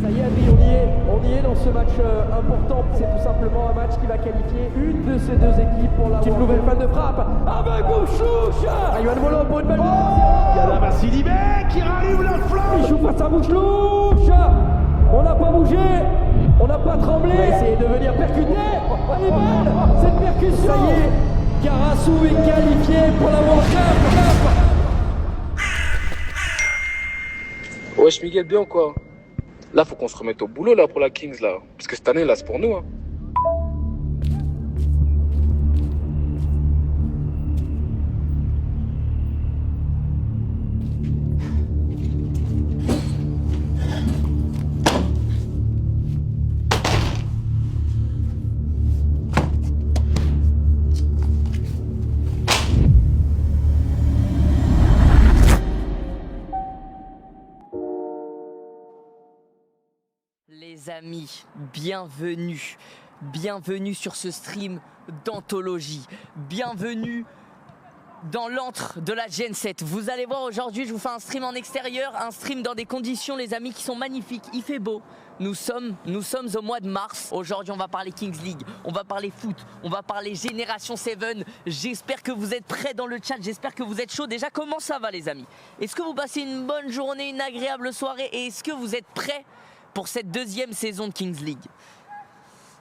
Ça y est, Adri, on y est dans ce match important. C'est tout simplement un match qui va qualifier une de ces deux équipes pour la petite nouvelle fan de frappe. Avec Bouchlouche. Yohan Molo pour une balle. Il y a la Sidibé qui rallume la flamme. Il joue face à Bouchlouche. On n'a pas bougé. On n'a pas tremblé. On va essayer de venir percuter. Elle est belle, cette percussion. Ça y est, Karasu est qualifié pour la World Cup. Wesh Miguel, bien quoi? Là, faut qu'on se remette au boulot là pour la Kings là. Parce que cette année là, c'est pour nous. Hein. Les amis, bienvenue sur ce stream d'anthologie, bienvenue dans l'antre de la Gen 7. Vous allez voir aujourd'hui, je vous fais un stream en extérieur, un stream dans des conditions les amis qui sont magnifiques, il fait beau. Nous sommes au mois de mars. Aujourd'hui, on va parler Kings League, on va parler foot, on va parler Génération 7. J'espère que vous êtes prêts dans le chat, j'espère que vous êtes chauds. Déjà, comment ça va les amis? Est-ce que vous passez une bonne journée, une agréable soirée et est-ce que vous êtes prêts pour cette deuxième saison de Kings League?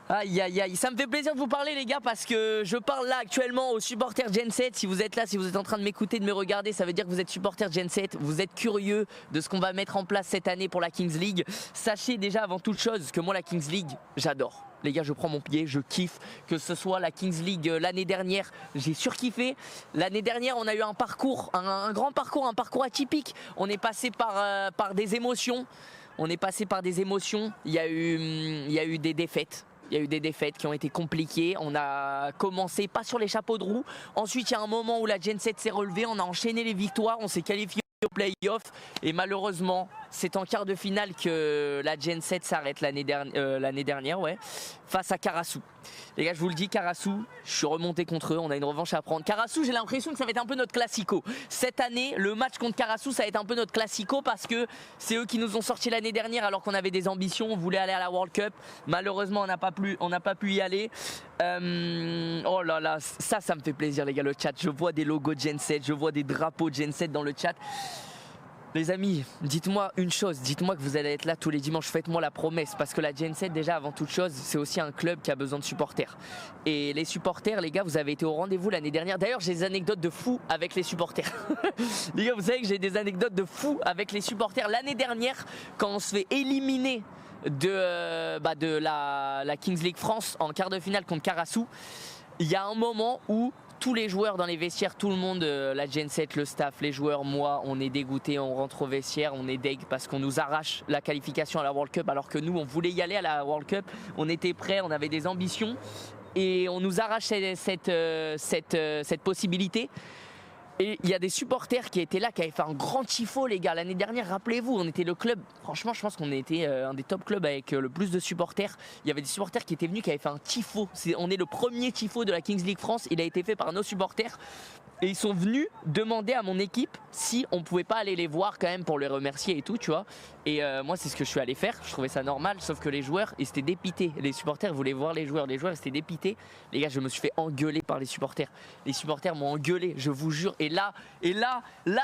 Aïe aïe aïe, ça me fait plaisir de vous parler les gars parce que je parle là actuellement aux supporters Gen 7. Si vous êtes là, si vous êtes en train de m'écouter, de me regarder, ça veut dire que vous êtes supporters Gen 7. Vous êtes curieux de ce qu'on va mettre en place cette année pour la Kings League. Sachez déjà avant toute chose que moi la Kings League, j'adore. Les gars, je prends mon pied, je kiffe. Que ce soit la Kings League l'année dernière, j'ai surkiffé. L'année dernière, on a eu un parcours, un grand parcours, un parcours atypique. On est passé par des émotions. Il y a eu des défaites. Il y a eu des défaites qui ont été compliquées. On a commencé pas sur les chapeaux de roue. Ensuite, il y a un moment où la Gen 7 s'est relevée. On a enchaîné les victoires. On s'est qualifié au play-off. Et malheureusement, c'est en quart de finale que la Gen 7 s'arrête l'année dernière, ouais, face à Karasu. Les gars, je vous le dis, Karasu, je suis remonté contre eux. On a une revanche à prendre. Karasu, j'ai l'impression que ça va être un peu notre classico. Cette année, le match contre Karasu, ça va être un peu notre classico parce que c'est eux qui nous ont sorti l'année dernière alors qu'on avait des ambitions. On voulait aller à la World Cup. Malheureusement, on n'a pas pu y aller. Oh là là, ça me fait plaisir, les gars, le chat. Je vois des logos Gen 7, je vois des drapeaux Gen 7 dans le chat. Les amis, dites-moi une chose, dites-moi que vous allez être là tous les dimanches, faites-moi la promesse parce que la Gen 7 déjà avant toute chose c'est aussi un club qui a besoin de supporters et les supporters les gars vous avez été au rendez-vous l'année dernière, d'ailleurs j'ai des anecdotes de fou avec les supporters les gars vous savez que j'ai des anecdotes de fou avec les supporters l'année dernière quand on se fait éliminer de la Kings League France en quart de finale contre Karasu, il y a un moment où tous les joueurs dans les vestiaires, tout le monde, la Gen 7, le staff, les joueurs, moi, on est dégoûtés, on rentre au vestiaire, on est deg parce qu'on nous arrache la qualification à la World Cup alors que nous, on voulait y aller à la World Cup, on était prêts, on avait des ambitions et on nous arrache cette possibilité. Et il y a des supporters qui étaient là, qui avaient fait un grand tifo les gars. L'année dernière, rappelez-vous, on était le club, franchement je pense qu'on était un des top clubs avec le plus de supporters. Il y avait des supporters qui étaient venus, qui avaient fait un tifo. On est le premier tifo de la Kings League France, il a été fait par nos supporters. Et ils sont venus demander à mon équipe si on pouvait pas aller les voir quand même pour les remercier et tout, tu vois. Et moi, c'est ce que je suis allé faire. Je trouvais ça normal, sauf que les joueurs, ils étaient dépités. Les supporters voulaient voir les joueurs ils étaient dépités. Les gars, je me suis fait engueuler par les supporters. Les supporters m'ont engueulé, je vous jure. Et là,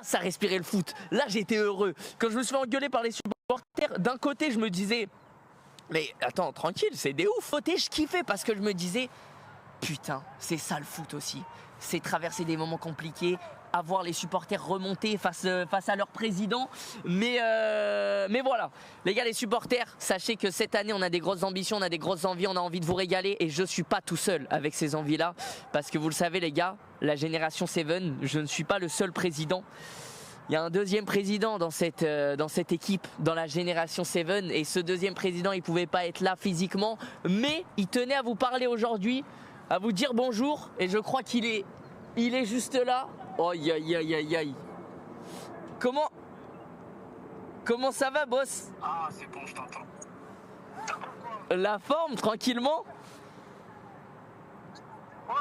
ça respirait le foot. Là, j'étais heureux. Quand je me suis fait engueuler par les supporters, d'un côté, je me disais, mais attends, tranquille, c'est des ouf. D'un côté, je kiffais parce que je me disais, putain, c'est ça le foot aussi. C'est traverser des moments compliqués, avoir les supporters remonter face à leur président. Mais voilà, les gars, les supporters, sachez que cette année, on a des grosses ambitions, on a des grosses envies, on a envie de vous régaler. Et je ne suis pas tout seul avec ces envies-là. Parce que vous le savez, les gars, la Génération 7, je ne suis pas le seul président. Il y a un deuxième président dans cette équipe, dans la Génération 7. Et ce deuxième président, il ne pouvait pas être là physiquement. Mais il tenait à vous parler aujourd'hui, à vous dire bonjour. Et je crois qu'il est juste là. Oh, aïe, aïe, aïe, aïe. Comment ça va, boss? Ah, c'est bon, je t'entends. La forme, tranquillement? Ouais,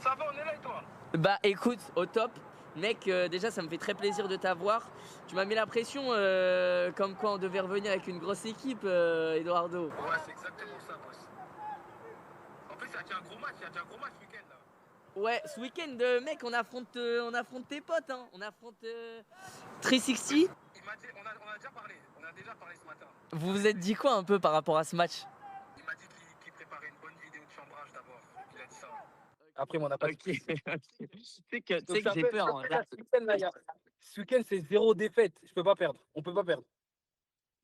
ça va, on est là et toi? Bah écoute, au top. Mec, déjà, ça me fait très plaisir de t'avoir. Tu m'as mis la pression comme quoi on devait revenir avec une grosse équipe, Eduardo. Ouais, c'est exactement ça, boss. En plus, il y a déjà un gros match, ce week-end là. Ouais, ce week-end, mec, on affronte tes potes, hein. On affronte 360. Il m'a dit, on a déjà parlé ce matin. Vous vous êtes dit quoi un peu par rapport à ce match? Il m'a dit qu'il préparait une bonne vidéo de chambrage d'abord. Il a dit ça. Après, on n'a pas Ok. Tu sais que Donc, j'ai peur. Hein. Là. Ce week-end, c'est 0 défaite. Je peux pas perdre. On peut pas perdre.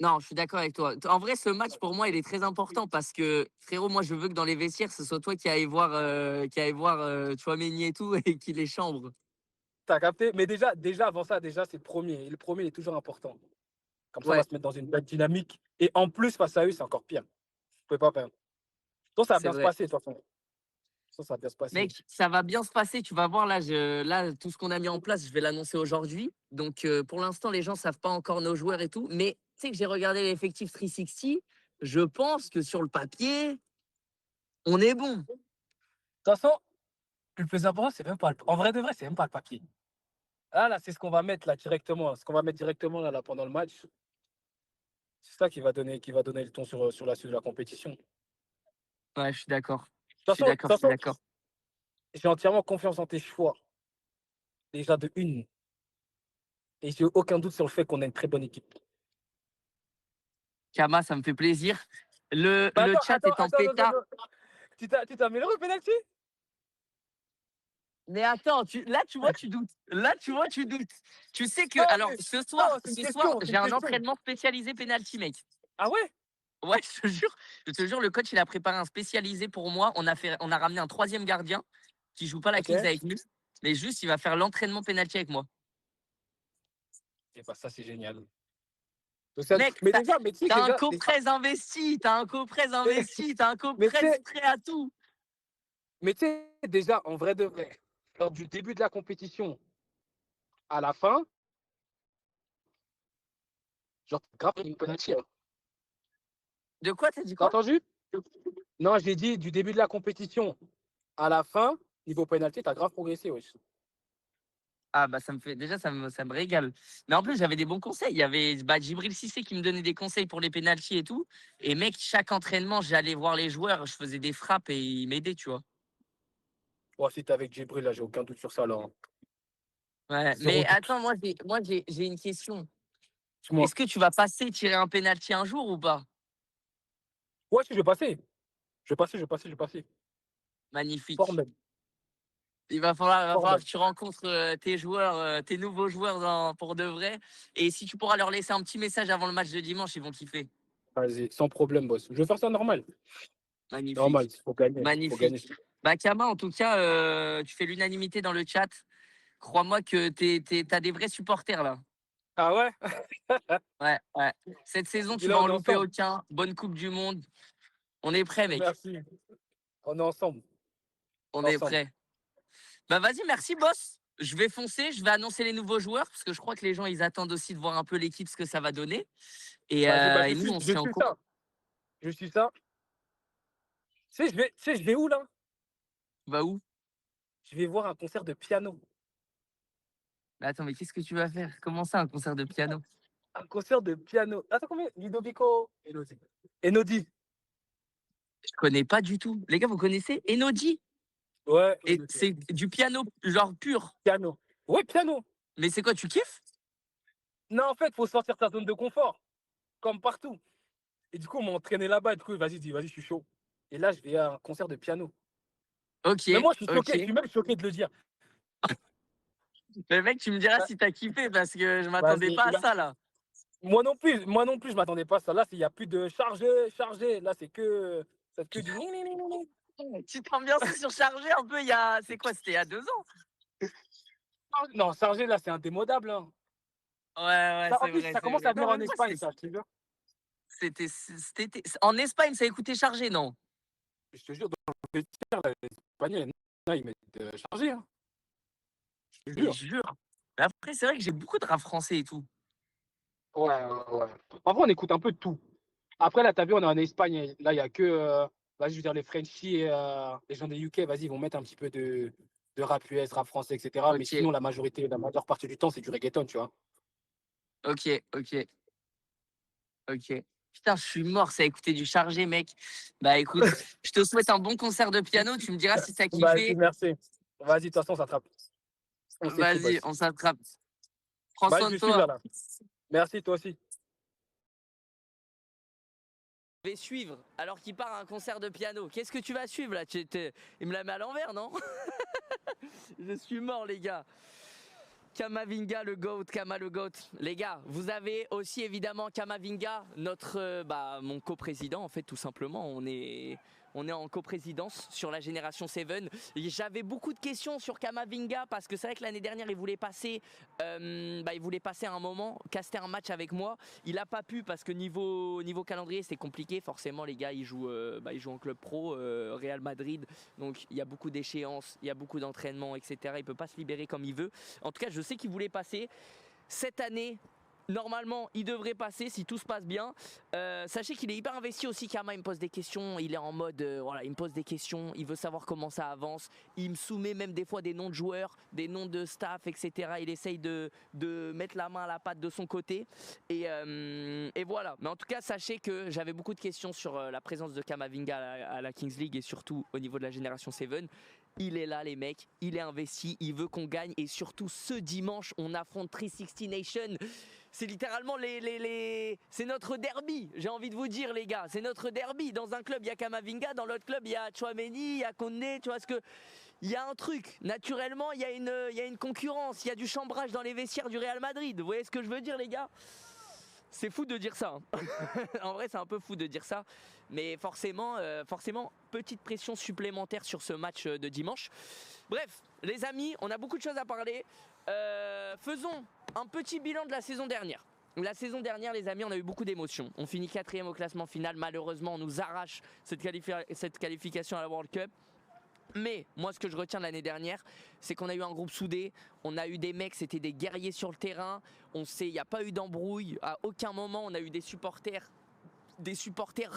Non, je suis d'accord avec toi. En vrai, ce match, pour moi, il est très important parce que, frérot, moi, je veux que dans les vestiaires, ce soit toi qui aille voir, Tchouaméni et tout et qui les chambre. T'as capté? Mais déjà, avant ça, c'est le premier. Et le premier, il est toujours important. Comme ça, on Ouais. va se mettre dans une belle dynamique. Et en plus, face à eux, c'est encore pire. Vous pouvez pas perdre. Donc, ça va C'est bien se vrai. passer, de toute façon. Ça va bien se passer. Mec, ça va bien se passer. Tu vas voir, là, tout ce qu'on a mis en place, je vais l'annoncer aujourd'hui. Donc, pour l'instant, les gens savent pas encore nos joueurs et tout. Mais tu sais que j'ai regardé l'effectif 360. Je pense que sur le papier, on est bon. De toute façon, le plus important, c'est même pas en vrai de vrai, c'est même pas le papier. Là, c'est ce qu'on va mettre là directement. Ce qu'on va mettre directement là pendant le match. C'est ça qui va donner le ton sur la suite de la compétition. Ouais, je suis d'accord. De Je suis toute façon, d'accord. j'ai entièrement confiance en tes choix. Déjà de une. Et j'ai aucun doute sur le fait qu'on a une très bonne équipe. Kama, ça me fait plaisir. Le chat est en attends, pétard. Tu t'as amélioré au penalty? Mais attends, là, tu vois, tu doutes. Tu sais que, Non, alors, mais- ce soir, non, c'est une question, c'est j'ai une un question. entraînement spécialisé penalty, mec. Ah ouais? Ouais, je te jure, le coach, il a préparé un spécialisé pour moi. On a ramené un troisième gardien qui joue pas la Ok. Kings avec nous, mais juste, il va faire l'entraînement penalty avec moi. Et bah ça, c'est génial. Donc, ça- Mec, mais tu sais t'as un déjà, coprez investi, t'as un coprez Mais tu sais- prêt à tout. mais tu sais, déjà, en vrai de vrai, lors du début de la compétition à la fin, genre, grave une penalty. Hein. De quoi, t'as dit T'as quoi? entendu? Non, j'ai dit du début de la compétition à la fin, niveau penalty, t'as grave progressé, wesh. Ah bah ça me régale. Mais en plus j'avais des bons conseils. Il y avait Djibril Cissé qui me donnait des conseils pour les pénaltys et tout. Et mec, chaque entraînement, j'allais voir les joueurs, je faisais des frappes et ils m'aidaient, tu vois. Bon, si t'es avec Djibril, là, j'ai aucun doute sur ça, là. Hein. Ouais. Zéro Mais doute. attends, j'ai une question. Dis-moi. Est-ce que tu vas passer tirer un pénalty un jour ou pas? Ouais, si, je vais passer. Je vais passer. Magnifique. Fort même. Il va falloir Fort même. que tu rencontres tes joueurs, tes nouveaux joueurs pour de vrai. Et si tu pourras leur laisser un petit message avant le match de dimanche, ils vont kiffer. Vas-y, sans problème, boss. Je vais faire ça normal. Magnifique. Normal, il faut gagner. Faut gagner. Magnifique. Bah, Kama, en tout cas, tu fais l'unanimité dans le chat. Crois-moi que t'as des vrais supporters là. Ah ouais? Ouais, ouais. Cette saison, tu Dis-le, vas on en est louper ensemble. aucun. Bonne Coupe du Monde. On est prêt, mec. Merci. On est ensemble. On est Ensemble. prêt. Bah, vas-y, merci, boss. Je vais foncer. Je vais annoncer les nouveaux joueurs parce que je crois que les gens, ils attendent aussi de voir un peu l'équipe, ce que ça va donner. Et, Vas-y, bah, et nous, on se je tient en suis cours. ça. Je suis ça. Tu sais, je vais où, là? Va où? Je vais voir un concert de piano. Bah, attends, mais qu'est-ce que tu vas faire? Comment ça, un concert de piano? Un concert de piano. Attends, combien? Ludovico Einaudi. Einaudi. Je connais pas du tout. Les gars, vous connaissez Enodi? Ouais. Et Einaudi. c'est du piano, genre pur. Piano. Ouais, piano. Mais c'est quoi, tu kiffes? Non, en fait, il faut sortir de sa zone de confort. Comme partout. Et du coup, on m'a entraîné là-bas. Du coup, vas-y, je suis chaud. Et là, je vais à un concert de piano. Ok, Mais moi, je suis choqué. ok. Je suis même choqué de le dire. Mais mec, tu me diras si t'as kiffé parce que je m'attendais Vas-y, pas à là. ça là. Moi non plus, je m'attendais pas à ça. Là, il n'y a plus de chargé. Là, c'est que du. Tu t'ambiances surchargé un peu c'est quoi, c'était il y a 2 ans? Non, chargé, là, c'est indémodable. Hein. Ouais, Ça, en c'est plus, vrai. ça c'est commence vrai. à venir Non, en même pas, Espagne, ça, je te jure. En Espagne, ça écoutait chargé, non? Je te jure, dans le vestiaire, là, les Espagnols, là, ils mettent chargé. Hein. Je te Je jure. jure. Mais après, c'est vrai que j'ai beaucoup de rap français et tout. Ouais. En vrai, on écoute un peu de tout. Après, là, t'as vu, on est en Espagne. Là, il n'y a que, vas-y, je veux dire, les Frenchies et les gens des UK, vas-y, ils vont mettre un petit peu de de rap US, rap français, etc. Mais Ok, sinon, la majeure partie du temps, c'est du reggaeton, tu vois. ok, ok, ok. Putain, je suis mort, ça a écouté du chargé, mec. Bah écoute, je te souhaite un bon concert de piano. Tu me diras si t'as Vas-y, kiffé. merci. Vas-y, de toute façon, on s'attrape. On s'écoute, Vas-y, vas-y. on s'attrape. Prends Vas-y, soin je de suis là, toi. là. Merci, toi aussi. Je vais suivre alors qu'il part à un concert de piano. Qu'est-ce que tu vas suivre là? Il me la met à l'envers, non? Je suis mort, les gars. Kamavinga le GOAT, Kama le GOAT. Les gars, vous avez aussi évidemment Kamavinga, mon coprésident en fait, tout simplement. On est en coprésidence sur la génération 7. J'avais beaucoup de questions sur Kamavinga parce que c'est vrai que l'année dernière il voulait passer à un moment, caster un match avec moi. Il n'a pas pu parce que niveau calendrier c'est compliqué. Forcément les gars ils jouent en club pro, Real Madrid. Donc il y a beaucoup d'échéances, il y a beaucoup d'entraînements, etc. Il ne peut pas se libérer comme il veut. En tout cas je sais qu'il voulait passer cette année. Normalement, il devrait passer si tout se passe bien. Sachez qu'il est hyper investi aussi. Kama, il me pose des questions. Il est en mode, il me pose des questions. Il veut savoir comment ça avance. Il me soumet même des fois des noms de joueurs, des noms de staff, etc. Il essaye de mettre la main à la pâte de son côté. Et voilà. Mais en tout cas, sachez que j'avais beaucoup de questions sur la présence de Kamavinga à la Kings League et surtout au niveau de la génération 7. Il est là les mecs, il est investi, il veut qu'on gagne et surtout ce dimanche on affronte 360 Nation. C'est littéralement c'est notre derby, j'ai envie de vous dire les gars, c'est notre derby. Dans un club il y a Kamavinga, dans l'autre club il y a Tchouaméni, il y a Koné, tu vois ce que... Il y a un truc, naturellement il y a une concurrence, il y a du chambrage dans les vestiaires du Real Madrid. Vous voyez ce que je veux dire les gars? C'est fou de dire ça. Hein. En vrai, c'est un peu fou de dire ça. Mais forcément, petite pression supplémentaire sur ce match de dimanche. Bref, les amis, on a beaucoup de choses à parler. Faisons un petit bilan de la saison dernière. La saison dernière, les amis, on a eu beaucoup d'émotions. On finit 4e au classement final. Malheureusement, on nous arrache cette qualification à la World Cup. Mais moi ce que je retiens de l'année dernière, c'est qu'on a eu un groupe soudé, on a eu des mecs, c'était des guerriers sur le terrain, il n'y a pas eu d'embrouille, à aucun moment on a eu des supporters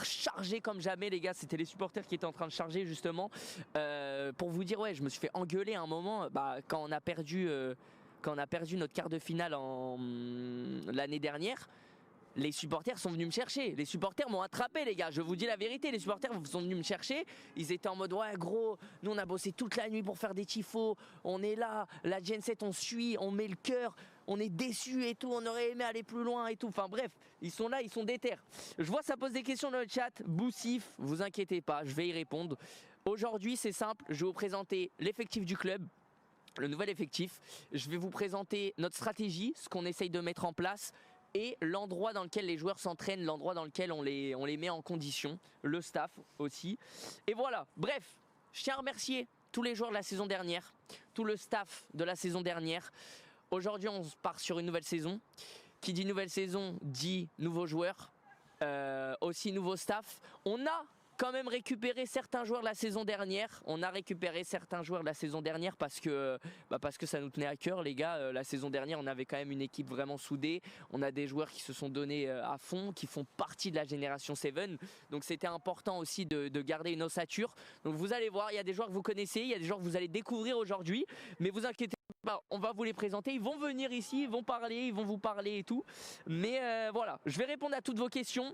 chargés comme jamais les gars, c'était les supporters qui étaient en train de charger justement. Pour vous dire, ouais, je me suis fait engueuler à un moment quand on a perdu notre quart de finale l'année dernière. Les supporters sont venus me chercher. Les supporters m'ont attrapé, les gars. Je vous dis la vérité. Les supporters sont venus me chercher. Ils étaient en mode, ouais, gros, nous, on a bossé toute la nuit pour faire des tifos. On est là. La Gen 7, on suit. On met le cœur. On est déçus et tout. On aurait aimé aller plus loin et tout. Enfin, bref, ils sont là. Ils sont déter. Je vois, ça pose des questions dans le chat. Boussif, vous inquiétez pas. Je vais y répondre. Aujourd'hui, c'est simple. Je vais vous présenter l'effectif du club. Le nouvel effectif. Je vais vous présenter notre stratégie, ce qu'on essaye de mettre en place. Et l'endroit dans lequel les joueurs s'entraînent, l'endroit dans lequel on les met en condition, le staff aussi. Et voilà, bref, je tiens à remercier tous les joueurs de la saison dernière, tout le staff de la saison dernière. Aujourd'hui, on part sur une nouvelle saison. Qui dit nouvelle saison, dit nouveaux joueurs, aussi nouveau staff. On a quand même récupéré certains joueurs de la saison dernière. On a récupéré certains joueurs de la saison dernière parce que ça nous tenait à cœur les gars. La saison dernière on avait quand même une équipe vraiment soudée. On a des joueurs qui se sont donnés à fond, qui font partie de la génération 7. Donc c'était important aussi de garder une ossature. Donc vous allez voir, il y a des joueurs que vous connaissez, il y a des joueurs que vous allez découvrir aujourd'hui. Mais vous inquiétez pas, on va vous les présenter. Ils vont venir ici, ils vont vous parler et tout. Mais voilà, je vais répondre à toutes vos questions.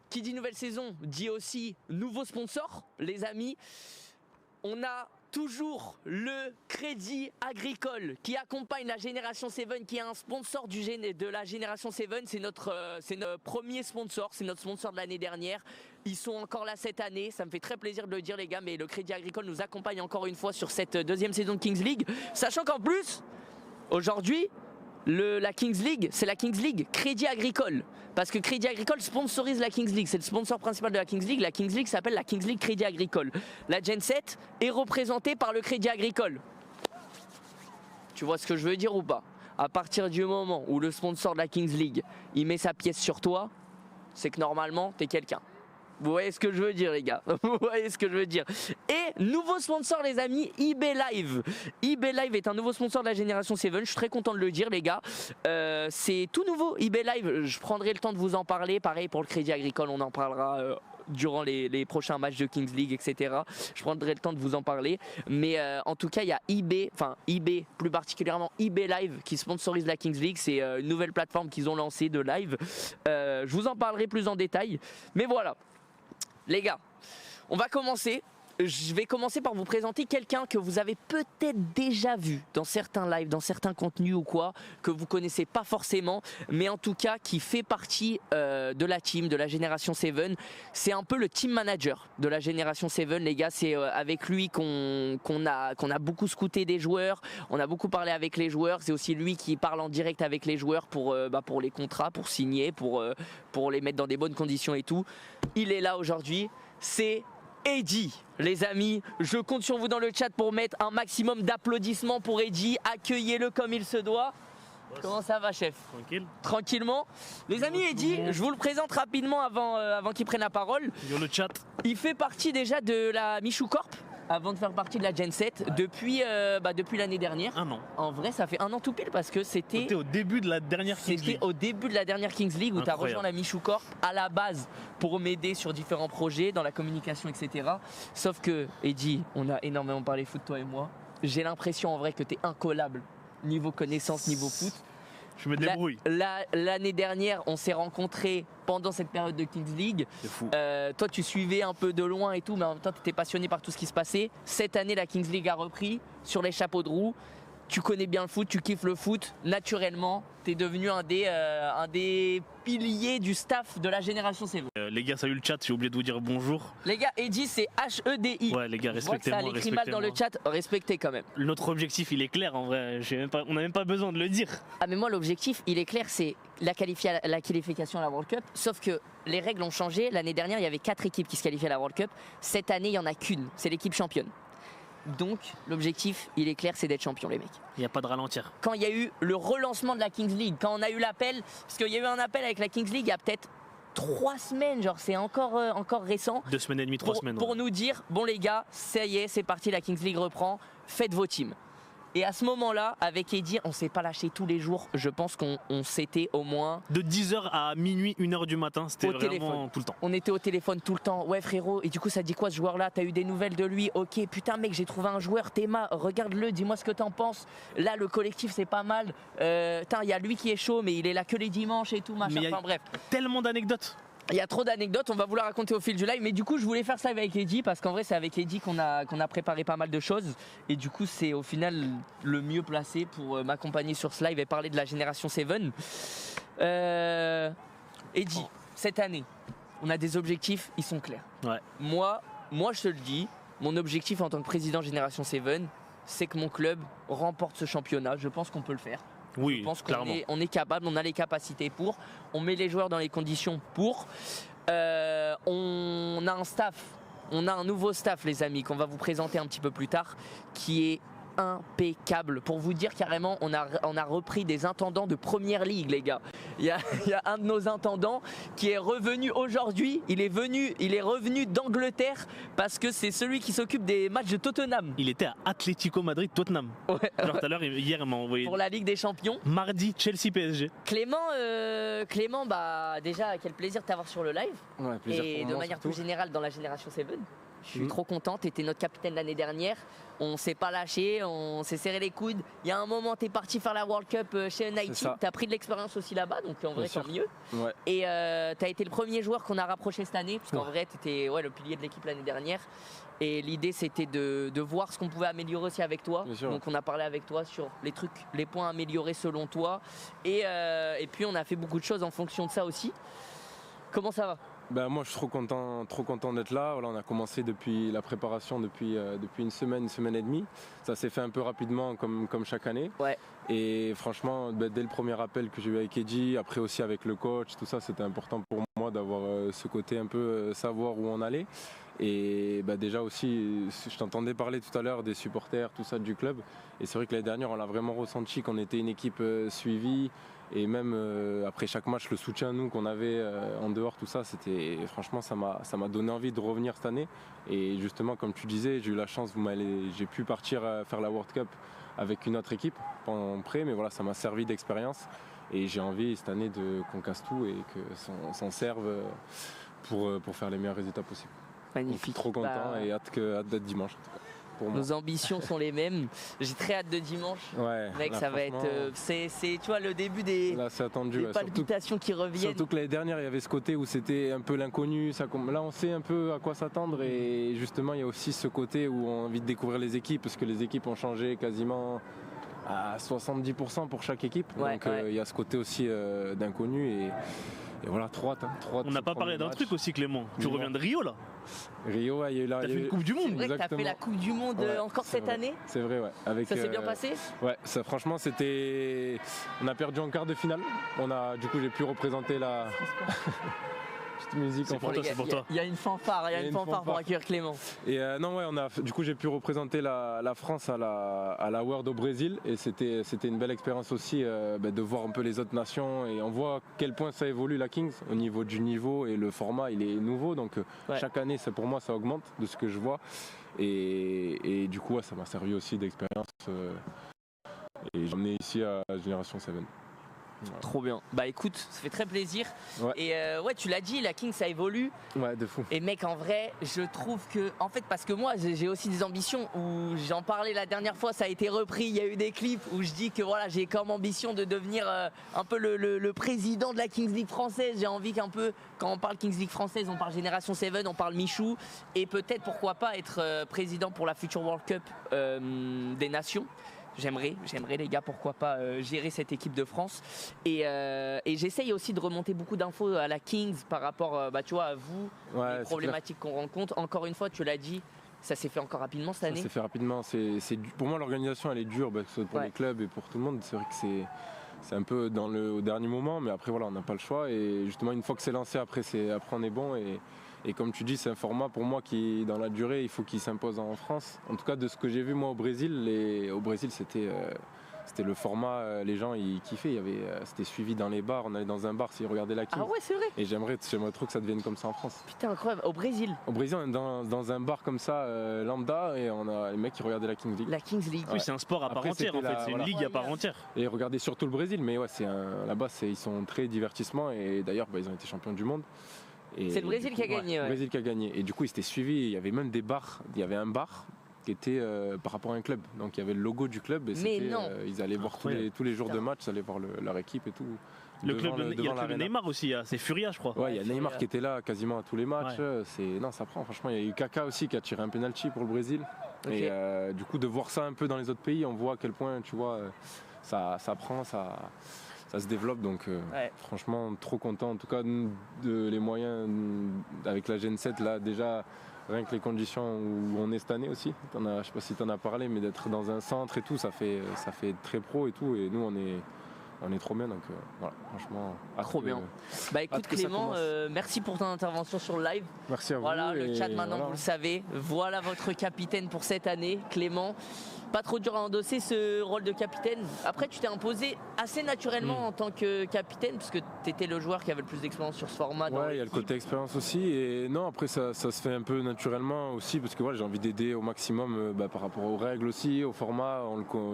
Qui dit nouvelle saison dit aussi nouveau sponsor, les amis. On a toujours le Crédit Agricole qui accompagne la génération 7, qui est un sponsor de la génération 7. C'est notre premier sponsor, c'est notre sponsor de l'année dernière. Ils sont encore là cette année, ça me fait très plaisir de le dire les gars, mais le Crédit Agricole nous accompagne encore une fois sur cette deuxième saison de Kings League. Sachant qu'en plus, aujourd'hui, la Kings League, c'est la Kings League Crédit Agricole. Parce que Crédit Agricole sponsorise la Kings League. C'est le sponsor principal de la Kings League. La Kings League s'appelle la Kings League Crédit Agricole. La Gen 7 est représentée par le Crédit Agricole. Tu vois ce que je veux dire ou pas? À partir du moment où le sponsor de la Kings League, il met sa pièce sur toi, c'est que normalement, t'es quelqu'un. Vous voyez ce que je veux dire les gars? Vous voyez ce que je veux dire? Et nouveau sponsor les amis, eBay Live. eBay Live est un nouveau sponsor de la génération 7. Je suis très content de le dire les gars. C'est tout nouveau eBay Live. Je prendrai le temps de vous en parler. Pareil pour le Crédit Agricole, on en parlera durant les prochains matchs de Kings League, etc. Je prendrai le temps de vous en parler. Mais en tout cas, il y a eBay, plus particulièrement eBay Live qui sponsorise la Kings League. C'est une nouvelle plateforme qu'ils ont lancée de live. Je vous en parlerai plus en détail. Mais voilà, les gars, on va commencer. Je vais commencer par vous présenter quelqu'un que vous avez peut-être déjà vu dans certains lives, dans certains contenus ou quoi, que vous connaissez pas forcément, mais en tout cas qui fait partie de la team, de la Génération 7. C'est un peu le team manager de la Génération 7, les gars. C'est avec lui qu'on a beaucoup scouté des joueurs, on a beaucoup parlé avec les joueurs. C'est aussi lui qui parle en direct avec les joueurs pour les contrats, pour signer, pour les mettre dans des bonnes conditions et tout. Il est là aujourd'hui, c'est Eddy, les amis, je compte sur vous dans le chat pour mettre un maximum d'applaudissements pour Eddy. Accueillez-le comme il se doit. Comment ça va, chef? Tranquille. Tranquillement. Les amis, Eddy, je vous le présente rapidement avant qu'il prenne la parole. Yo le chat. Il fait partie déjà de la Michou Corp, avant de faire partie de la Gen 7, depuis l'année dernière. Un an. En vrai, ça fait un an tout pile parce que c'était au début de la dernière Kings League. C'était au début de la dernière Kings League où tu as rejoint la Michou Corp à la base pour m'aider sur différents projets, dans la communication, etc. Sauf que, Eddy, on a énormément parlé foot, toi et moi. J'ai l'impression en vrai que tu es incollable niveau connaissance, niveau foot. Je me débrouille. L'année dernière, on s'est rencontrés pendant cette période de Kings League. C'est fou. Toi, tu suivais un peu de loin et tout, mais en même temps, tu étais passionné par tout ce qui se passait. Cette année, la Kings League a repris sur les chapeaux de roue. Tu connais bien le foot, tu kiffes le foot. Naturellement, tu es devenu un des piliers du staff de la Génération 7. Les gars, salut le chat, j'ai oublié de vous dire bonjour. Les gars, Eddy, c'est H-E-D-I. Ouais, les gars, Je vois que ça respectez-moi. l'écrit mal dans le chat, respectez quand même. Notre objectif, il est clair en vrai. On n'a même pas besoin de le dire. Ah mais moi l'objectif il est clair, c'est la qualification à la World Cup, sauf que les règles ont changé. L'année dernière il y avait 4 équipes qui se qualifiaient à la World Cup, cette année il n'y en a qu'une, c'est l'équipe championne. Donc l'objectif il est clair, c'est d'être champion les mecs. Il n'y a pas de ralentir. Quand il y a eu le relancement de la Kings League, quand on a eu l'appel, parce qu'il y a eu un appel avec la Kings League il y a peut-être 3 semaines, genre c'est encore récent. 2 semaines et demie, 3 semaines. Pour nous dire, bon les gars, ça y est, c'est parti, la Kings League reprend, faites vos teams. Et à ce moment-là, avec Eddy, on s'est pas lâché tous les jours. Je pense qu'on s'était au moins... De 10h à minuit, 1h du matin, c'était vraiment téléphone. tout le temps. On était au téléphone tout le temps. Ouais frérot, et du coup ça dit quoi ce joueur-là? T'as eu des nouvelles de lui? Ok, putain mec, j'ai trouvé un joueur, Théma, regarde-le, dis-moi ce que t'en penses. Là, le collectif c'est pas mal. Il y a lui qui est chaud, mais il est là que les dimanches et tout, machin. Enfin bref. Tellement d'anecdotes. Il y a trop d'anecdotes, on va vous la raconter au fil du live, mais du coup je voulais faire ça avec Eddy parce qu'en vrai c'est avec Eddy qu'on a préparé pas mal de choses et du coup c'est au final le mieux placé pour m'accompagner sur ce live et parler de la Génération 7. Eddy, cette année, on a des objectifs, ils sont clairs. Ouais. Moi je te le dis, mon objectif en tant que président Génération 7, c'est que mon club remporte ce championnat, je pense qu'on peut le faire. Oui, je pense qu'on clairement. on est capable, on a les capacités pour, on met les joueurs dans les conditions pour. On a un staff, on a un nouveau staff les amis qu'on va vous présenter un petit peu plus tard qui est impeccable. Pour vous dire carrément, on a repris des intendants de première ligue les gars. Il y a un de nos intendants qui est revenu aujourd'hui, il est revenu d'Angleterre parce que c'est celui qui s'occupe des matchs de Tottenham. Il était à Atlético Madrid, Tottenham. Ouais. Genre tout à l'heure, hier, il m'a envoyé. Pour la Ligue des Champions. Mardi, Chelsea PSG. Clément, bah déjà quel plaisir de t'avoir sur le live. Ouais, plaisir Et pour de moi, manière surtout. plus générale dans la Génération 7. Je suis trop content, t'étais notre capitaine l'année dernière. On s'est pas lâché, on s'est serré les coudes. Il y a un moment, t'es parti faire la World Cup chez United. ça. T'as pris de l'expérience aussi là-bas, donc en vrai, Bien tant sûr. mieux. Ouais. Et t'as été le premier joueur qu'on a rapproché cette année, parce qu'en vrai, t'étais le pilier de l'équipe l'année dernière. Et l'idée, c'était de voir ce qu'on pouvait améliorer aussi avec toi. Bien sûr. Donc on a parlé avec toi sur les trucs, les points améliorés selon toi. Et puis on a fait beaucoup de choses en fonction de ça aussi. Comment ça va? Ben, moi je suis trop content d'être là. Voilà, on a commencé depuis la préparation depuis une semaine et demie. Ça s'est fait un peu rapidement comme chaque année. Ouais. Et franchement, dès le premier appel que j'ai eu avec Eddy, après aussi avec le coach, tout ça, c'était important pour moi d'avoir ce côté un peu savoir où on allait. Et déjà aussi, je t'entendais parler tout à l'heure des supporters, tout ça du club. Et c'est vrai que l'année dernière, on l'a vraiment ressenti qu'on était une équipe suivie. Et même après chaque match, le soutien nous qu'on avait en dehors, tout ça, c'était franchement ça m'a donné envie de revenir cette année. Et justement, comme tu disais, j'ai eu la chance, j'ai pu partir faire la World Cup avec une autre équipe en prêt, mais voilà, ça m'a servi d'expérience. Et j'ai envie cette année qu'on casse tout et qu'on s'en serve pour faire les meilleurs résultats possibles. Magnifique. Donc, trop content Bah, et hâte d'être dimanche en tout cas. Pour moi. Nos ambitions sont les mêmes. J'ai très hâte de dimanche. Ouais, Mec, là, ça va être. franchement, C'est, tu vois, le début des Là c'est attendu. Ouais, palpitations qui reviennent. surtout que l'année dernière il y avait ce côté où c'était un peu l'inconnu. Là on sait un peu à quoi s'attendre et justement il y a aussi ce côté où on a envie de découvrir les équipes parce que les équipes ont changé quasiment à 70% pour chaque équipe. Ouais, Donc ouais. il y a ce côté aussi d'inconnu et voilà, trop hâte. On n'a pas parlé d'un truc aussi, Clément. Tu Dis-moi. reviens de Rio là. Rio, ouais, il y a eu T'as fait une Coupe du C'est Monde. vrai que t'as fait exactement. la Coupe du Monde Ouais, encore c'est cette vrai. année. C'est vrai, ouais. Avec, Ça s'est bien passé. Ouais, ça franchement c'était. On a perdu en quart de finale. Du coup j'ai pu représenter la petite musique C'est en pour fond. toi, c'est pour toi. Il y a une fanfare, il y a une fanfare pour accueillir Clément. Et non ouais, du coup j'ai pu représenter la France à la World au Brésil et c'était une belle expérience aussi de voir un peu les autres nations et on voit à quel point ça évolue la Kings au niveau du niveau et le format il est nouveau donc Ouais. chaque année pour moi ça augmente de ce que je vois et du coup ouais, ça m'a servi aussi d'expérience et j'ai emmené ici à Génération 7. Trop bien. Bah écoute, ça fait très plaisir. Ouais. Et ouais, tu l'as dit, la King ça évolue. Ouais, de fou. Et mec, en vrai, je trouve que, en fait, parce que moi, j'ai aussi des ambitions où j'en parlais la dernière fois, ça a été repris. Il y a eu des clips où je dis que voilà, j'ai comme ambition de devenir un peu le président de la Kings League française. J'ai envie qu'un peu, quand on parle Kings League française, on parle Génération 7, on parle Michou, et peut-être pourquoi pas être président pour la Future World Cup des Nations. J'aimerais les gars, pourquoi pas gérer cette équipe de France. Et j'essaye aussi de remonter beaucoup d'infos à la Kings par rapport, tu vois, à vous, Ouais, les problématiques qu'on rencontre. Encore une fois, tu l'as dit, ça s'est fait encore rapidement cette Ça année. s'est fait rapidement. Pour moi, l'organisation, elle est dure, que ce soit pour Ouais. les clubs et pour tout le monde. C'est vrai que c'est un peu au dernier moment, mais après, voilà, on n'a pas le choix. Et justement, une fois que c'est lancé, après on est bon. Et comme tu dis, c'est un format pour moi qui, dans la durée, il faut qu'il s'impose en France. En tout cas, de ce que j'ai vu moi au Brésil, c'était le format, les gens ils kiffaient. C'était suivi dans les bars, on allait dans un bar s'ils regardaient la Kings. Ah ouais, c'est vrai. Et j'aimerais trop que ça devienne comme ça en France. Putain, incroyable. Au Brésil, Au Brésil, on est dans un bar comme ça, lambda, et on a les mecs qui regardaient la Kings League. la Kings League. Oui, c'est un sport à part Après, entière en c'était fait. la- C'est une voilà. ligue à part entière. Et regarder surtout le Brésil, mais ouais, là-bas, ils sont très divertissement, et d'ailleurs, ils ont été champions du monde. Et C'est le Brésil du qui a coup, gagné, Le ouais. Brésil qui a gagné. Et du coup, ils étaient suivis, il y avait même des bars, il y avait un bar qui était par rapport à un club. Donc il y avait le logo du club, et Mais non. ils allaient voir Incroyable. tous les jours de Putain. match, ils allaient voir leur équipe et tout. Le Devant club, il y a le devant club de l'arena. Neymar aussi, c'est Furia je crois. Ouais, il y a Ouais, Neymar c'est- qui était là quasiment à tous les matchs. Ouais. Non, ça prend. Franchement, il y a eu Kaka aussi qui a tiré un penalty pour le Brésil. Ok. Et du coup, de voir ça un peu dans les autres pays, on voit à quel point, tu vois, ça prend, ça se développe. Donc, Ouais. franchement, trop content. En tout cas, les moyens avec la Gen 7 là, déjà. Rien que les conditions où on est cette année aussi. Je sais pas si tu en as parlé, mais d'être dans un centre et tout, ça fait très pro et tout. Et nous, on est trop bien. Donc voilà, franchement. Trop bien. Bah écoute hâte que ça Clément, commence. merci pour ton intervention sur le live. Merci à vous. Voilà, le et chat maintenant voilà. vous le savez. Voilà votre capitaine pour cette année, Clément. Pas trop dur à endosser ce rôle de capitaine. Après, tu t'es imposé assez naturellement en tant que capitaine, parce que tu étais le joueur qui avait le plus d'expérience sur ce format. dans Ouais, il y a le l'équipe. côté expérience aussi. Et non, après, ça se fait un peu naturellement aussi, parce que voilà, j'ai envie d'aider au maximum par rapport aux règles aussi, au format.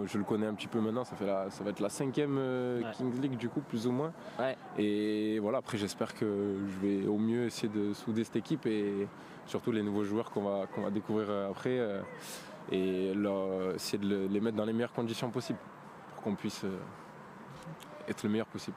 Je le connais un petit peu maintenant. Ça va être la 5e Kings League, du coup, plus ou moins. Ouais. Et voilà, après, j'espère que je vais au mieux essayer de souder cette équipe et surtout les nouveaux joueurs qu'on va découvrir après. Et essayer de les mettre dans les meilleures conditions possibles pour qu'on puisse être le meilleur possible.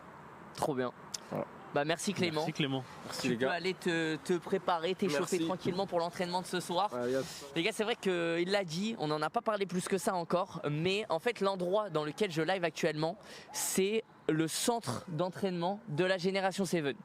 Trop bien. Voilà. Bah merci Clément. Merci Clément. Merci Tu les peux gars. aller te préparer, t'échauffer Merci. tranquillement pour l'entraînement de ce soir. Yes. Les gars, c'est vrai qu'il l'a dit, on n'en a pas parlé plus que ça encore, mais en fait l'endroit dans lequel je live actuellement, c'est le centre d'entraînement de la Génération 7.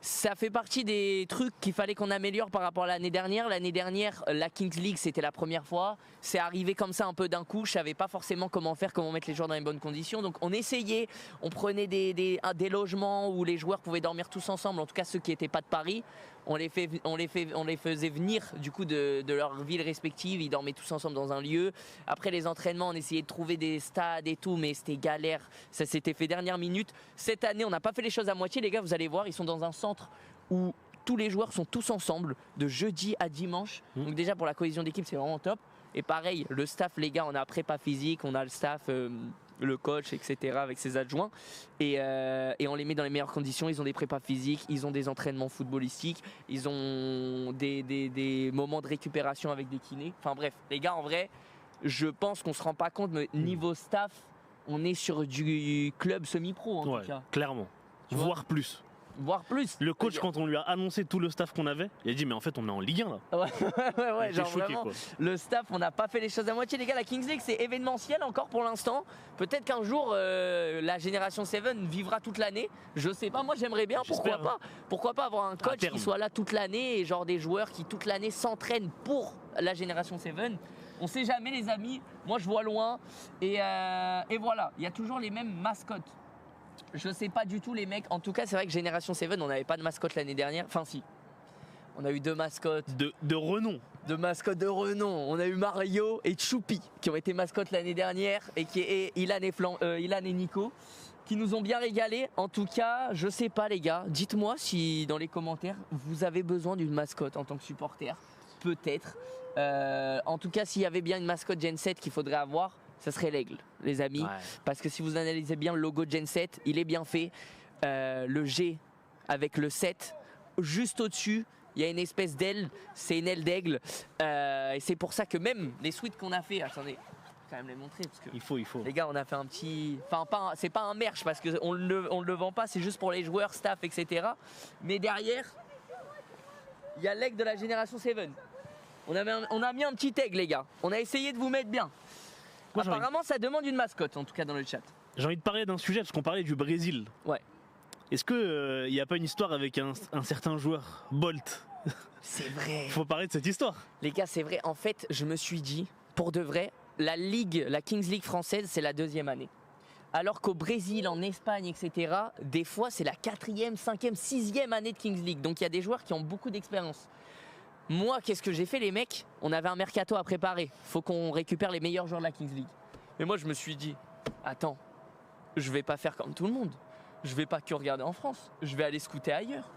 Ça fait partie des trucs qu'il fallait qu'on améliore par rapport à l'année dernière. L'année dernière, la Kings League, c'était la première fois. C'est arrivé comme ça un peu d'un coup. Je savais pas forcément comment faire, comment mettre les joueurs dans les bonnes conditions. Donc on essayait, on prenait des logements où les joueurs pouvaient dormir tous ensemble, en tout cas ceux qui n'étaient pas de Paris. On les faisait venir du coup de leur ville respective, ils dormaient tous ensemble dans un lieu. Après les entraînements, on essayait de trouver des stades et tout, mais c'était galère. Ça s'était fait dernière minute. Cette année, on n'a pas fait les choses à moitié, les gars, vous allez voir, ils sont dans un centre où tous les joueurs sont tous ensemble de jeudi à dimanche. Donc déjà pour la cohésion d'équipe, c'est vraiment top. Et pareil, le staff, les gars, on a prépa physique, on a le staff le coach, etc., avec ses adjoints. Et on les met dans les meilleures conditions. Ils ont des prépas physiques, ils ont des entraînements footballistiques, ils ont des moments de récupération avec des kinés. Enfin bref, les gars, en vrai, je pense qu'on se rend pas compte, mais niveau staff, on est sur du club semi-pro en tout cas. Clairement. Tu vois, Voire plus. voire plus. Le coach, quand on lui a annoncé tout le staff qu'on avait, il a dit mais en fait on est en Ligue 1 là. Ouais, J'étais genre choqué, vraiment, quoi. le staff, on n'a pas fait les choses à moitié. Les gars, la Kings League, c'est événementiel encore pour l'instant. Peut-être qu'un jour, la génération 7 vivra toute l'année. Je sais pas, moi j'aimerais bien, pourquoi J'espère, pas. Pourquoi pas avoir un coach terme. qui soit là toute l'année et genre des joueurs qui toute l'année s'entraînent pour la génération 7. On sait jamais les amis, moi je vois loin. Et voilà, il y a toujours les mêmes mascottes. Je sais pas du tout les mecs. En tout cas, c'est vrai que Génération 7, on n'avait pas de mascotte l'année dernière. Enfin, si. On a eu 2 mascottes. De renom. De mascottes de renom. On a eu Mario et Choupi qui ont été mascottes l'année dernière et Ilan et Nico qui nous ont bien régalé. En tout cas, je sais pas les gars. Dites-moi si dans les commentaires vous avez besoin d'une mascotte en tant que supporter. Peut-être. En tout cas, s'il y avait bien une mascotte Gen 7 qu'il faudrait avoir, ça serait l'aigle, les amis. Ouais. Parce que si vous analysez bien le logo Gen 7, il est bien fait. Le G avec le 7, juste au-dessus, il y a une espèce d'aile, c'est une aile d'aigle. Et c'est pour ça que même les suites qu'on a fait, attendez, je vais quand même les montrer. Parce que Il faut. les gars, on a fait un petit. Enfin, c'est pas un merch parce qu'on le vend pas, c'est juste pour les joueurs, staff, etc. Mais derrière, il y a l'aigle de la génération 7. On a mis un petit aigle, les gars. On a essayé de vous mettre bien. Moi, j'ai Apparemment, ça demande une mascotte, en tout cas dans le chat. J'ai envie de parler d'un sujet parce qu'on parlait du Brésil. Ouais. Est-ce que y a pas une histoire avec un certain joueur, Bolt? C'est vrai. Il faut parler de cette histoire. Les gars, c'est vrai. En fait, je me suis dit, pour de vrai, la Kings League française, c'est la 2e année. Alors qu'au Brésil, en Espagne, etc., des fois, c'est la 4e, 5e, 6e année de Kings League. Donc, il y a des joueurs qui ont beaucoup d'expérience. Moi, qu'est-ce que j'ai fait, les mecs? On avait un mercato à préparer. Faut qu'on récupère les meilleurs joueurs de la Kings League. Mais moi, je me suis dit, attends, je vais pas faire comme tout le monde. Je vais pas que regarder en France. Je vais aller scouter ailleurs.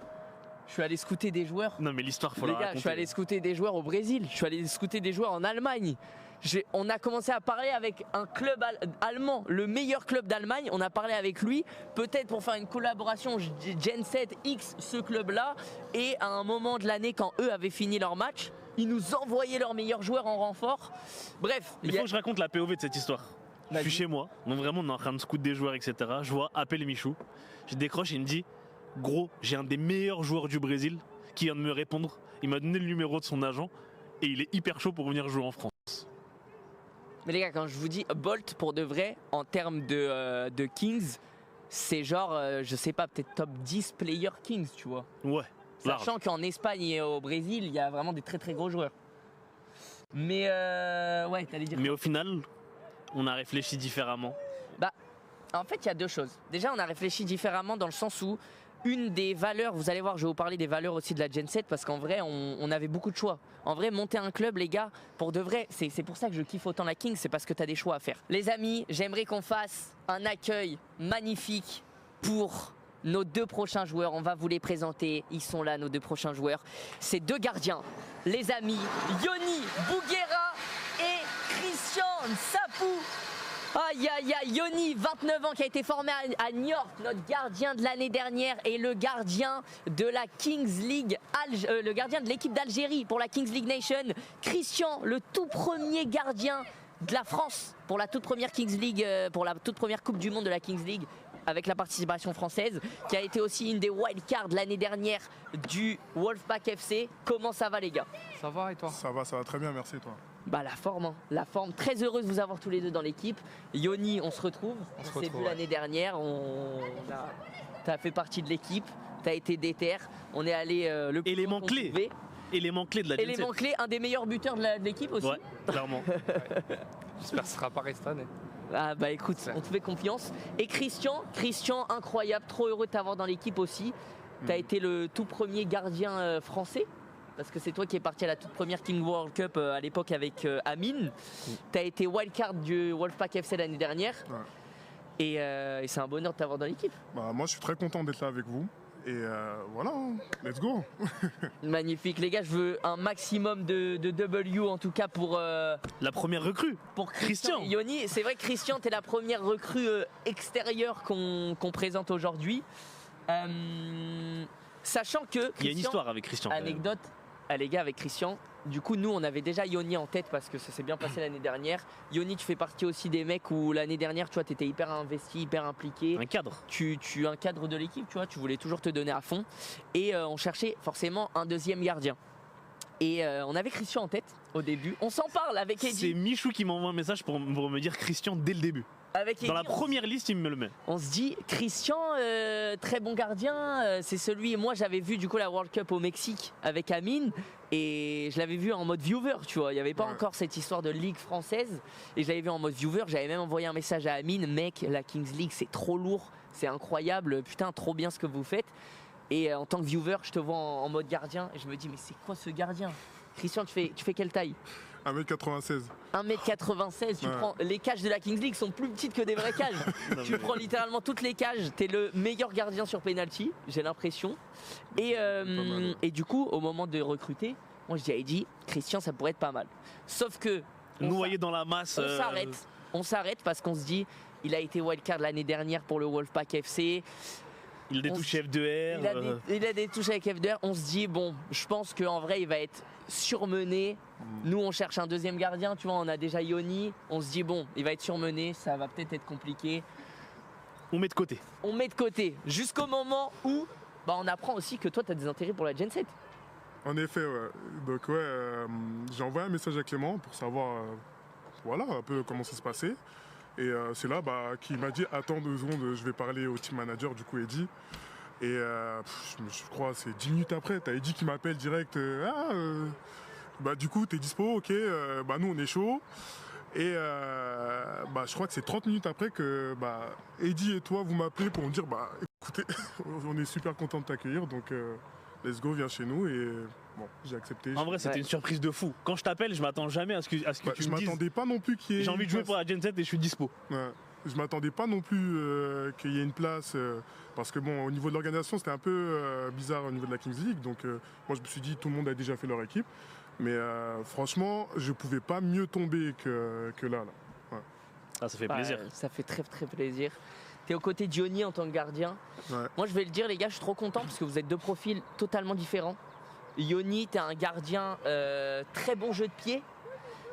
Je suis allé scouter des joueurs. Non mais l'histoire, faut Les la gars, raconter. je suis allé scouter des joueurs au Brésil. Je suis allé scouter des joueurs en Allemagne. On a commencé à parler avec un club allemand, le meilleur club d'Allemagne. On a parlé avec lui, peut-être pour faire une collaboration Gen 7 X, ce club-là. Et à un moment de l'année, quand eux avaient fini leur match, ils nous envoyaient leurs meilleurs joueurs en renfort. Bref, Il faut que je raconte la POV de cette histoire. Je Vas-y. suis chez moi, donc vraiment on est en train de scout des joueurs, etc. Je vois appel Michou. Je décroche et il me dit gros, j'ai un des meilleurs joueurs du Brésil qui vient de me répondre. Il m'a donné le numéro de son agent et il est hyper chaud pour venir jouer en France. Mais les gars, quand je vous dis Bolt, pour de vrai, en termes de Kings, c'est genre, je sais pas, peut-être top 10 player Kings, tu vois. Ouais, large. Sachant qu'en Espagne et au Brésil, il y a vraiment des très très gros joueurs. Mais ouais, t'allais dire. Mais au final, on a réfléchi différemment. En fait, il y a 2 choses. Déjà, on a réfléchi différemment dans le sens où une des valeurs, vous allez voir, je vais vous parler des valeurs aussi de la Gen 7 parce qu'en vrai, on avait beaucoup de choix. En vrai, monter un club, les gars, pour de vrai, c'est pour ça que je kiffe autant la Kings, c'est parce que tu as des choix à faire. Les amis, j'aimerais qu'on fasse un accueil magnifique pour nos 2 prochains joueurs. On va vous les présenter. Ils sont là, nos 2 prochains joueurs. C'est 2 gardiens, les amis, Yoni Bouguera et Christian Nsapou. Aïe aïe aïe, Yoni, 29 ans, qui a été formé à Niort, notre gardien de l'année dernière et le gardien de la Kings League, le gardien de l'équipe d'Algérie pour la Kings League Nation. Christian, le tout premier gardien de la France pour la toute première Kings League, pour la toute première Coupe du Monde de la Kings League avec la participation française, qui a été aussi une des wildcards l'année dernière du Wolfpack FC. Comment ça va les gars? Ça va et toi? Ça va très bien, merci et toi. Bah la forme, hein. La forme. Très heureuse de vous avoir tous les 2 dans l'équipe. Yoni, on se retrouve. On s'est vu retrouve, l'année dernière. T'as fait partie de l'équipe. T'as été déter. On est allé le plus Élément loin qu'on clé. pouvait. Élément clé de la Gen 7. Élément clé, un des meilleurs buteurs de l'équipe aussi. Ouais, clairement. J'espère que ce sera pareil cette année. Ah bah écoute, on te fait confiance. Et Christian, incroyable, trop heureux de t'avoir dans l'équipe aussi. T'as été le tout premier gardien français. Parce que c'est toi qui es parti à la toute première King World Cup à l'époque avec Amine. T'as été wildcard du Wolfpack FC l'année dernière. Ouais. Et c'est un bonheur de t'avoir dans l'équipe. Bah, moi, je suis très content d'être là avec vous. Et voilà, hein. Let's go. Magnifique, les gars, je veux un maximum de W en tout cas pour La première recrue. Christian. Christian. Yoni, c'est vrai que Christian, t'es la première recrue extérieure qu'on présente aujourd'hui. Sachant que Il y a une Christian, histoire avec Christian. quand même. anecdote, les gars, avec Christian, du coup, nous, on avait déjà Yoni en tête parce que ça s'est bien passé l'année dernière. Yoni, tu fais partie aussi des mecs où l'année dernière, tu vois, t'étais hyper investi, hyper impliqué. Un cadre. Tu es un cadre de l'équipe, tu vois, tu voulais toujours te donner à fond. Et on cherchait forcément un deuxième gardien. Et on avait Christian en tête au début. On s'en parle avec C'est Eddy. Michou qui m'envoie un message pour me dire Christian dès le début. Avec Dans la Eddy, première liste, il me le met. on se dit, Christian, très bon gardien, c'est celui. Moi, j'avais vu du coup la World Cup au Mexique avec Amine et je l'avais vu en mode viewer, tu vois. Il n'y avait pas encore cette histoire de ligue française et je l'avais vu en mode viewer. J'avais même envoyé un message à Amine, mec, la Kings League, c'est trop lourd, c'est incroyable, putain, trop bien ce que vous faites. Et en tant que viewer, je te vois en mode gardien et je me dis, mais c'est quoi ce gardien? Christian, tu fais quelle taille? 1m96. 1m96, tu Ouais. prends les cages de la Kings League sont plus petites que des vraies cages. Tu prends littéralement toutes les cages, t'es le meilleur gardien sur penalty, j'ai l'impression. Et du coup, au moment de recruter, moi je dis à Eddy, Christian, ça pourrait être pas mal. Sauf que Noyé dans la masse. on s'arrête parce qu'on se dit, il a été wildcard l'année dernière pour le Wolfpack FC. Il a des on touches s- FDR. Il a des touches avec FDR. On se dit, bon, je pense qu'en vrai, il va être surmené. Nous, on cherche un deuxième gardien. Tu vois, on a déjà Yoni. On se dit, bon, il va être surmené. Ça va peut-être être compliqué. On met de côté. On met de côté jusqu'au moment où on apprend aussi que toi, tu as des intérêts pour la Gen 7. En effet, ouais. Donc ouais, j'ai envoyé un message à Clément pour savoir voilà, un peu comment ça se passait. Et c'est là qu'il m'a dit attends 2 secondes, je vais parler au team manager, du coup Eddy. Et je crois c'est 10 minutes après, t'as Eddy qui m'appelle direct. Du coup t'es dispo, ok, nous on est chaud. Et je crois que c'est 30 minutes après que Eddy et toi vous m'appelez pour me dire écoutez, on est super content de t'accueillir, donc let's go, viens chez nous. Et bon, j'ai accepté. En vrai, c'était Ouais. une surprise de fou. Quand je t'appelle, je m'attends jamais à ce que tu Je me dises. m'attendais pas non plus qu'il y ait J'ai envie de une jouer place. pour la Gen 7 et je suis dispo. Ouais. Je m'attendais pas non plus qu'il y ait une place parce que bon, au niveau de l'organisation, c'était un peu bizarre au niveau de la Kings League. Donc moi, je me suis dit tout le monde a déjà fait leur équipe, mais franchement, je pouvais pas mieux tomber que là. Ouais. Ah, ça fait plaisir. Ça fait très très plaisir. T'es aux côtés de Yoni en tant que gardien. Ouais. Moi, je vais le dire, les gars, je suis trop content parce que vous êtes deux profils totalement différents. Yoni, t'es un gardien très bon jeu de pied.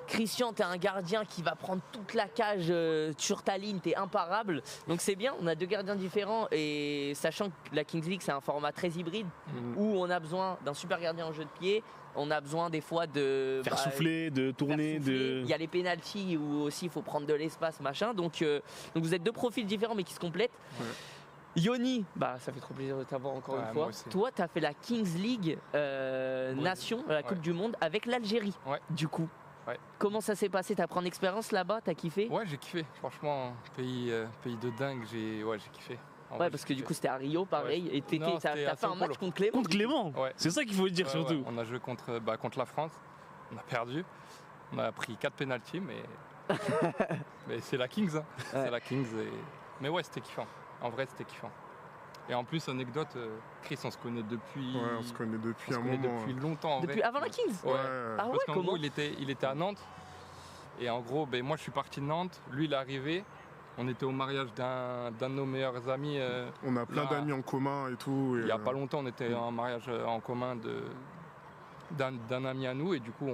Christian, t'es un gardien qui va prendre toute la cage sur ta ligne, t'es imparable. Donc c'est bien, on a deux gardiens différents et sachant que la Kings League c'est un format très hybride où on a besoin d'un super gardien en jeu de pied, on a besoin des fois de Faire souffler, de tourner, de. Il y a les pénaltys où aussi il faut prendre de l'espace, machin. Donc vous êtes deux profils différents mais qui se complètent. Ouais. Yoni, ça fait trop plaisir de t'avoir encore Ouais, une moi fois. aussi. Toi, t'as fait la Kings League Nation, la Coupe Ouais. du Monde avec l'Algérie. Ouais. Du coup. Ouais. Comment ça s'est passé? T'as pris en expérience là-bas? T'as kiffé? Ouais, j'ai kiffé. Franchement, pays de dingue, j'ai kiffé. En Ouais, vrai, parce j'ai que du kiffé. coup c'était à Rio, pareil. Et Non, t'as c'était à fait un São match Paulo. contre Clément. Contre Clément. Ouais. C'est ça qu'il faut dire Ouais, surtout. ouais. On a joué contre la France. On a perdu. On a pris 4 pénaltys, mais c'est la Kings. Hein. C'est la Kings. Mais ouais, c'était kiffant. En vrai, c'était kiffant. Et en plus, anecdote, Chris, on se connaît depuis. Ouais, on se connaît depuis on se un connaît moment. depuis longtemps. En Depuis vrai. avant la Kings? Ouais. Ah ouais, Parce qu'en comment? gros, il était à Nantes. Et en gros, moi, je suis parti de Nantes. Lui, il est arrivé. On était au mariage d'un de nos meilleurs amis. On a plein Là, d'amis en commun et tout. Et, Il n'y a pas longtemps, on était en mariage en commun d'un ami à nous. Et du coup,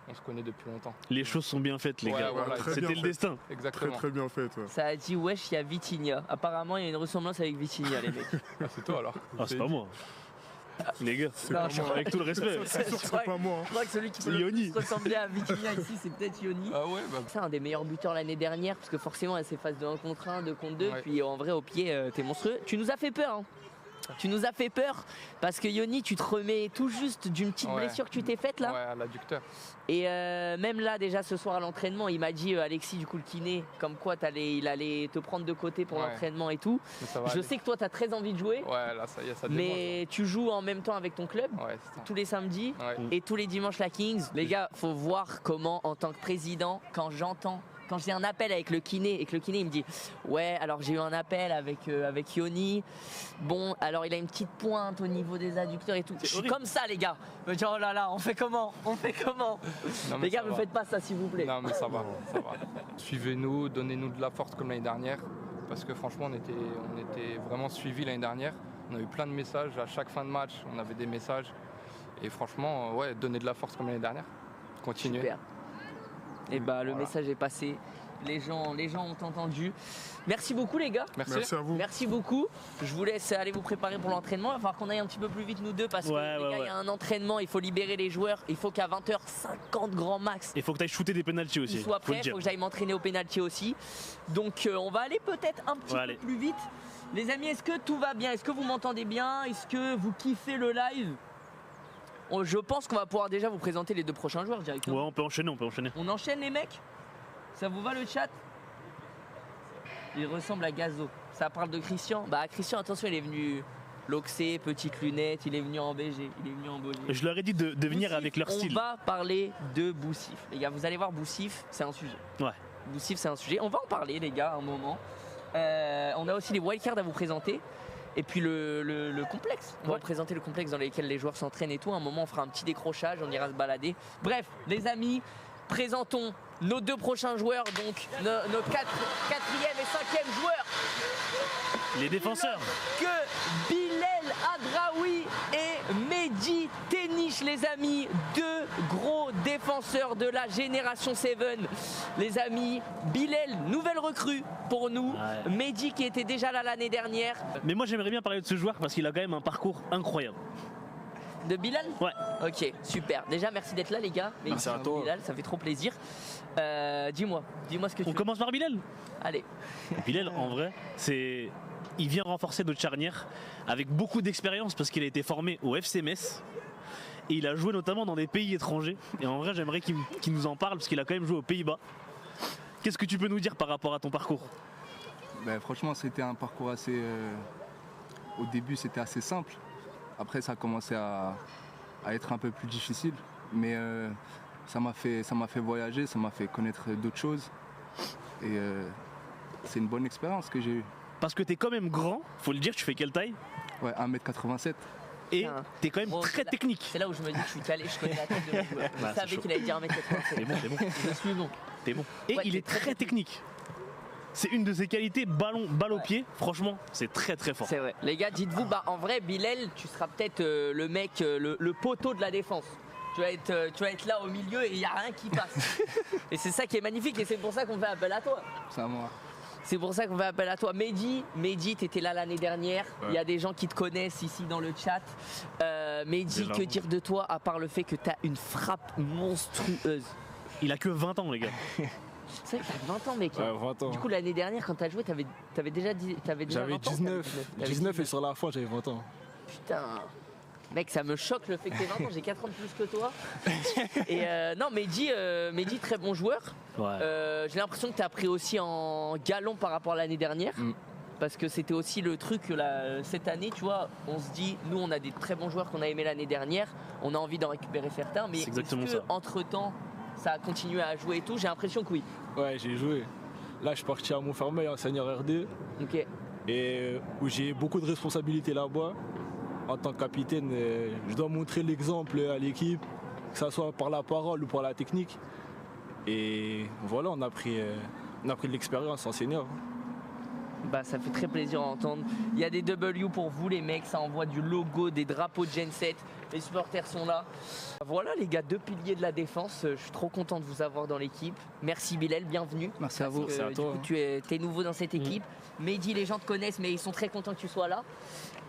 on se connaît depuis longtemps. Les choses sont bien faites, les Ouais, gars. voilà, très C'était bien le fait. destin. Très Exactement. très bien fait. Ouais. Ça a dit wesh, il y a Vitinha. Apparemment, il y a une ressemblance avec Vitinha, les mecs. Ah, c'est toi alors. Ah, c'est pas moi. Les gars, C'est Non, pas je moi. avec tout le respect. C'est sûr que c'est pas moi. Je crois que celui qui peut C'est le Yoni. plus ressembler à Vitinha ici, c'est peut-être Yoni. Ah ouais, C'est un des meilleurs buteurs l'année dernière parce que forcément elle s'est phase de 1 contre 1, 2 contre 2 Ouais. puis en vrai au pied t'es monstrueux. Tu nous as fait peur hein. Tu nous as fait peur parce que Yoni tu te remets tout juste d'une petite Ouais. blessure que tu t'es faite là. ouais, à l'adducteur. Et même là déjà ce soir à l'entraînement il m'a dit Alexis du coup le kiné comme quoi il allait te prendre de côté pour Ouais. l'entraînement et tout. Mais ça va Je aller. sais que toi t'as très envie de jouer Ouais, là, ça y est, ça démonte. mais tu joues en même temps avec ton club Ouais, c'est ça. tous les samedis Ouais. et tous les dimanches la Kings. Les gars, faut voir comment en tant que président, quand j'entends quand j'ai un appel avec le kiné et que le kiné il me dit ouais alors j'ai eu un appel avec Yoni, bon alors il a une petite pointe au niveau des adducteurs et tout. Je suis comme ça les gars. Je me dis oh là là on fait comment Non, mais les gars ça ne va. faites pas ça s'il vous plaît. Non mais ça va. Suivez-nous, donnez-nous de la force comme l'année dernière. Parce que franchement on était vraiment suivis l'année dernière. On a eu plein de messages à chaque fin de match, on avait des messages. Et franchement, ouais, donnez de la force comme l'année dernière. Continuez. Super. Et bah le message est passé. Les gens ont entendu. Merci beaucoup les gars. Merci à vous. Merci beaucoup. Je vous laisse aller vous préparer pour l'entraînement. Il va falloir qu'on aille un petit peu plus vite nous deux parce que les gars, il y a un entraînement, il faut libérer les joueurs. Il faut qu'à 20h50 grand max, Il faut que tu ailles shooter des penalties aussi. ils soient faut le prêts. Il dire. faut que j'aille m'entraîner au penalty aussi. Donc on va aller peut-être un petit peu plus vite. Les amis, est-ce que tout va bien? Est-ce que vous m'entendez bien? Est-ce que vous kiffez le live? Je pense qu'on va pouvoir déjà vous présenter les deux prochains joueurs directement. Ouais, on peut enchaîner. On enchaîne les mecs? Ça vous va le chat? Il ressemble à Gazo. Ça parle de Christian. Bah Christian, attention, il est venu loxé, petite lunette, il est venu en BG, il est venu en BG. Je leur ai dit de venir Boussif, avec leur style. On va parler de Boussif. Les gars, vous allez voir, Boussif, c'est un sujet. Ouais. Boussif, c'est un sujet. On va en parler, les gars, un moment. On a aussi les wildcards à vous présenter. Et puis le complexe. On va vous présenter le complexe dans lequel les joueurs s'entraînent et tout. À un moment, on fera un petit décrochage, on ira se balader. Bref, les amis, présentons nos deux prochains joueurs, donc nos quatrième et cinquième joueurs. Les défenseurs. Que Bilal Hadraoui et Mehdi Téniche, les amis, deux gros défenseurs de la génération 7. Les amis, Bilal, nouvelle recrue pour nous. Ouais. Mehdi qui était déjà là l'année dernière. Mais moi j'aimerais bien parler de ce joueur parce qu'il a quand même un parcours incroyable. De Bilal? Ouais. Ok, super. Déjà, merci d'être là, les gars. Merci à toi. Bilal, ça fait trop plaisir. Dis-moi ce que tu On commence par Bilal. Allez. Bilal, en vrai, il vient renforcer notre charnière avec beaucoup d'expérience parce qu'il a été formé au FC Metz. Et il a joué notamment dans des pays étrangers. Et en vrai, j'aimerais qu'il nous en parle parce qu'il a quand même joué aux Pays-Bas. Qu'est-ce que tu peux nous dire par rapport à ton parcours? Franchement, c'était un parcours assez... Au début, c'était assez simple. Après, ça a commencé à être un peu plus difficile. Mais ça m'a fait voyager, ça m'a fait connaître d'autres choses. Et c'est une bonne expérience que j'ai eue. Parce que t'es quand même grand, faut le dire, tu fais quelle taille? Ouais, 1m87. Et t'es quand même très technique. C'est là où je me dis que je suis calé, je connais la tête de mon joueur. Je savais qu'il allait dire 1m87. T'es bon. Je suis bon. T'es bon. Et Ouais, il est très technique. C'est une de ses qualités, balle au pied. Franchement, c'est très très fort. C'est vrai. Les gars, dites-vous, en vrai, Bilal, tu seras peut-être le mec, le poteau de la défense. Tu vas être là au milieu et il n'y a rien qui passe. Et c'est ça qui est magnifique et c'est pour ça qu'on fait appel à toi. C'est à moi. C'est pour ça qu'on fait appel à toi. Mehdi, tu étais là l'année dernière. Ouais. Il y a des gens qui te connaissent ici dans le chat. Mehdi, que dire de toi à part le fait que tu as une frappe monstrueuse? Il a que 20 ans, les gars. C'est vrai que t'as 20 ans, mec. Ouais, 20 ans. Du coup, l'année dernière, quand t'as joué, t'avais déjà 20 J'avais ans, 19. t'avais 19 et sur la fin, j'avais 20 ans. Putain. Mec, ça me choque le fait que t'aies 20 ans, j'ai 4 ans de plus que toi. Et non, Mehdi, très bon joueur. Ouais. J'ai l'impression que t'as pris aussi en galon par rapport à l'année dernière. Parce que c'était aussi le truc là, cette année, tu vois, on se dit, nous on a des très bons joueurs qu'on a aimés l'année dernière, on a envie d'en récupérer certains, mais est-ce que entre-temps, ça a continué à jouer et tout? J'ai l'impression que oui. Ouais, j'ai joué. Là, je suis parti à Montfermeil en senior R2. Ok. Et où j'ai beaucoup de responsabilités là-bas. En tant que capitaine, je dois montrer l'exemple à l'équipe, que ce soit par la parole ou par la technique. Et voilà, on a pris de l'expérience en senior. Bah ça fait très plaisir à entendre. Il y a des W pour vous les mecs, ça envoie du logo, des drapeaux de Gen 7. Les supporters sont là. Voilà les gars, deux piliers de la défense. Je suis trop content de vous avoir dans l'équipe. Merci Bilal, bienvenue. Merci à vous. C'est à Du toi. coup, tu es nouveau dans cette équipe. Mehdi, les gens te connaissent mais ils sont très contents que tu sois là.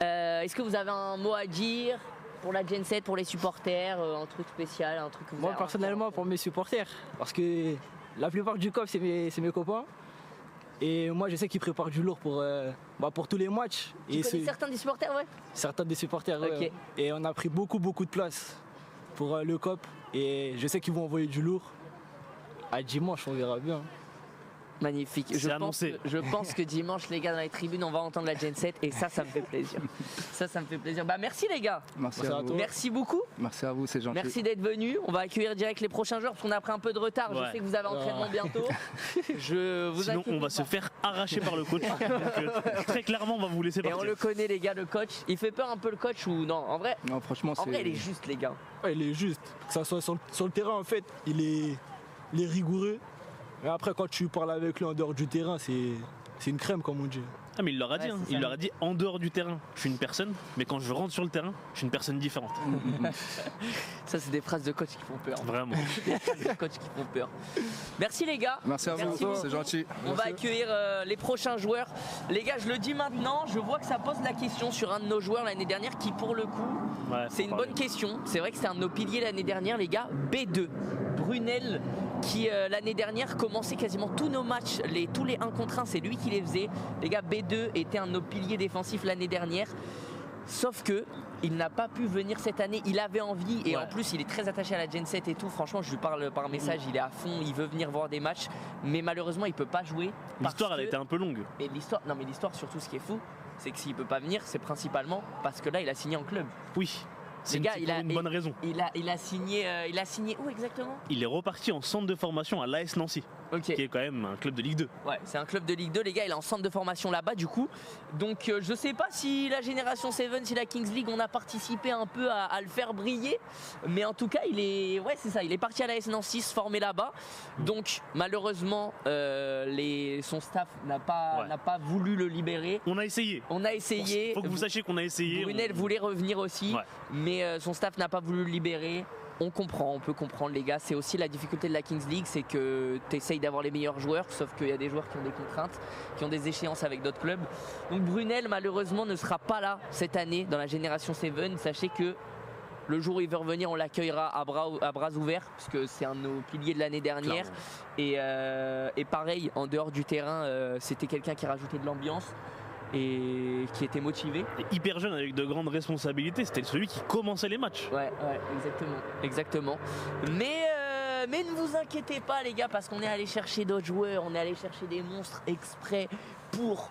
Est-ce que vous avez un mot à dire pour la Gen 7, pour les supporters, un truc spécial, un truc que vous Moi avez personnellement pour mes supporters, parce que la plupart du COP c'est mes copains. Et moi je sais qu'ils préparent du lourd pour tous les matchs. Tu connais certains des supporters, ouais? Certains des supporters, Ok. ouais. Et on a pris beaucoup de place pour le COP. Et je sais qu'ils vont envoyer du lourd. À dimanche, on verra bien. Magnifique. Je pense que dimanche, les gars, dans les tribunes, on va entendre la Gen 7 et ça me fait plaisir. Ça me fait plaisir. Bah, merci les gars. Merci à vous. Merci beaucoup. Merci à vous, c'est gentil. Merci d'être venus. On va accueillir direct les prochains joueurs parce qu'on a pris un peu de retard. Je sais que vous avez entraînement bientôt. Sinon, on va se faire arracher par le coach. Donc, très clairement, on va vous laisser partir. Et on le connaît, les gars, le coach. Il fait peur un peu le coach ou non? En vrai, non, franchement, en vrai, il est juste, les gars. Ouais, il est juste. Que ça soit sur le terrain, en fait, il est rigoureux. Mais après, quand tu parles avec lui en dehors du terrain, c'est une crème, comme on dit. Ah, mais il leur a dit, il leur a dit en dehors du terrain, je suis une personne, mais quand je rentre sur le terrain, je suis une personne différente. Ça, c'est des phrases de coach qui font peur. Vraiment. Des phrases de coach qui font peur. Merci les gars. Merci à vous, c'est gentil. On va accueillir les prochains joueurs. Les gars, je le dis maintenant, je vois que ça pose la question sur un de nos joueurs l'année dernière qui, pour le coup, c'est une bonne question. C'est vrai que c'est un de nos piliers l'année dernière, les gars. B2, Brunel, qui l'année dernière commençait quasiment tous nos matchs, tous les 1 contre 1, c'est lui qui les faisait. Les gars, B2 était un de nos piliers défensifs l'année dernière. Sauf que il n'a pas pu venir cette année, il avait envie et en plus il est très attaché à la Gen 7 et tout. Franchement, je lui parle par message, il est à fond, il veut venir voir des matchs, mais malheureusement il peut pas jouer. L'histoire elle a été un peu longue. Et l'histoire surtout, ce qui est fou, c'est que s'il peut pas venir, c'est principalement parce que là il a signé en club. Oui. C'est une bonne raison. Il a signé où exactement? Il est reparti en centre de formation à l'AS Nancy, qui est quand même un club de Ligue 2. Ouais, c'est un club de Ligue 2, les gars, il est en centre de formation là-bas du coup. Donc je sais pas si la Génération 7, si la Kings League, on a participé un peu à le faire briller. Mais en tout cas, il est parti à l'AS Nancy se former là-bas. Donc malheureusement, son staff n'a pas voulu le libérer. On a essayé. Faut que vous sachiez qu'on a essayé. Brunel voulait revenir aussi, mais son staff n'a pas voulu le libérer. On peut comprendre les gars, c'est aussi la difficulté de la Kings League, c'est que tu essayes d'avoir les meilleurs joueurs, sauf qu'il y a des joueurs qui ont des contraintes, qui ont des échéances avec d'autres clubs. Donc Brunel malheureusement ne sera pas là cette année dans la Génération 7. Sachez que le jour où il veut revenir, on l'accueillera à bras ouverts, parce que c'est un de nos piliers de l'année dernière. Et pareil, en dehors du terrain, c'était quelqu'un qui rajoutait de l'ambiance et qui était motivé. Et hyper jeune avec de grandes responsabilités, c'était celui qui commençait les matchs. Ouais, exactement. Mais ne vous inquiétez pas les gars, parce qu'on est allé chercher d'autres joueurs, on est allé chercher des monstres exprès pour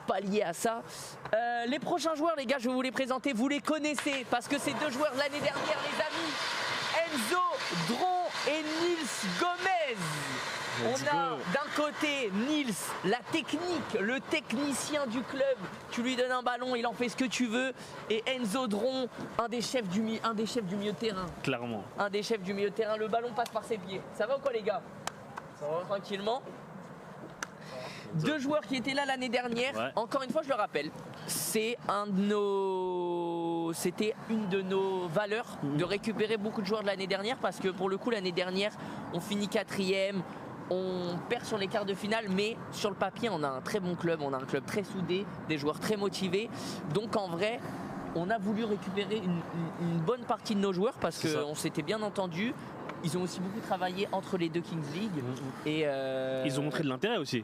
pallier à ça. Les prochains joueurs les gars, je vais vous les présenter, vous les connaissez parce que c'est 2 joueurs de l'année dernière les amis. Enzo Dron et Nils Gomez. On a d'un côté Nils, la technique, le technicien du club. Tu lui donnes un ballon, il en fait ce que tu veux. Et Enzo Dron, un des chefs du milieu de terrain. Clairement. Un des chefs du milieu de terrain. Le ballon passe par ses pieds. Ça va ou quoi les gars? Ça va tranquillement. 2 joueurs qui étaient là l'année dernière. Encore une fois, je le rappelle, c'était une de nos valeurs de récupérer beaucoup de joueurs de l'année dernière, parce que pour le coup l'année dernière on finit 4e, on perd sur les quarts de finale, mais sur le papier on a un très bon club, on a un club très soudé, des joueurs très motivés. Donc en vrai on a voulu récupérer une bonne partie de nos joueurs parce qu'on s'était bien entendu. Ils ont aussi beaucoup travaillé entre les 2 Kings League et ils ont montré de l'intérêt aussi.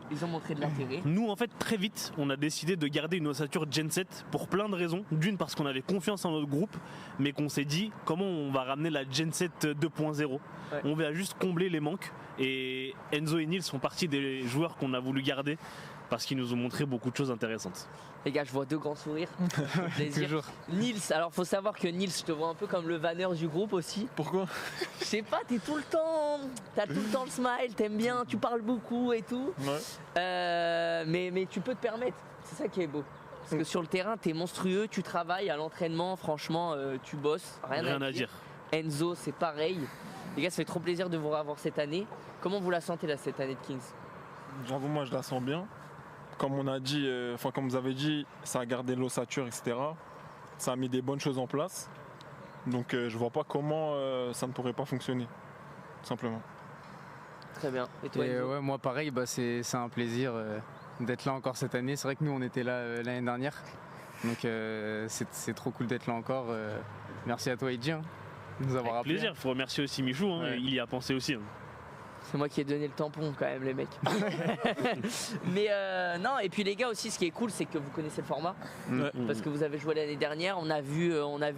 Nous en fait très vite on a décidé de garder une ossature Gen 7 pour plein de raisons. D'une parce qu'on avait confiance en notre groupe, mais qu'on s'est dit comment on va ramener la Gen 7 2.0. On va juste combler les manques, et Enzo et Nils font partie des joueurs qu'on a voulu garder parce qu'ils nous ont montré beaucoup de choses intéressantes. Les gars, je vois 2 grands sourires. Toujours. Nils, alors faut savoir que Nils, je te vois un peu comme le vanneur du groupe aussi. Pourquoi? Je sais pas, t'as tout le temps le smile, t'aimes bien, tu parles beaucoup et tout. Mais tu peux te permettre, c'est ça qui est beau. Parce que sur le terrain, t'es monstrueux, tu travailles à l'entraînement, franchement, tu bosses, rien à dire. Enzo, c'est pareil. Les gars, ça fait trop plaisir de vous revoir cette année. Comment vous la sentez là, cette année de Kings? J'avoue, moi je la sens bien. Comme on a dit, comme vous avez dit, ça a gardé l'ossature, etc. Ça a mis des bonnes choses en place. Donc je vois pas comment ça ne pourrait pas fonctionner, tout simplement. Très bien. Et toi, ouais, moi pareil, c'est un plaisir d'être là encore cette année. C'est vrai que nous on était là l'année dernière. Donc c'est trop cool d'être là encore. Merci à toi Edji de nous avoir Avec appelé. plaisir, il faut remercier aussi Michou, il y a pensé aussi. C'est moi qui ai donné le tampon quand même les mecs. Mais non, et puis les gars aussi, ce qui est cool, c'est que vous connaissez le format. Parce que vous avez joué l'année dernière, on a vu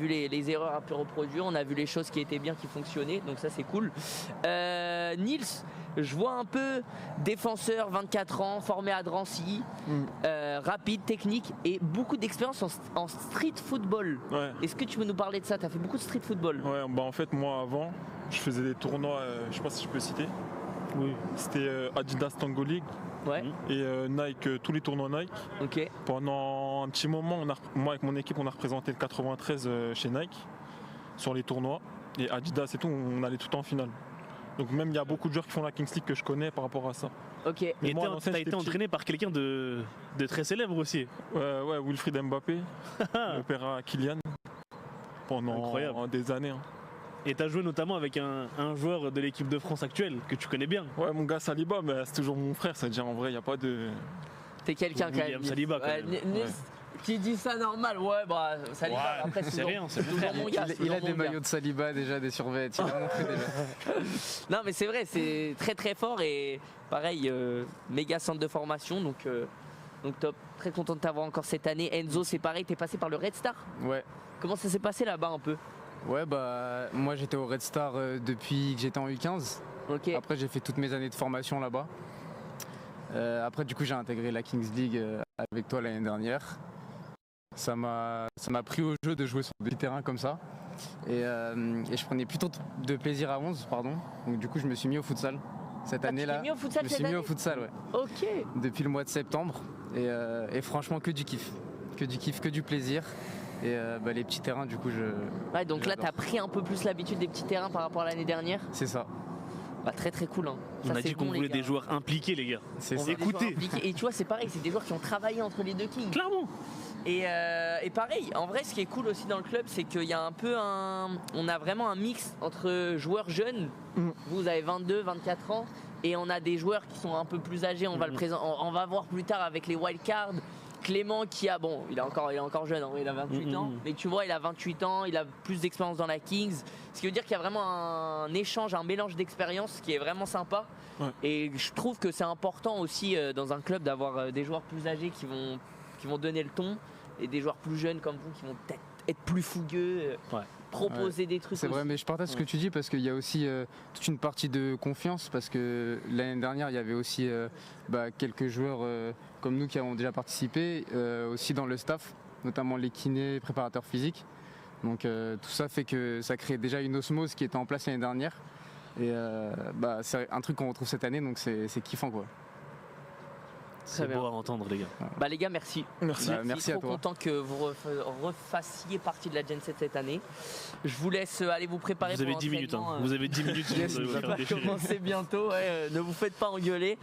les erreurs à peu reproduire, on a vu les choses qui étaient bien, qui fonctionnaient, donc ça c'est cool. Nils, Je vois un peu défenseur, 24 ans, formé à Drancy, rapide, technique et beaucoup d'expérience en street football. Ouais. Est-ce que tu peux nous parler de ça? Tu as fait beaucoup de street football. Ouais, bah en fait, moi avant, je faisais des tournois, je sais pas si je peux citer. Oui. C'était Adidas Tango League. Ouais. Et Nike, tous les tournois Nike. Ok. Pendant un petit moment, moi avec mon équipe, on a représenté le 93 chez Nike sur les tournois. Et Adidas et tout, on allait tout en finale. Donc même il y a beaucoup de joueurs qui font la Kings League que je connais par rapport à ça. Ok. Mais Et moi, à t'as l'ancienne, été j'étais entraîné par quelqu'un de très célèbre aussi. Ouais, Wilfried Mbappé, le père à Kylian, pendant Incroyable. des années. Et t'as joué notamment avec un joueur de l'équipe de France actuelle que tu connais bien. Ouais, mon gars Saliba, mais c'est toujours mon frère, c'est-à-dire en vrai, il n'y a pas de... T'es quelqu'un quand William même. Saliba, quand même. Ouais. Tu dis ça normal, ouais, bah Saliba, Ouais, après c'est rien, c'est toujours mon gars. Il a des maillots de Saliba déjà, des survêtements, il a montré déjà. Non mais c'est vrai, c'est très très fort et pareil, méga centre de formation, donc top. Très content de t'avoir encore cette année. Enzo, c'est pareil, t'es passé par le Red Star. Ouais. Comment ça s'est passé là-bas un peu? Ouais, bah moi j'étais au Red Star depuis que j'étais en U15. Ok. Après j'ai fait toutes mes années de formation là-bas. Après du coup j'ai intégré la Kings League avec toi l'année dernière. Ça m'a pris au jeu de jouer sur des terrains comme ça. Et je prenais plutôt de plaisir à 11, pardon. Donc du coup je me suis mis au futsal. Cette année-là, tu t'es mis au futsal je me cette suis mis année au futsal, ouais. Ok. Depuis le mois de septembre. Et franchement que du kiff. Que du kiff, que du plaisir. Et les petits terrains, du coup, Ouais, donc là, j'adore. t'as pris un peu plus l'habitude des petits terrains par rapport à l'année dernière. C'est ça. Bah, très très cool. Hein. On Ça, a c'est dit qu'on bon, les voulait gars. des joueurs impliqués, les gars. C'est On ça. veut des joueurs Écoutez. impliqués. Et tu vois, c'est pareil, c'est des joueurs qui ont travaillé entre les deux Kings. Clairement. Et pareil, en vrai, ce qui est cool aussi dans le club, c'est qu'il y a un peu on a vraiment un mix entre joueurs jeunes. Vous avez 22, 24 ans. Et on a des joueurs qui sont un peu plus âgés. On va le on va voir plus tard avec les wildcards. Clément qui a, bon, il est encore jeune, en vrai, il a 28 ans. Mais tu vois, il a 28 ans, il a plus d'expérience dans la Kings. Ce qui veut dire qu'il y a vraiment un échange, un mélange d'expérience qui est vraiment sympa. Ouais. Et je trouve que c'est important aussi dans un club d'avoir des joueurs plus âgés qui vont donner le ton. Et des joueurs plus jeunes comme vous qui vont peut-être être plus fougueux. Proposer des trucs. C'est vrai, aussi. mais je partage ce que tu dis parce qu'il y a aussi toute une partie de confiance parce que l'année dernière il y avait aussi quelques joueurs comme nous qui avons déjà participé aussi dans le staff, notamment les kinés, les préparateurs physiques. Donc tout ça fait que ça crée déjà une osmose qui était en place l'année dernière et c'est un truc qu'on retrouve cette année donc c'est kiffant quoi. C'est beau à entendre, les gars. Bah les gars, merci. Merci. Merci à trop toi. content que vous refassiez partie de la Gen 7 cette année. Je vous laisse aller vous préparer Vous avez pour 10 minutes. l'entraînement, Vous avez 10 minutes. Yes, sinon vous allez ça vous va faire déchirer. commencer bientôt, ne vous faites pas engueuler.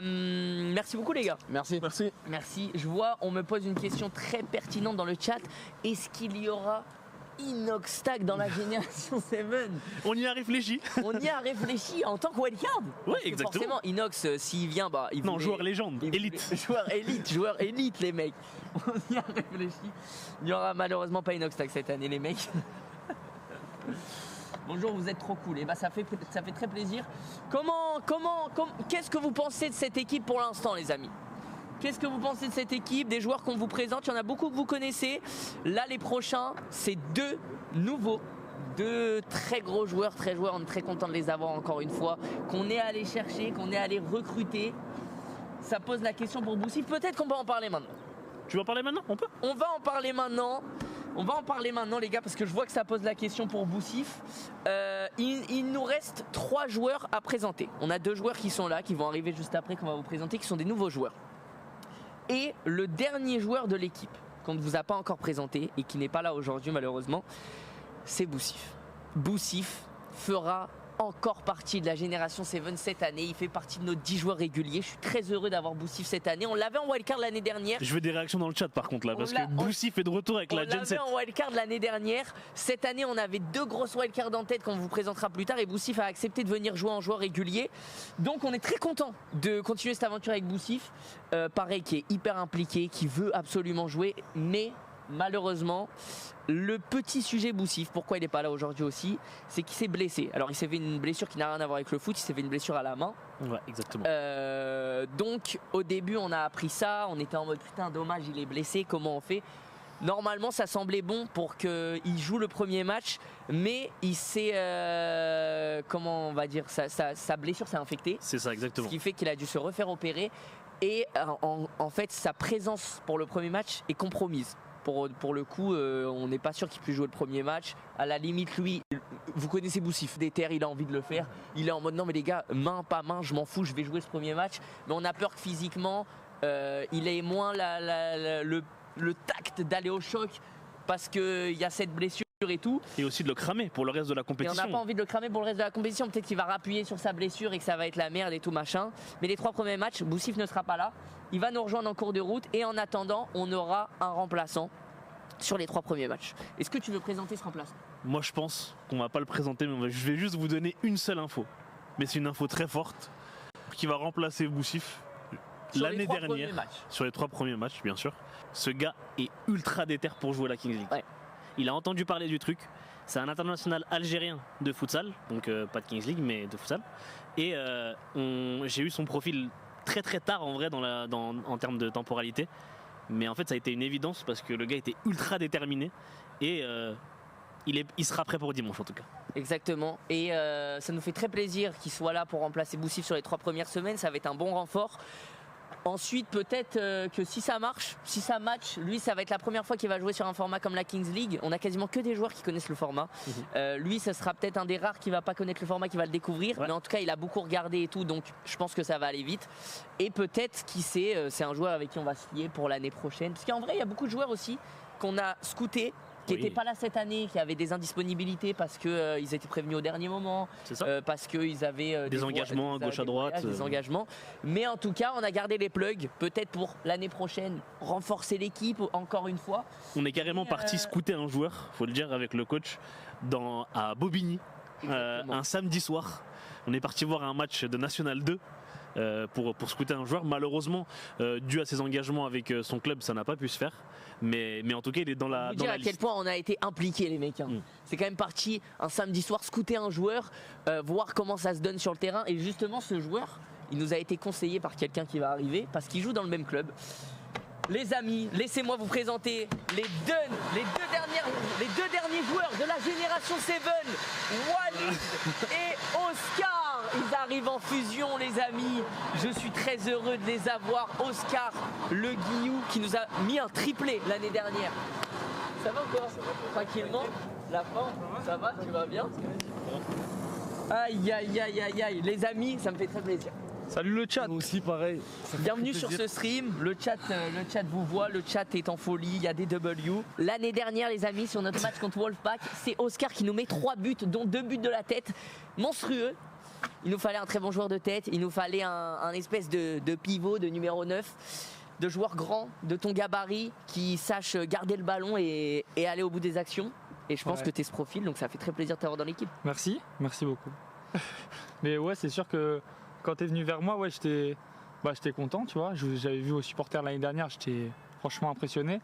Merci beaucoup les gars. Merci. Merci. Je vois, on me pose une question très pertinente dans le chat. Est-ce qu'il y aura Inoxtag dans la génération 7? On y a réfléchi. On y a réfléchi en tant que wildcard. Oui, Parce que exactement. Forcément, Inox, s'il vient, il Non, voulait- joueur légende, il voulait- élite. joueur élite, les mecs. On y a réfléchi. Il n'y aura malheureusement pas Inoxtag cette année, les mecs. Bonjour, vous êtes trop cool. Et ça fait très plaisir. Qu'est-ce que vous pensez de cette équipe pour l'instant, les amis? Qu'est-ce que vous pensez de cette équipe, des joueurs qu'on vous présente? Il y en a beaucoup que vous connaissez. Là, les prochains, c'est deux nouveaux, deux très gros joueurs, On est très content de les avoir encore une fois, qu'on est allé chercher, qu'on est allé recruter. Ça pose la question pour Boussif. Peut-être qu'on peut en parler maintenant. Tu veux en parler maintenant? On peut. On va en parler maintenant. On va en parler maintenant, les gars, parce que je vois que ça pose la question pour Boussif. Il nous reste 3 joueurs à présenter. On a 2 joueurs qui sont là, qui vont arriver juste après, qu'on va vous présenter, qui sont des nouveaux joueurs. Et le dernier joueur de l'équipe, qu'on ne vous a pas encore présenté et qui n'est pas là aujourd'hui malheureusement, c'est Boussif. Boussif fera encore partie de la génération 7 cette année. Il fait partie de nos 10 joueurs réguliers. Je suis très heureux d'avoir Boussif cette année. On l'avait en wildcard l'année dernière. Je veux des réactions dans le chat par contre là, parce que on Boussif est de retour avec la Gen 7. l'avait en wildcard l'année dernière. Cette année, on avait 2 grosses wildcards en tête qu'on vous présentera plus tard. Et Boussif a accepté de venir jouer en joueur régulier. Donc on est très content de continuer cette aventure avec Boussif. Pareil, qui est hyper impliqué, qui veut absolument jouer. Mais malheureusement, le petit sujet Boussif, pourquoi il n'est pas là aujourd'hui aussi, c'est qu'il s'est blessé. Alors il s'est fait une blessure qui n'a rien à voir avec le foot, il s'est fait une blessure à la main. Ouais, exactement. Donc au début on a appris ça, on était en mode putain dommage il est blessé, comment on fait? Normalement, ça semblait bon pour qu'il joue le premier match, mais il s'est, comment on va dire, sa blessure s'est infectée. C'est ça, exactement. Ce qui fait qu'il a dû se refaire opérer. Et en fait, sa présence pour le premier match est compromise. Pour le coup, on n'est pas sûr qu'il puisse jouer le premier match. À la limite, lui, vous connaissez Boussif, déter, il a envie de le faire. Il est en mode non mais les gars, main, pas main, je m'en fous, je vais jouer ce premier match. Mais on a peur que physiquement, il ait moins le tact d'aller au choc parce qu'il y a cette blessure et tout. Et aussi de le cramer pour le reste de la Et compétition. on n'a pas envie de le cramer pour le reste de la compétition. Peut-être qu'il va rappuyer sur sa blessure et que ça va être la merde et tout machin. Mais les 3 premiers matchs, Boussif ne sera pas là. Il va nous rejoindre en cours de route. Et en attendant, on aura un remplaçant sur les 3 premiers matchs. Est-ce que tu veux présenter ce remplaçant? Moi je pense qu'on va pas le présenter, mais je vais juste vous donner une seule info. Mais c'est une info très forte qui va remplacer Boussif l'année dernière. Sur les 3 premiers matchs, bien sûr. Ce gars est ultra déter pour jouer à la Kings League. Ouais. Il a entendu parler du truc. C'est un international algérien de futsal, donc pas de Kings League, mais de futsal. Et j'ai eu son profil très très tard en vrai en termes de temporalité. Mais en fait, ça a été une évidence parce que le gars était ultra déterminé et il sera prêt pour dimanche en tout cas. Exactement. Et ça nous fait très plaisir qu'il soit là pour remplacer Boussif sur les 3 premières semaines. Ça va être un bon renfort. Ensuite, peut-être que si ça marche, si ça match, lui, ça va être la première fois qu'il va jouer sur un format comme la Kings League. On a quasiment que des joueurs qui connaissent le format. Lui, ça sera peut-être un des rares qui va pas connaître le format, qui va le découvrir. Ouais. Mais en tout cas, il a beaucoup regardé et tout, donc je pense que ça va aller vite. Et peut-être, qui sait, c'est un joueur avec qui on va se lier pour l'année prochaine. Parce qu'en vrai, il y a beaucoup de joueurs aussi qu'on a scoutés, qui n'étaient pas là cette année, qui avaient des indisponibilités parce qu'ils étaient prévenus au dernier moment, parce qu'ils avaient des engagements à gauche à droite. Des engagements. Mais en tout cas, on a gardé les plugs, peut-être pour l'année prochaine, renforcer l'équipe encore une fois. On est carrément parti scouter un joueur, faut le dire, avec le coach, à Bobigny, un samedi soir. On est parti voir un match de National 2. Pour scouter un joueur. Malheureusement, dû à ses engagements avec son club, ça n'a pas pu se faire. Mais en tout cas, il est dans la liste. Vous dire à quel point on a été impliqués, les mecs. C'est quand même parti un samedi soir scouter un joueur, voir comment ça se donne sur le terrain. Et justement, ce joueur, il nous a été conseillé par quelqu'un qui va arriver parce qu'il joue dans le même club. Les amis, laissez-moi vous présenter les deux derniers joueurs de la génération 7, Walid et Oscar. Ils arrivent en fusion, les amis. Je suis très heureux de les avoir. Oscar, le Guillou, qui nous a mis un triplé l'année dernière. Ça va quoi? Tranquillement? La forme? Ça va? Tu vas bien? Aïe, aïe, aïe, aïe, aïe. Les amis, ça me fait très plaisir. Salut le chat. Nous aussi pareil. Bienvenue sur ce stream. Le chat vous voit, le chat est en folie, il y a des W. L'année dernière, les amis, sur notre match contre Wolfpack, c'est Oscar qui nous met 3 buts, dont 2 buts de la tête. Monstrueux. Il nous fallait un très bon joueur de tête, il nous fallait un espèce de pivot, de numéro 9, de joueur grand, de ton gabarit, qui sache garder le ballon et aller au bout des actions. Et je pense que tu es ce profil, donc ça fait très plaisir de t'avoir dans l'équipe. Merci beaucoup. Mais ouais, c'est sûr que quand tu es venu vers moi, ouais, j'étais content, tu vois. J'avais vu aux supporters l'année dernière, j'étais franchement impressionné.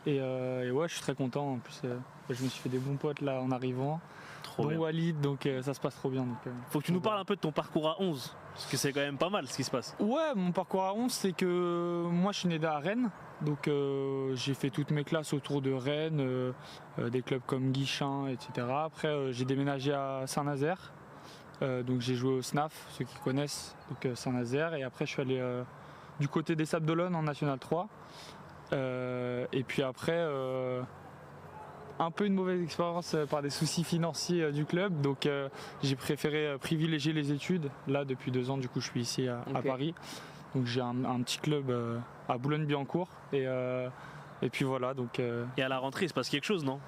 Et ouais, je suis très content. En plus, je me suis fait des bons potes là en arrivant. Bon Walid, donc ça se passe trop bien. Faut que tu nous parles un peu de ton parcours à 11, parce que c'est quand même pas mal ce qui se passe. Ouais, mon parcours à 11, c'est que moi je suis né à Rennes, donc j'ai fait toutes mes classes autour de Rennes, des clubs comme Guichin, etc. Après j'ai déménagé à Saint-Nazaire, donc j'ai joué au SNAF, ceux qui connaissent, donc Saint-Nazaire, et après je suis allé du côté des Sables d'Olonne en National 3. Et puis après, un peu une mauvaise expérience par des soucis financiers du club, donc j'ai préféré privilégier les études. Là, depuis 2 ans, du coup, je suis ici à Paris. Donc j'ai un petit club à Boulogne-Billancourt. Et puis voilà. Donc, Et à la rentrée, il se passe quelque chose, non?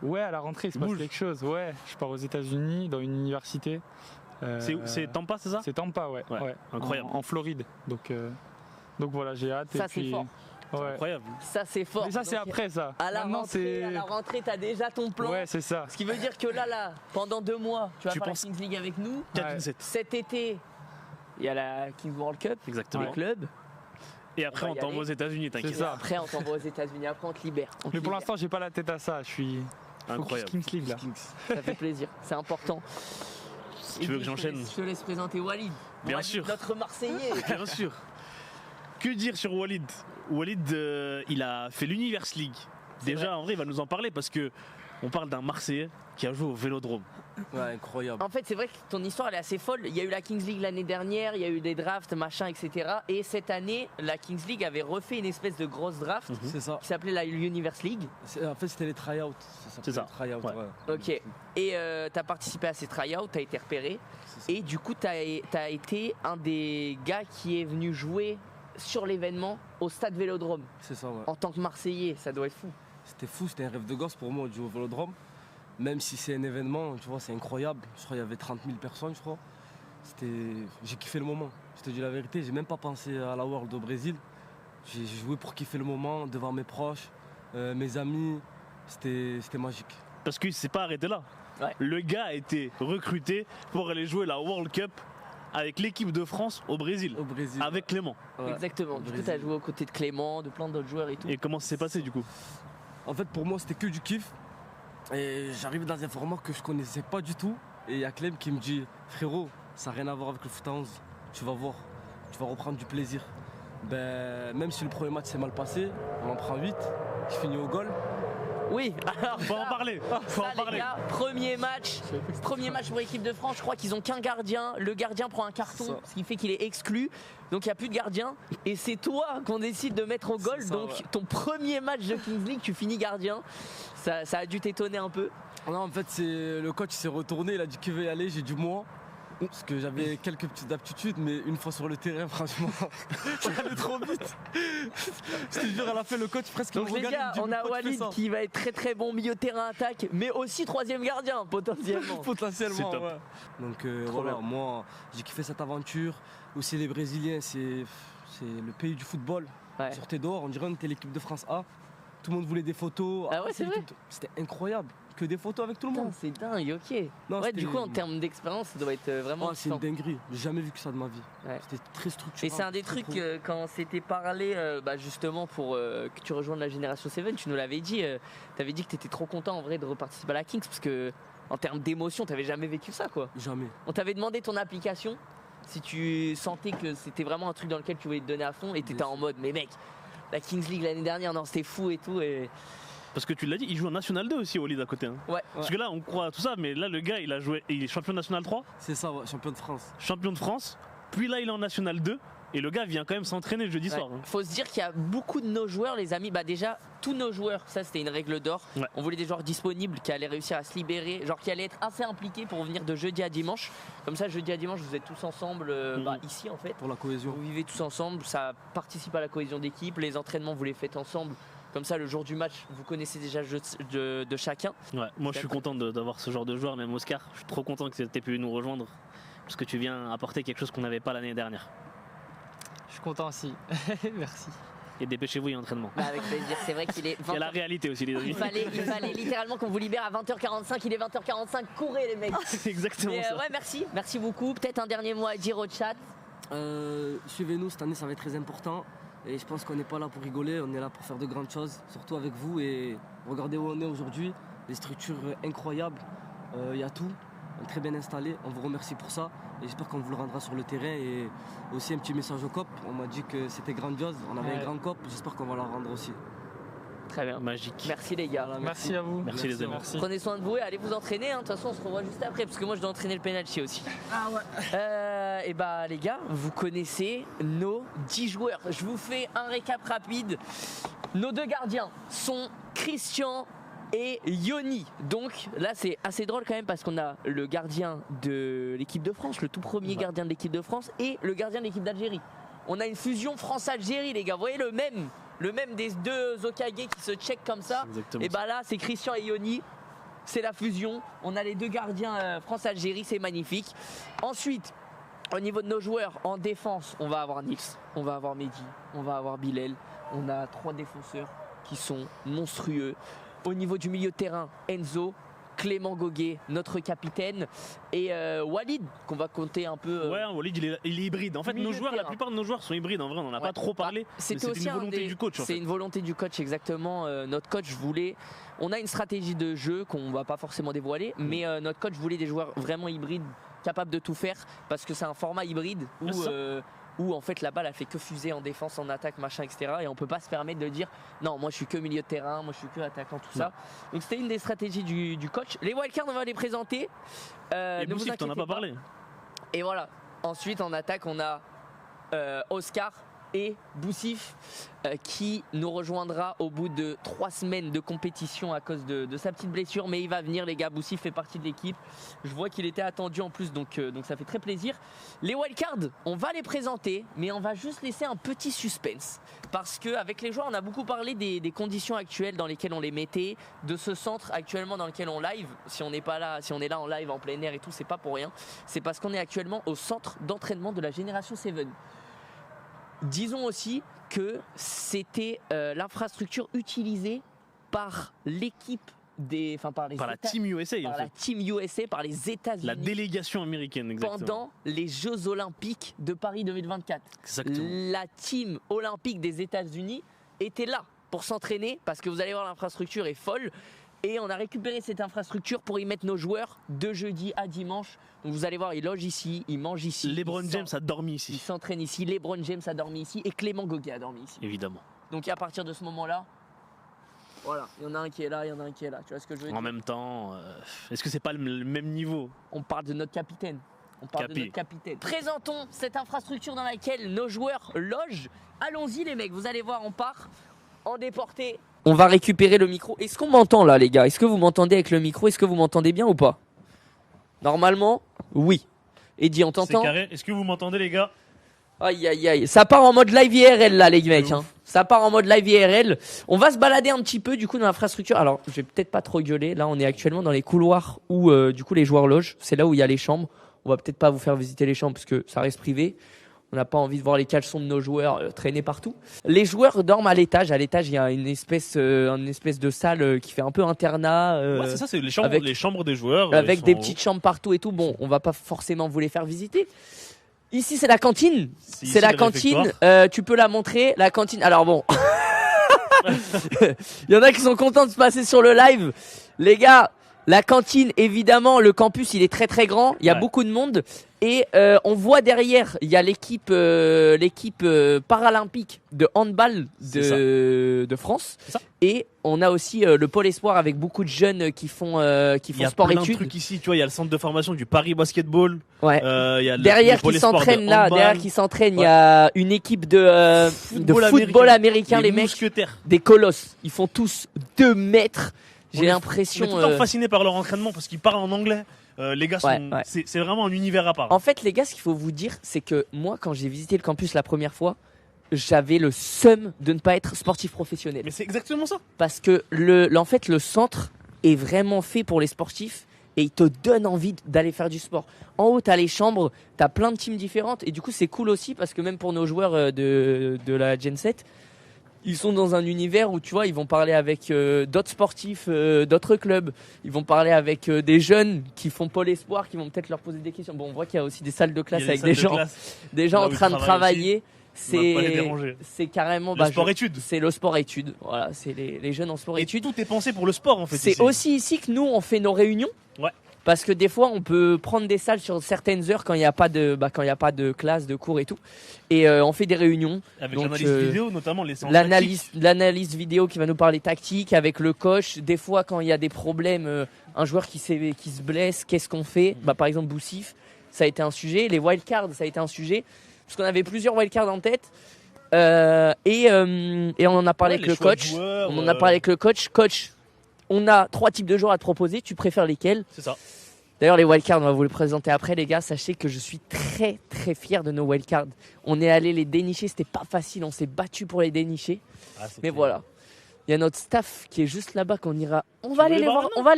Ouais, à la rentrée, il se passe quelque chose. Ouais, je pars aux États-Unis, dans une université. C'est Tampa, c'est ça? C'est Tampa, ouais. Incroyable. En Floride. Donc voilà, j'ai hâte. Ça, c'est fort. Ouais. Incroyable. Ça c'est fort. Mais ça c'est après ça. À la rentrée, t'as déjà ton plan. Ouais, c'est ça. Ce qui veut dire que là, pendant 2 mois, tu vas faire la Kings League avec nous. Cet été, il y a la Kings World Cup. Exactement. Le club. Et après, on t'envoie aux États-Unis, t'inquiète. Après, on t'envoie aux États-Unis. Après, on te libère. Mais pour l'instant, j'ai pas la tête à ça. Je suis incroyable. Kings League là. Ça fait plaisir. C'est important. Tu veux que j'enchaîne? Je te laisse présenter Walid. Bien sûr. Notre Marseillais. Bien sûr. Que dire sur Walid? Walid, il a fait l'Univers League Déjà, en vrai, il va nous en parler parce que on parle d'un Marseillais qui a joué au Vélodrome. Ouais, incroyable. En fait, c'est vrai que ton histoire elle est assez folle. Il y a eu la Kings League l'année dernière, il y a eu des drafts, machin, etc. Et cette année, la Kings League avait refait une espèce de grosse draft C'est ça. qui s'appelait la Universe League. En fait, c'était les tryouts. C'est ça. Tryouts, ouais. Ok. Et tu as participé à ces tryouts, tu as été repéré. Et du coup, tu as été un des gars qui est venu jouer sur l'événement au stade Vélodrome. C'est ça, ouais. En tant que Marseillais, ça doit être fou. C'était fou, c'était un rêve de gosse pour moi de jouer au Vélodrome. Même si c'est un événement, tu vois, c'est incroyable. Je crois qu'il y avait 30 000 personnes, je crois. J'ai kiffé le moment. Je te dis la vérité, j'ai même pas pensé à la World au Brésil. J'ai joué pour kiffer le moment devant mes proches, mes amis. C'était magique. Parce qu'il s'est pas arrêté là. Ouais. Le gars a été recruté pour aller jouer la World Cup avec l'équipe de France au Brésil. Avec Clément. Ouais. Exactement. Du coup, tu as joué aux côtés de Clément, de plein d'autres joueurs et tout. Et comment ça s'est passé du coup? En fait, pour moi, c'était que du kiff. Et j'arrive dans un format que je connaissais pas du tout. Et il y a Clem qui me dit, frérot, ça n'a rien à voir avec le foot à 11. Tu vas voir, tu vas reprendre du plaisir. Ben, même si le premier match s'est mal passé, on en prend 8. Je finis au goal. Oui, alors faut en parler. Faut en parler. Les gars, premier match pour l'équipe de France. Je crois qu'ils ont qu'un gardien. Le gardien prend un carton, ce qui fait qu'il est exclu. Donc il n'y a plus de gardien. Et c'est toi qu'on décide de mettre au goal. Donc ton premier match de Kings League, tu finis gardien. Ça a dû t'étonner un peu. Non, en fait, le coach s'est retourné. Il a dit qu'il veut y aller. J'ai dit moi. Parce que j'avais quelques petites aptitudes, mais une fois sur le terrain, franchement, ça allait trop vite. Je te jure, à la fin, le coach presque Donc me les regarde. gars, on a Walid qui va être très très bon milieu de terrain attaque, mais aussi troisième gardien potentiellement. Potentiellement, top. ouais. Donc voilà, moi, j'ai kiffé cette aventure. Aussi les Brésiliens, c'est le pays du football. Ouais. Sortez dehors, on dirait qu'on était l'équipe de France A. Tout le monde voulait des photos. Ah ouais, c'est vrai. C'était incroyable. Que des photos avec tout le monde. C'est dingue, ok. Non, ouais, du coup, en termes d'expérience, ça doit être vraiment. C'est une dinguerie. J'ai jamais vu que ça de ma vie. Ouais. C'était très structuré. Et c'est un des trucs, quand c'était parlé, justement, pour que tu rejoignes la Génération 7, tu nous l'avais dit. Tu avais dit que tu étais trop content en vrai de reparticiper à la Kings parce que, en termes d'émotion, tu n'avais jamais vécu ça, quoi. Jamais. On t'avait demandé ton application, si tu sentais que c'était vraiment un truc dans lequel tu voulais te donner à fond et tu étais en mode, mais mec, la Kings League l'année dernière, non, c'était fou et tout. Et... Parce que tu l'as dit, il joue en National 2 aussi au Lille à côté. Hein. Ouais. Parce que là, on croit à tout ça, mais là, le gars, il a joué, il est champion National 3. C'est ça, ouais, champion de France. Champion de France. Puis là, il est en National 2. Et le gars vient quand même s'entraîner le jeudi soir. Hein. Faut se dire qu'il y a beaucoup de nos joueurs, les amis. Bah déjà, tous nos joueurs, ça c'était une règle d'or. Ouais. On voulait des joueurs disponibles qui allaient réussir à se libérer, genre qui allaient être assez impliqués pour venir de jeudi à dimanche. Comme ça, jeudi à dimanche, vous êtes tous ensemble ici en fait. Pour la cohésion. Vous vivez tous ensemble, ça participe à la cohésion d'équipe. Les entraînements, vous les faites ensemble. Comme ça, le jour du match, vous connaissez déjà le jeu de chacun. Ouais, moi, je suis content d'avoir ce genre de joueur, même Oscar. Je suis trop content que tu aies pu nous rejoindre. Parce que tu viens apporter quelque chose qu'on n'avait pas l'année dernière. Je suis content aussi. Merci. Et dépêchez-vous, il y a entraînement. Bah avec plaisir, c'est vrai qu'il est 20h... Il y a la réalité aussi, les amis. Il fallait littéralement qu'on vous libère à 20h45. Il est 20h45, courez les mecs. C'est exactement ça. Ouais, merci beaucoup. Peut-être un dernier mot à dire au chat. Suivez-nous, cette année ça va être très important. Et je pense qu'on n'est pas là pour rigoler, on est là pour faire de grandes choses, surtout avec vous. Et regardez où on est aujourd'hui, des structures incroyables, il y a tout, très bien installé. On vous remercie pour ça et j'espère qu'on vous le rendra sur le terrain. Et aussi un petit message au COP, on m'a dit que c'était grandiose, on avait un grand COP, j'espère qu'on va la rendre aussi. Très bien. Magique. Merci les gars. Voilà, merci à vous. Merci les amis. Merci. Prenez soin de vous et allez vous entraîner. De toute façon, on se revoit juste après parce que moi je dois entraîner le penalty aussi. Ah ouais. Et bah les gars, vous connaissez nos 10 joueurs. Je vous fais un récap rapide. Nos deux gardiens sont Christian et Yoni. Donc là c'est assez drôle quand même parce qu'on a le gardien de l'équipe de France, le tout premier gardien de l'équipe de France et le gardien de l'équipe d'Algérie. On a une fusion France-Algérie les gars. Vous voyez le même des deux Okage qui se check comme ça. Et bah là c'est Christian et Yoni. C'est la fusion. On a les deux gardiens France-Algérie, c'est magnifique. Ensuite, au niveau de nos joueurs en défense, on va avoir Nils, on va avoir Mehdi, on va avoir Bilal. On a 3 défenseurs qui sont monstrueux. Au niveau du milieu de terrain, Enzo, Clément Goguet, notre capitaine, et Walid, qu'on va compter un peu. Ouais, Walid, il est hybride. En fait, nos joueurs, la plupart de nos joueurs sont hybrides. En vrai, on n'en a pas trop parlé. C'était aussi une volonté du coach. C'est une volonté du coach, exactement. Notre coach voulait. On a une stratégie de jeu qu'on va pas forcément dévoiler, mais notre coach voulait des joueurs vraiment hybrides, capables de tout faire, parce que c'est un format hybride où où en fait la balle a fait que fuser en défense, en attaque, machin, etc. Et on peut pas se permettre de dire non, moi je suis que milieu de terrain, moi je suis que attaquant, tout ça. Donc c'était une des stratégies du coach. Les wildcards, on va les présenter. Et Boussif, t'en as pas parlé. Et voilà. Ensuite en attaque, on a Oscar et Boussif qui nous rejoindra au bout de 3 semaines de compétition à cause de sa petite blessure, mais il va venir les gars. Boussif fait partie de l'équipe, je vois qu'il était attendu en plus, donc ça fait très plaisir. Les wildcards, on va les présenter, mais on va juste laisser un petit suspense parce qu'avec les joueurs on a beaucoup parlé des conditions actuelles dans lesquelles on les mettait, de ce centre actuellement dans lequel on live. Si on n'est pas là, si on est là en live en plein air et tout, c'est pas pour rien, c'est parce qu'on est actuellement au centre d'entraînement de la Génération 7. Disons aussi que c'était l'infrastructure utilisée par l'équipe par la Team USA, par la Team USA, par les États-Unis. La délégation américaine, exactement. Pendant les Jeux Olympiques de Paris 2024. Exactement. La Team Olympique des États-Unis était là pour s'entraîner parce que vous allez voir, l'infrastructure est folle. Et on a récupéré cette infrastructure pour y mettre nos joueurs de jeudi à dimanche. Donc vous allez voir, ils logent ici, ils mangent ici. LeBron James a dormi ici. Ils s'entraînent ici. LeBron James a dormi ici et Clément Goguet a dormi ici. Évidemment. Donc à partir de ce moment-là, voilà, il y en a un qui est là, il y en a un qui est là. Tu vois ce que je veux dire ? En même temps, est-ce que c'est pas le même niveau ? On parle de notre capitaine. On parle de notre capitaine. Présentons cette infrastructure dans laquelle nos joueurs logent. Allons-y les mecs, vous allez voir, on part en déporté. On va récupérer le micro. Est-ce qu'on m'entend là les gars ? Est-ce que vous m'entendez avec le micro ? Est-ce que vous m'entendez bien ou pas ? Normalement, oui. Eddie, on t'entend ? C'est carré. Est-ce que vous m'entendez les gars ? Aïe aïe aïe, ça part en mode live IRL là les mecs, hein. Ça part en mode live IRL. On va se balader un petit peu du coup dans l'infrastructure. Alors je vais peut-être pas trop gueuler, là on est actuellement dans les couloirs où du coup les joueurs logent. C'est là où il y a les chambres. On va peut-être pas vous faire visiter les chambres parce que ça reste privé. On n'a pas envie de voir les caleçons de nos joueurs traîner partout. Les joueurs dorment à l'étage. À l'étage, il y a une espèce de salle qui fait un peu internat. Ouais, c'est ça, c'est les chambres des joueurs. Avec des petites chambres partout et tout. Bon, on va pas forcément vous les faire visiter. Ici, c'est la cantine. C'est la cantine. Tu peux la montrer, la cantine. Alors bon, il y en a qui sont contents de se passer sur le live. Les gars, la cantine, évidemment, le campus, il est très très grand. Il y a beaucoup de monde. Et on voit derrière, il y a l'équipe paralympique de handball de France. Et on a aussi le pôle espoir avec beaucoup de jeunes qui font sport-études. Il y a plein de trucs ici, tu vois, il y a le centre de formation du Paris Basketball. Ouais. Il y a derrière qui s'entraîne là, derrière qui s'entraîne, il y a une équipe de football américain, les mecs, des colosses. Ils font tous 2 mètres. J'ai l'impression. On est tout le temps fasciné par leur entraînement parce qu'ils parlent en anglais. Les gars, c'est vraiment un univers à part. En fait, les gars, ce qu'il faut vous dire, c'est que moi, quand j'ai visité le campus la première fois, j'avais le seum de ne pas être sportif professionnel. Mais c'est exactement ça. Parce que en fait, le centre est vraiment fait pour les sportifs et il te donne envie d'aller faire du sport. En haut, t'as les chambres, t'as plein de teams différentes et du coup, c'est cool aussi parce que même pour nos joueurs de la Gen 7, ils sont dans un univers où tu vois, ils vont parler avec d'autres sportifs, d'autres clubs. Ils vont parler avec des jeunes qui font pôle espoir, qui vont peut-être leur poser des questions. Bon, on voit qu'il y a aussi des salles de classe avec des gens en train de travailler. C'est carrément le sport-études. C'est le sport-études. Voilà, c'est les jeunes en sport-études. Tout est pensé pour le sport en fait. C'est aussi ici que nous on fait nos réunions. Ouais. Parce que des fois, on peut prendre des salles sur certaines heures quand il n'y a pas de classe, de cours et tout. Et on fait des réunions. Avec l'analyse vidéo, notamment les séances l'analyse vidéo qui va nous parler tactique, avec le coach. Des fois, quand il y a des problèmes, un joueur qui se blesse, qu'est-ce qu'on fait ? Par exemple, Boussif, ça a été un sujet. Les wildcards, ça a été un sujet. Parce qu'on avait plusieurs wildcards en tête. Et on en a parlé avec le coach. On en a parlé avec le coach. Coach, on a 3 types de joueurs à te proposer. Tu préfères lesquels ? C'est ça. D'ailleurs, les wildcards, on va vous les présenter après, les gars. Sachez que je suis très, très fier de nos wildcards. On est allé les dénicher. C'était pas facile. On s'est battu pour les dénicher. Mais voilà. Il y a notre staff qui est juste là-bas qu'on ira. On va aller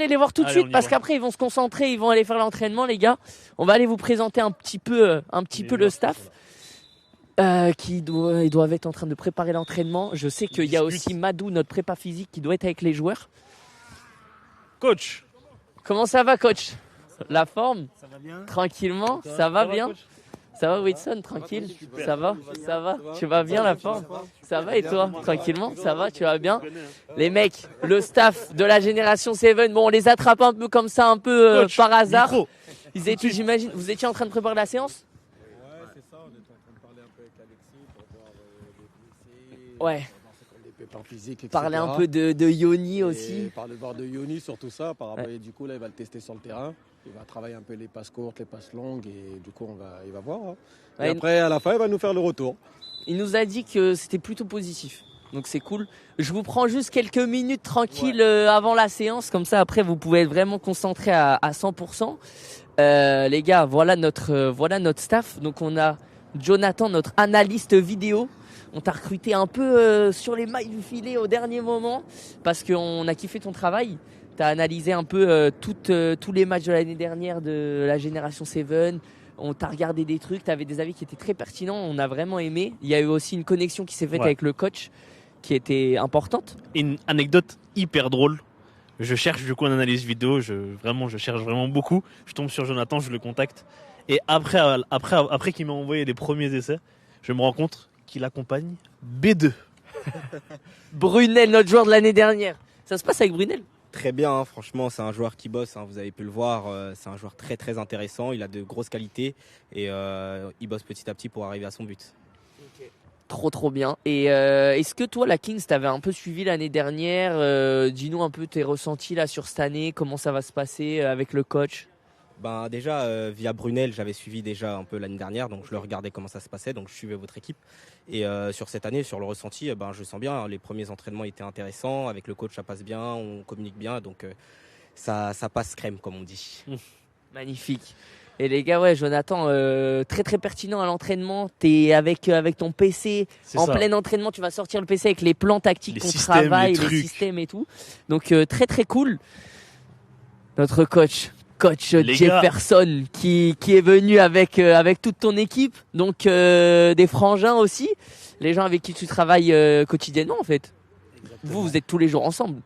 les voir tout de suite parce qu'après, ils vont se concentrer. Ils vont aller faire l'entraînement, les gars. On va aller vous présenter un petit peu le staff. Ils doivent être en train de préparer l'entraînement. Je sais qu'il y a aussi Madou, notre prépa physique, qui doit être avec les joueurs. Coach, comment ça va, coach ? La forme ? Ça va bien ? Tranquillement, ça va bien ? Ça va, Whitson, tranquille ? Ça va ? Tu vas bien, la forme ? Ça va et toi ? Tranquillement, ça va, tu vas bien ? Les mecs, le staff de la Génération 7, bon, on les attrape un peu comme ça, un peu par hasard. J'imagine, vous étiez en train de préparer la séance ? Ouais. Des pépins physiques, etc. Parler un peu de Yoni aussi. Et parler de Yoni sur tout ça. Et du coup, là, il va le tester sur le terrain. Il va travailler un peu les passes courtes, les passes longues. Et du coup, il va voir. Et Ouais, après, à la fin, il va nous faire le retour. Il nous a dit que c'était plutôt positif. Donc c'est cool. Je vous prends juste quelques minutes tranquilles avant la séance. Comme ça, après, vous pouvez être vraiment concentré à 100%. Les gars, voilà notre staff. Donc on a Jonathan, notre analyste vidéo. On t'a recruté un peu sur les mailles du filet au dernier moment parce qu'on a kiffé ton travail. Tu as analysé un peu tous les matchs de l'année dernière de la Génération 7. On t'a regardé des trucs, tu avais des avis qui étaient très pertinents. On a vraiment aimé. Il y a eu aussi une connexion qui s'est faite avec le coach qui était importante. Une anecdote hyper drôle. Je cherche du coup une analyse vidéo. Je cherche vraiment beaucoup. Je tombe sur Jonathan, je le contacte. Et après qu'il m'a envoyé les premiers essais, je me rends compte qu'il accompagne B2. Brunel, notre joueur de l'année dernière. Ça se passe avec Brunel? Très bien, hein, franchement, c'est un joueur qui bosse, hein, vous avez pu le voir. C'est un joueur très très intéressant. Il a de grosses qualités et il bosse petit à petit pour arriver à son but. Trop bien. Et est-ce que toi, la Kings, t'avais un peu suivi l'année dernière? Dis-nous un peu tes ressentis là sur cette année. Comment ça va se passer avec le coach? Ben déjà via Brunel, j'avais suivi déjà un peu l'année dernière, donc je le regardais comment ça se passait, donc je suivais votre équipe. Et sur cette année, sur le ressenti, je sens bien, hein, les premiers entraînements étaient intéressants, avec le coach ça passe bien, on communique bien, donc ça passe crème comme on dit. Magnifique. Et les gars, Jonathan, très très pertinent à l'entraînement. T'es avec ton PC en plein entraînement, tu vas sortir le PC avec les plans tactiques qu'on travaille, les systèmes et tout. Donc très très cool. Notre coach Jefferson qui est venu avec toute ton équipe, donc des frangins aussi, les gens avec qui tu travailles quotidiennement en fait. Exactement. Vous êtes tous les jours ensemble.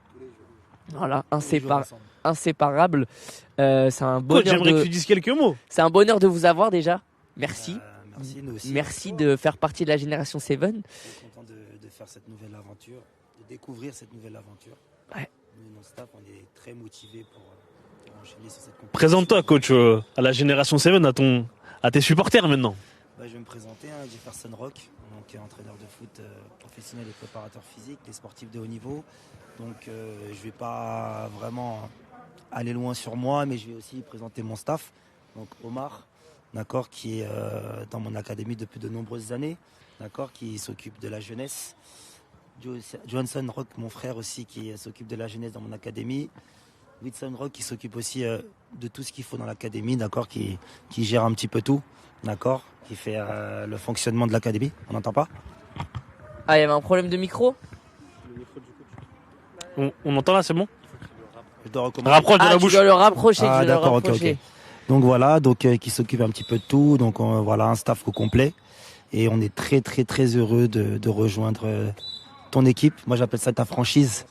Voilà, inséparable. C'est un bonheur. J'aimerais que tu dises quelques mots. C'est un bonheur de vous avoir déjà. Merci. Merci, nous aussi. Merci de faire partie de la Génération 7. Je suis content de faire cette nouvelle aventure, de découvrir cette nouvelle aventure. Ouais. Nous, notre staff, on est très motivés pour enchaîner sur cette compétition. Présente-toi, coach, à la Génération 7, à tes supporters maintenant. Je vais me présenter, Jefferson Rock, donc entraîneur de foot professionnel et préparateur physique, des sportifs de haut niveau. Donc je ne vais pas vraiment aller loin sur moi, mais je vais aussi présenter mon staff. Donc Omar, d'accord, qui est dans mon académie depuis de nombreuses années, d'accord, qui s'occupe de la jeunesse. Johnson Rock, mon frère aussi, qui s'occupe de la jeunesse dans mon académie. Whitson Rock, qui s'occupe aussi de tout ce qu'il faut dans l'académie, d'accord, qui gère un petit peu tout, d'accord, qui fait le fonctionnement de l'académie. On n'entend pas? Ah, il y avait un problème de micro? On entend là, c'est bon? Je dois recommencer. Rapproche de la bouche. Tu dois le rapprocher. D'accord, ok. Donc voilà, qui s'occupe un petit peu de tout. Donc voilà, un staff au complet. Et on est très très très heureux de rejoindre ton équipe. Moi j'appelle ça ta franchise.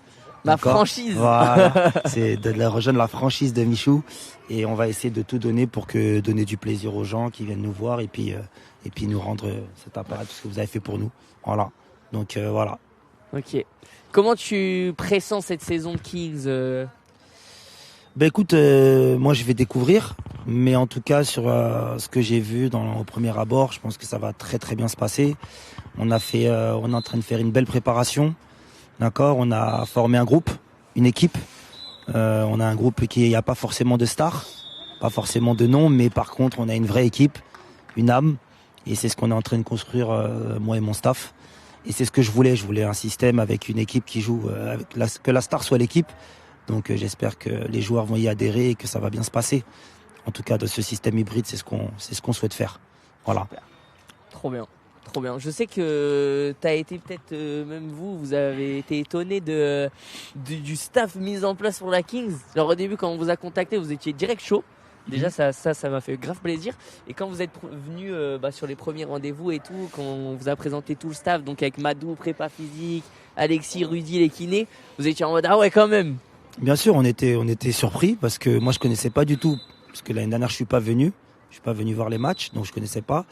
Ma franchise. Voilà, c'est de rejoindre la franchise de Michou. Et on va essayer de tout donner pour donner du plaisir aux gens qui viennent nous voir et puis nous rendre cet appareil, tout ce que vous avez fait pour nous. Voilà. Donc voilà. Ok. Comment tu pressens cette saison de Kings Écoute, moi je vais découvrir, mais en tout cas sur ce que j'ai vu au premier abord, je pense que ça va très très bien se passer. On est en train de faire une belle préparation, d'accord. On a formé un groupe, une équipe. On a un groupe qui n'y a pas forcément de stars, pas forcément de nom, mais par contre on a une vraie équipe, une âme, et c'est ce qu'on est en train de construire moi et mon staff. Et c'est ce que je voulais. Je voulais un système avec une équipe qui joue, que la star soit l'équipe. Donc j'espère que les joueurs vont y adhérer et que ça va bien se passer. En tout cas, de ce système hybride, c'est ce qu'on souhaite faire. Voilà. Trop bien. Trop bien. Je sais que tu as été peut-être, même vous avez été étonné du staff mis en place pour la Kings. Alors au début, quand on vous a contacté, vous étiez direct chaud. Déjà, ça m'a fait grave plaisir. Et quand vous êtes venu sur les premiers rendez-vous et tout, quand on vous a présenté tout le staff, donc avec Madou, prépa physique, Alexis, Rudy, les kinés, vous étiez en mode ah ouais quand même. Bien sûr, on était surpris parce que moi je connaissais pas du tout. Parce que l'année dernière, je suis pas venu voir les matchs, donc je connaissais pas.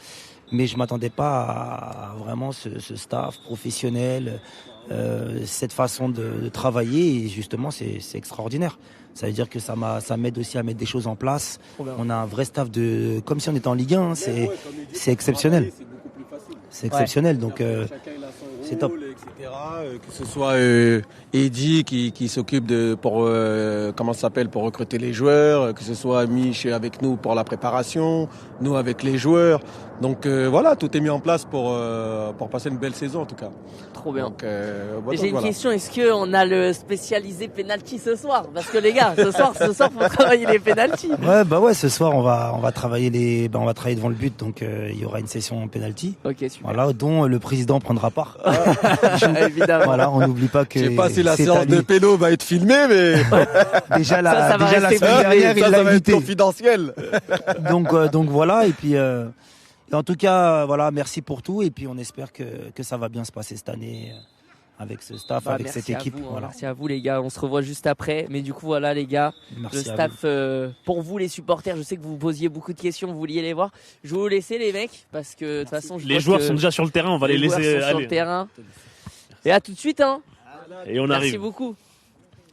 Mais je m'attendais pas à vraiment ce staff professionnel, cette façon de travailler. Et justement, c'est extraordinaire. Ça veut dire que ça m'aide aussi à mettre des choses en place. On a un vrai staff comme si on était en Ligue 1. C'est exceptionnel. C'est exceptionnel. Donc c'est top. Que ce soit Eddy qui s'occupe pour recruter les joueurs, que ce soit Mich avec nous pour la préparation, nous avec les joueurs. Donc voilà, tout est mis en place pour passer une belle saison en tout cas. Trop bien. Donc, J'ai une question, est-ce qu'on a le spécialisé penalty ce soir? Parce que les gars, ce soir, faut travailler les penalty. Ouais, ce soir on va travailler devant le but, donc il y aura une session penalty. Ok, super. Voilà, dont le président prendra part. Évidemment. Voilà, on n'oublie pas que. Je sais pas si la séance de péno va être filmée, mais déjà la Ça va semaine rester dernière, il ça l'a va être invité. confidentiel. Donc voilà, et puis en tout cas voilà, merci pour tout, et puis on espère que ça va bien se passer cette année avec ce staff, avec Merci cette équipe. à vous, Voilà. Merci à vous les gars, on se revoit juste après. Mais du coup voilà les gars, Merci le à staff, pour vous les supporters, je sais que vous posiez beaucoup de questions, vous vouliez les voir. Je vais vous laisser les mecs, parce que de toute façon je Les vois joueurs que sont déjà sur le terrain, on va les joueurs laisser sont sur aller. le terrain. Et à tout de suite hein. Et on Merci arrive. beaucoup.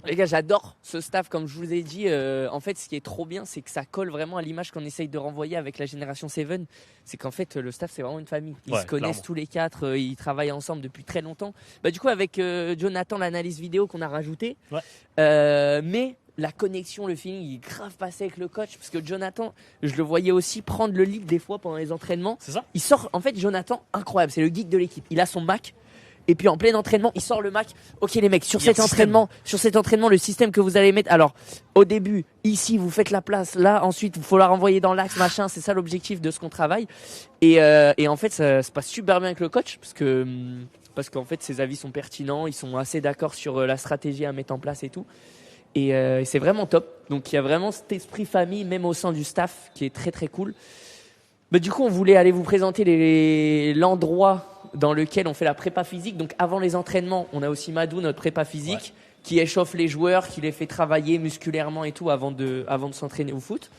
Les gars, j'adore ce staff, comme je vous ai dit. En fait, ce qui est trop bien, c'est que ça colle vraiment à l'image qu'on essaye de renvoyer avec la génération 7. C'est qu'en fait, le staff, c'est vraiment une famille. Ils Ouais, se connaissent clairement. tous les quatre, ils travaillent ensemble depuis très longtemps. Du coup, avec Jonathan, l'analyse vidéo qu'on a rajouté, mais la connexion, le feeling, il est grave passé avec le coach, parce que Jonathan, je le voyais aussi prendre le lead des fois pendant les entraînements. C'est ça. Il sort, en fait, Jonathan, incroyable, c'est le geek de l'équipe. Il a son Mac. Et puis en plein entraînement, il sort le Mac. Ok les mecs, sur cet entraînement, le système que vous allez mettre. Alors au début, ici vous faites la place, là ensuite il faut la renvoyer dans l'axe, machin. C'est ça l'objectif de ce qu'on travaille. Et en fait ça se passe super bien avec le coach parce qu'en fait ses avis sont pertinents, ils sont assez d'accord sur la stratégie à mettre en place et tout. Et c'est vraiment top. Donc il y a vraiment cet esprit famille même au sein du staff qui est très très cool. Mais du coup, on voulait aller vous présenter l'endroit dans lequel on fait la prépa physique. Donc avant les entraînements, on a aussi Madou, notre prépa physique, qui échauffe les joueurs, qui les fait travailler musculairement et tout avant de s'entraîner au foot.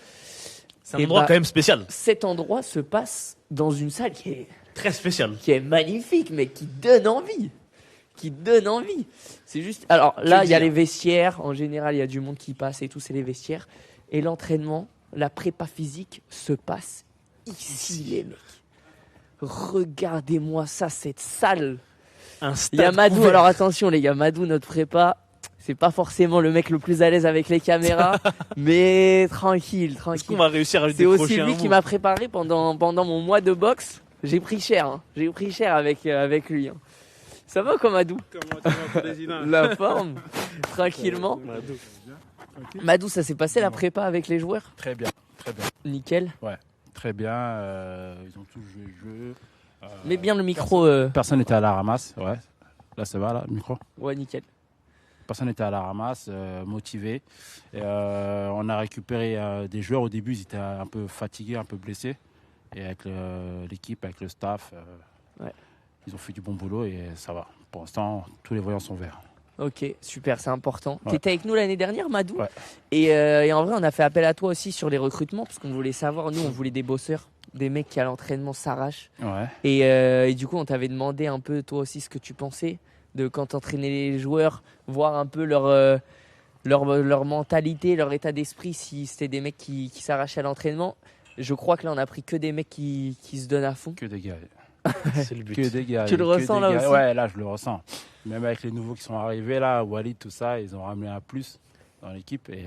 C'est un endroit quand même spécial. Cet endroit se passe dans une salle qui est très spéciale, qui est magnifique, mais qui donne envie. C'est juste. Alors là, il y a les vestiaires. En général, il y a du monde qui passe et tout. C'est les vestiaires. Et l'entraînement, la prépa physique se passe ici, les mecs. Regardez-moi ça, cette salle. Il y a Madou, alors attention les gars, Madou, notre prépa, c'est pas forcément le mec le plus à l'aise avec les caméras, mais tranquille. Est-ce qu'on va réussir à lui C'est décrocher aussi un lui mot qui m'a préparé pendant mon mois de boxe. J'ai pris cher, avec lui. Ça va comme Madou? La forme, tranquillement. Madou, ça s'est passé la prépa avec les joueurs? Très bien, très bien. Nickel. Ouais, très bien. Ils ont tous joué le jeu. Mets bien le micro. Personne n'était à la ramasse, ouais. Là, ça va, là, le micro? Ouais, nickel. Personne n'était à la ramasse, motivé. Et, on a récupéré des joueurs. Au début, ils étaient un peu fatigués, un peu blessés. Et avec l'équipe, avec le staff, ils ont fait du bon boulot et ça va. Pour l'instant, tous les voyants sont verts. Ok, super, c'est important. Ouais. T'étais avec nous l'année dernière, Madou. Ouais. Et en vrai, on a fait appel à toi aussi sur les recrutements parce qu'on voulait savoir, nous, on voulait des bosseurs, des mecs qui à l'entraînement s'arrachent. Ouais. Et du coup, on t'avait demandé un peu, toi aussi, ce que tu pensais de quand t'entraînais les joueurs, voir un peu leur mentalité, leur état d'esprit, si c'était des mecs qui s'arrachaient à l'entraînement. Je crois que là, on a pris que des mecs qui se donnent à fond. Que des gars. C'est le but. Que des gars. Tu le ressens là aussi? Ouais, là, je le ressens. Même avec les nouveaux qui sont arrivés, là, Walid, tout ça, ils ont ramené un plus dans l'équipe. Et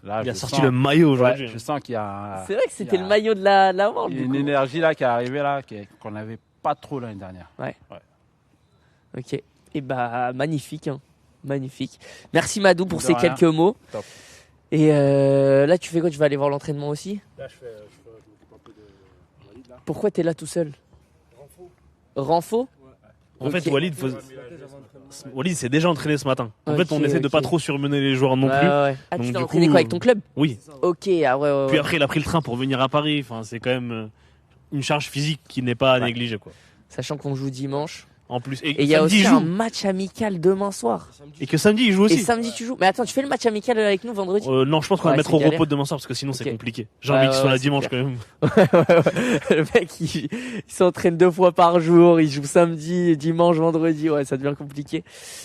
là, Il a je sorti sens- le maillot aujourd'hui. Ouais, je sens qu'il y a. C'est vrai que il c'était y a- le maillot de la World. Il y a du une coup. énergie là qui est arrivée là, qu'on n'avait pas trop l'année dernière. Ouais. Ok. Et bah, magnifique. Magnifique. Merci Madou pour De ces rien. quelques mots. Top. Et là, tu fais quoi? Tu vas aller voir l'entraînement aussi? Là, je m'occupe un peu de Walid là. Pourquoi t'es là tout seul? Renfo? En fait, Ok. Walid s'est déjà entraîné ce matin. En Ok, fait, on essaie de pas ok. trop surmener les joueurs non Ouais, plus. ouais. Ah, tu Donc, t'es du entraîné coup, quoi avec ton club? Oui. Ok, ah ouais. Puis après, il a pris le train pour venir à Paris. Enfin, c'est quand même une charge physique qui n'est pas à négliger, quoi. Sachant qu'on joue dimanche. En plus, Et il y a samedi, aussi il joue. un match amical demain soir. Et que samedi, il joue aussi. Et samedi, tu joues. Mais attends, tu fais le match amical avec nous vendredi? Non, je pense qu'on va Ouais, mettre c'est au galère. repos demain soir parce que sinon c'est Ok. compliqué. J'ai envie Ouais, qu'il soit là ouais, dimanche c'est quand même. Le mec, il s'entraîne 2 fois par jour, il joue samedi, dimanche, vendredi, ouais, ça devient compliqué.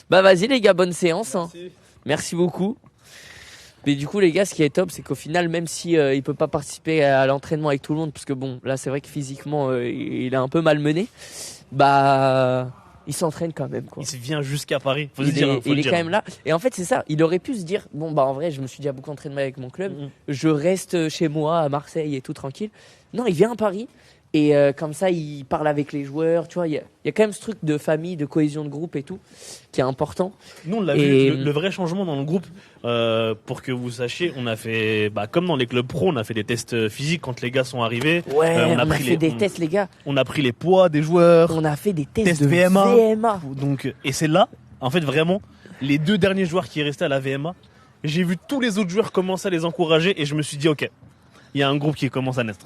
Bah vas-y les gars, bonne séance. Merci beaucoup. Mais du coup les gars, ce qui est top, c'est qu'au final, même si il peut pas participer à l'entraînement avec tout le monde, parce que bon, là c'est vrai que physiquement, il est un peu malmené, bah il s'entraîne quand même, quoi. Il vient jusqu'à Paris, faut se dire. Il est quand même là. Et en fait, c'est ça. Il aurait pu se dire, bon, bah en vrai, je me suis déjà beaucoup entraîné avec mon club. Je reste chez moi à Marseille et tout tranquille. Non, il vient à Paris. Et comme ça, il parle avec les joueurs. Tu vois, il y a quand même ce truc de famille, de cohésion de groupe et tout, qui est important. Nous, on l'a vu, le vrai changement dans le groupe, pour que vous sachiez, on a fait, comme dans les clubs pro, on a fait des tests physiques quand les gars sont arrivés. Ouais, on a fait des tests, les gars. On a pris les poids des joueurs. On a fait des tests de VMA. Donc, et c'est là, en fait, vraiment, les 2 derniers joueurs qui restaient à la VMA, j'ai vu tous les autres joueurs commencer à les encourager et je me suis dit, ok, il y a un groupe qui commence à naître.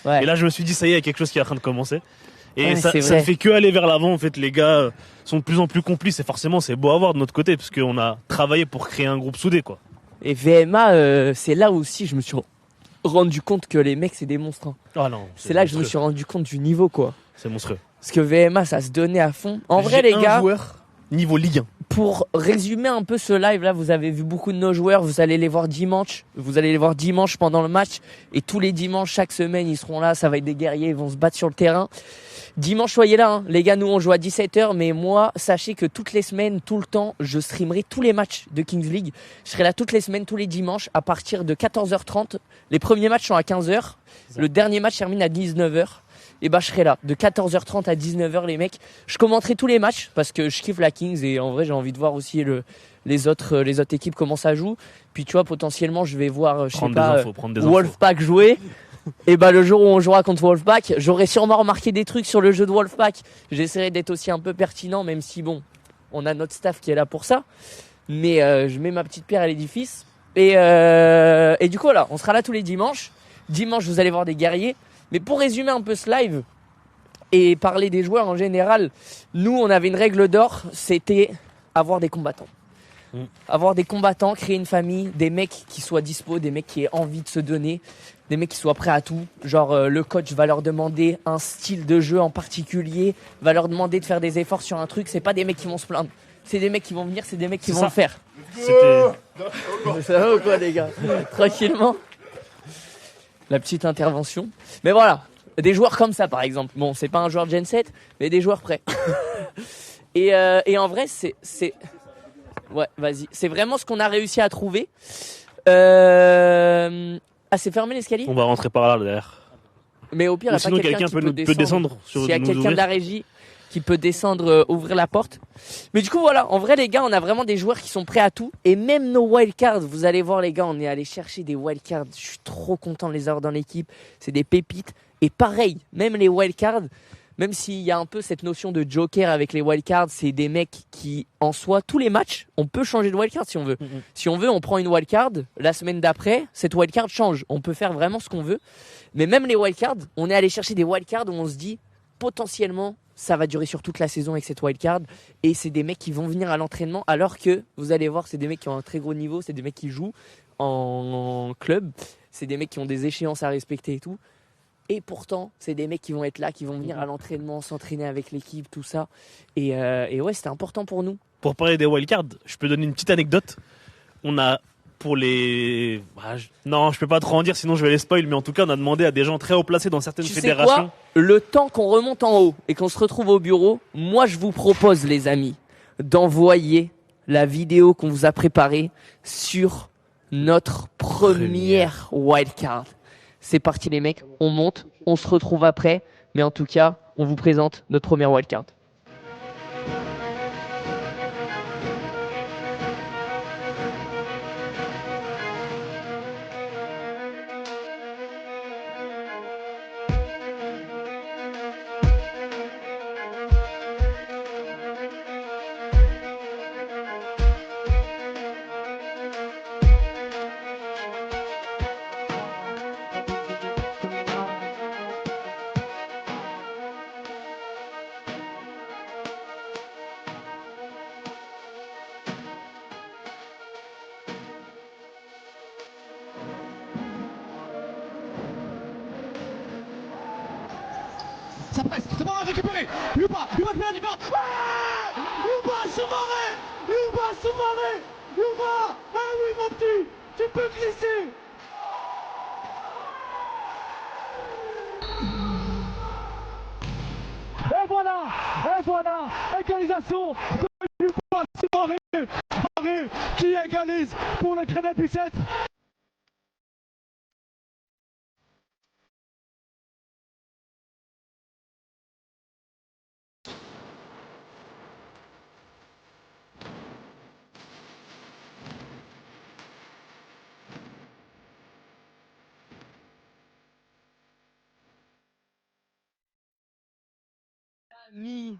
Ouais. Et là, je me suis dit, ça y est, il y a quelque chose qui est en train de commencer. Et ça ne fait que aller vers l'avant. En fait, les gars sont de plus en plus complices. Et forcément, c'est beau à voir de notre côté, parce qu'on a travaillé pour créer un groupe soudé, quoi. Et VMA, c'est là aussi je me suis rendu compte que les mecs, c'est des monstres. Hein. Ah non. C'est là que je me suis rendu compte du niveau, quoi. C'est monstrueux. Parce que VMA, ça se donnait à fond. En vrai, les gars. Niveau Ligue 1. Pour résumer un peu ce live là, vous avez vu beaucoup de nos joueurs, vous allez les voir dimanche. Vous allez les voir dimanche pendant le match. Et tous les dimanches, chaque semaine, ils seront là. Ça va être des guerriers, ils vont se battre sur le terrain. Dimanche, soyez là. Hein. Les gars, nous, on joue à 17h. Mais moi, sachez que toutes les semaines, tout le temps, je streamerai tous les matchs de Kings League. Je serai là toutes les semaines, tous les dimanches, à partir de 14h30. Les premiers matchs sont à 15h. Le dernier match termine à 19h. Et bah je serai là de 14h30 à 19h les mecs. Je commenterai tous les matchs parce que je kiffe la Kings et en vrai j'ai envie de voir aussi les autres équipes comment ça joue. Puis tu vois potentiellement je vais voir Wolfpack jouer. Et bah le jour où on jouera contre Wolfpack, j'aurai sûrement remarqué des trucs sur le jeu de Wolfpack. J'essaierai d'être aussi un peu pertinent même si bon, on a notre staff qui est là pour ça. Mais je mets ma petite pierre à l'édifice. Et du coup voilà, on sera là tous les dimanches. Dimanche vous allez voir des guerriers. Mais pour résumer un peu ce live et parler des joueurs en général, nous on avait une règle d'or, c'était avoir des combattants. Avoir des combattants, créer une famille, des mecs qui soient dispo, des mecs qui aient envie de se donner, des mecs qui soient prêts à tout. Genre le coach va leur demander un style de jeu en particulier, va leur demander de faire des efforts sur un truc, c'est pas des mecs qui vont se plaindre. C'est des mecs qui vont venir, c'est des mecs qui vont le faire. Ça va ou quoi les gars? Tranquillement. La petite intervention. Mais voilà, des joueurs comme ça par exemple. Bon, c'est pas un joueur Gen 7, mais des joueurs prêts. et en vrai, c'est... Ouais, vas-y. C'est vraiment ce qu'on a réussi à trouver. Ah, c'est fermé l'escalier? On va rentrer par là, derrière. Mais au pire, il n'y a pas quelqu'un qui peut descendre. S'il y a quelqu'un de la régie qui peut descendre, ouvrir la porte. Mais du coup, voilà. En vrai, les gars, on a vraiment des joueurs qui sont prêts à tout. Et même nos wildcards, vous allez voir, les gars, on est allé chercher des wildcards. Je suis trop content de les avoir dans l'équipe. C'est des pépites. Et pareil, même les wildcards, même s'il y a un peu cette notion de joker avec les wildcards, c'est des mecs qui, en soi, tous les matchs, on peut changer de wildcard si on veut. Si on veut, on prend une wildcard. La semaine d'après, cette wildcard change. On peut faire vraiment ce qu'on veut. Mais même les wildcards, on est allé chercher des wildcards où on se dit, potentiellement, ça va durer sur toute la saison avec cette wildcard. Et c'est des mecs qui vont venir à l'entraînement alors que, vous allez voir, c'est des mecs qui ont un très gros niveau. C'est des mecs qui jouent en club. C'est des mecs qui ont des échéances à respecter et tout. Et pourtant, c'est des mecs qui vont être là, qui vont venir à l'entraînement, s'entraîner avec l'équipe, tout ça. Et ouais, c'était important pour nous. Pour parler des wildcards, je peux donner une petite anecdote. On a, pour les... Non, je peux pas trop en dire, sinon je vais les spoil. Mais en tout cas, on a demandé à des gens très haut placés dans certaines fédérations. Sais quoi ? Le temps qu'on remonte en haut et qu'on se retrouve au bureau, moi, je vous propose, les amis, d'envoyer la vidéo qu'on vous a préparée sur notre première wildcard. C'est parti les mecs, on monte, on se retrouve après, mais en tout cas, on vous présente notre première wildcard. Ça presse, c'est bon, récupérer. Youba fait la différence. Youba, Soumaré. Youba, ah oui mon petit, tu peux glisser. Et voilà, égalisation de Yuba Soumaré qui égalise pour le Crénet Bicêtre. Amis,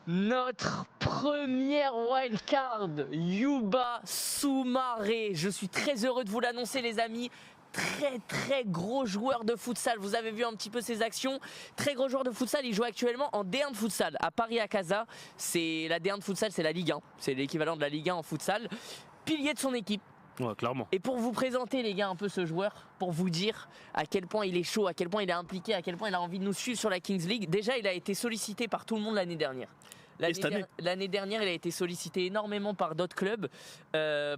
notre première wildcard, Yuba Soumaré. Je suis très heureux de vous l'annoncer les amis. Très gros joueur de futsal, vous avez vu un petit peu ses actions. Très gros joueur de futsal, il joue actuellement en D1 de futsal à Paris à Casa. C'est la D1 de futsal, c'est la Ligue 1, c'est l'équivalent de la Ligue 1 en futsal. Pilier de son équipe. Ouais, clairement. Et pour vous présenter les gars un peu ce joueur, pour vous dire à quel point il est chaud, à quel point il est impliqué, à quel point il a envie de nous suivre sur la Kings League. Déjà il a été sollicité par tout le monde l'année dernière. L'année dernière il a été sollicité énormément par d'autres clubs